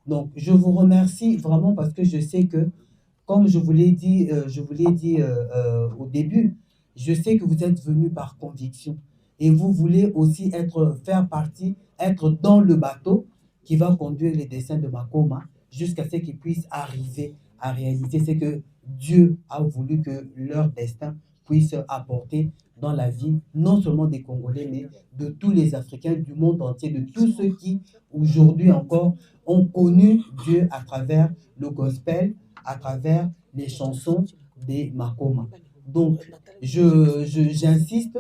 Speaker 21: Donc, je vous remercie vraiment parce que je sais que, comme je vous l'ai dit, au début, je sais que vous êtes venus par conviction et vous voulez aussi faire partie, être dans le bateau qui va conduire les dessins de Makoma jusqu'à ce qu'ils puissent arriver à réaliser ce que Dieu a voulu que leur destin puisse apporter dans la vie, non seulement des Congolais, mais de tous les Africains du monde entier, de tous ceux qui, aujourd'hui encore, ont connu Dieu à travers le gospel, à travers les chansons des Makoma. Donc, j'insiste,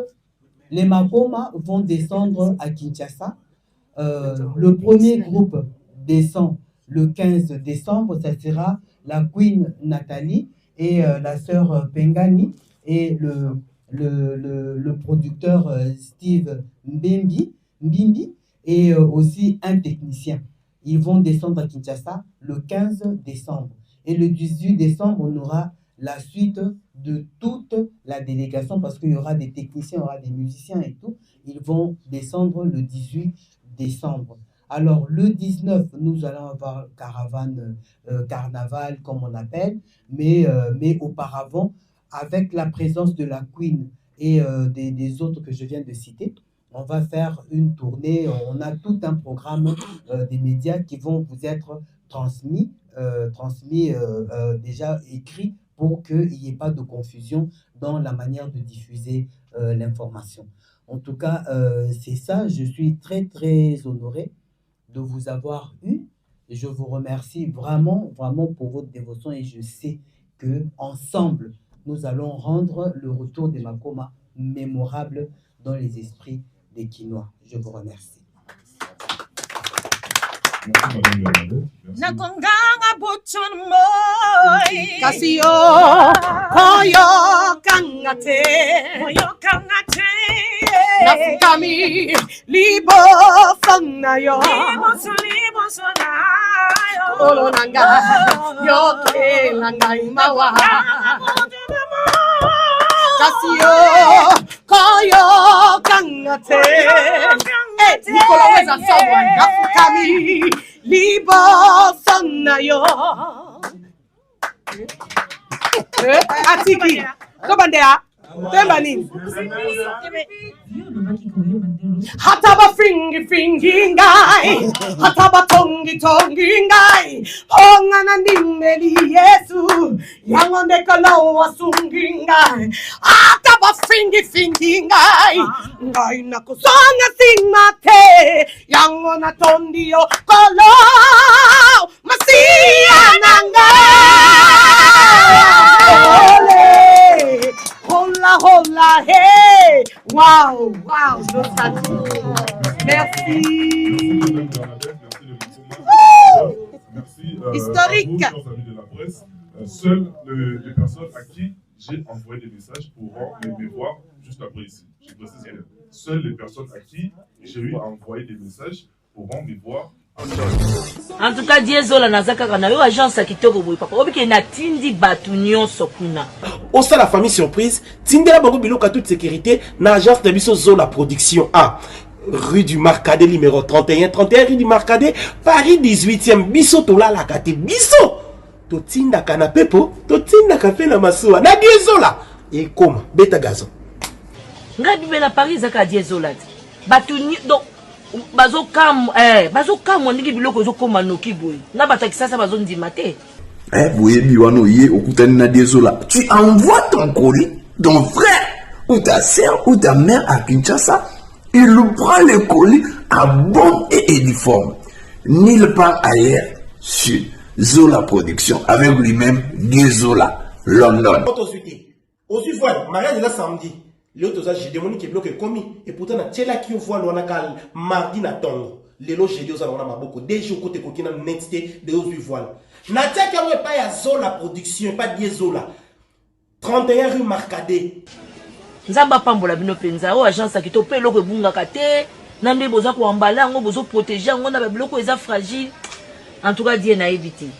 Speaker 21: les Makoma vont descendre à Kinshasa. Le premier groupe descend le 15 décembre, ça sera la Queen Nathalie et la sœur Pengani et le producteur Steve Mbimbi et aussi un technicien. Ils vont descendre à Kinshasa le 15 décembre. Et le 18 décembre, on aura la suite de toute la délégation parce qu'il y aura des techniciens, il y aura des musiciens et tout. Ils vont descendre le 18 décembre. Alors, le 19, nous allons avoir caravane, carnaval, comme on l'appelle, mais auparavant, avec la présence de la Queen et des autres que je viens de citer, on va faire une tournée. On a tout un programme des médias qui vont vous être transmis déjà écrit pour qu'il n'y ait pas de confusion dans la manière de diffuser l'information. En tout cas, c'est ça. Je suis très, très honoré de vous avoir eu. Je vous remercie vraiment, vraiment pour votre dévotion et je sais que ensemble, nous allons rendre le retour des Makoma mémorable dans les esprits des Kinois. Je vous remercie.
Speaker 1: Nakonganga buton moy
Speaker 2: Kasio koyo kangate Nafukami libo fanayo
Speaker 1: libo sonayo
Speaker 2: Olo nanga yoke nanga imawa Kasio koyo kangate Nicola weza sawa Nafukami libo fanayo Atiki Kobandea Temba nini Hataba fingi ngai Hataba tongi ngai Hongana nimeli Yesu Yangonde kalo wasungi ngai Hataba fingi ngai Ngai nakusonga singmate Yangona tondio kalo Masia nanga Ole Hola, hey! Wow, merci. Historique.
Speaker 10: Amis de la presse, seules les personnes à qui j'ai envoyé des messages pourront me voir juste après ici. Je précise bien. Seules les personnes à qui j'ai eu à envoyer des messages pourront me voir.
Speaker 1: En tout cas, Diezola Nazaka kana yo agence kitoko boy papa. Obike na tindi batu nyonso kuna.
Speaker 22: Au sein de la famille surprise, tindela bango biloko toute sécurité na agence de biso Zola Production A. Rue du Marcadet numéro 31 rue du Marcadet, Paris 18e biso tola la kate biso. Totinda kana pepo, totinda kafe na masuwa na Diezola. Et comme beta gazon.
Speaker 1: Nga bibe na Paris zaka Diezola. Batu donc bazo kam ndiki biloko zo koma noki boy na batakisa sa bazo ndima te
Speaker 23: boye biwano ye okutani na Diezola, tu envoies ton colis, ton frère ou ta sœur ou ta mère à Kinshasa, il prend le colis à bon et uniforme nulle part ailleurs sur Zola Production avec lui-même Diezola London.
Speaker 22: Aussi voilà, mariage de la samedi. L'autre j'ai demandé que bloc est commis et pourtant na tela qui voit l'on a mardi na tongo. Lelo j'ai dit aux on a beaucoup déjà côté kokina netité de aussi voilà. Na tia qui a pas ya Zola Production pas Diezola. 31 rue Marcadet.
Speaker 1: Nzamba pambola bino penza o agence ki to pe loko bunga kate na nde boza ko embala ngo bozo protéger ngo na biloko eza fragile. En tout cas die na éviter.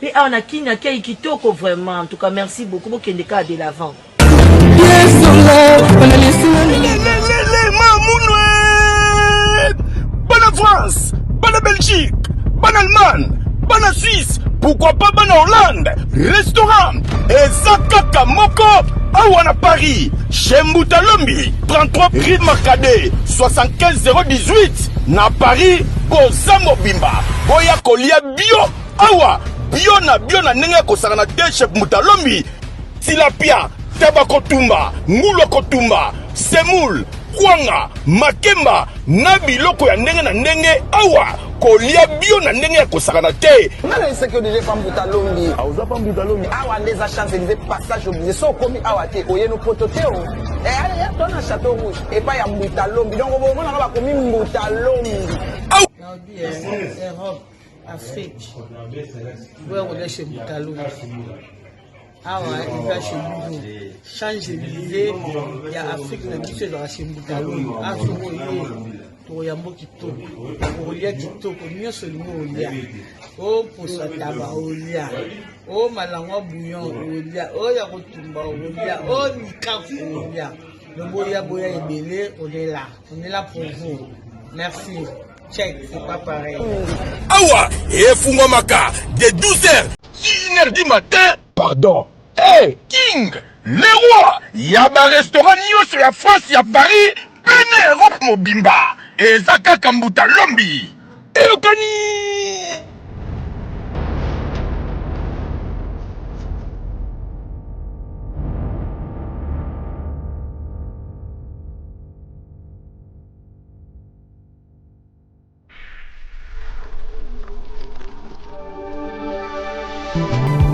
Speaker 1: Pe awa na kini akei kitoko vraiment. En tout cas, merci beaucoup pour qu'il de l'avant.
Speaker 7: Bonne France, bonne Belgique, bonne Allemagne, bonne Suisse, pourquoi pas bonne Hollande, restaurant, et Zakaka Moko, Awana Paris, chez Moutalombi, 33 rue Marcadet, 75 018, na Paris, Bozambo Bimba, Boya Kolia Bio, Awa, Bio na Nenga Kosarana de chef Moutalombi, Tilapia, Tabakotumba, Ngulwa Kotumba, Semoul, Kwanga, Makemba, Nabi loko ya ndenge na ndenge awa kolia bio na ndenge ya kosakana te.
Speaker 13: Ngana iseke déjà pas Mbutalombi. Auza pas Mbutalombi. Awa ndeza chance de passage obligé. So komi awa te oyeno pototeo. Allez ya tona château rouge et pas ya Mbutalombi. Donc on va ba komi Mbutalombi.
Speaker 15: Europe, Afrique. Ouais, on est chez Mbutalombi. Ah ouais, il va chez nous. Change l'idée. Il y a Afrique, le monsieur dans la chez Mbutalombi. Ah, pour Yambo Kito. Pour Olia Kito, pour mieux se louer Olia. Oh, pour sa taba Olia. Oh, Malangwa Bouillon Olia. Oh, Yarotumba Olia. Oh, Nikafu Olia. Le Boya Boya est belé, on est là. On est là pour vous. Merci. Check, c'est pas pareil.
Speaker 7: Awa, et Fungomaka, de 12h, 6h du matin, pardon. Hey, King, le roi, yaba restaurant nyonso ya France ya Paris, pene Europe mobimba, ezaka kambuta lombi. Eyokani.
Speaker 24: Thank you.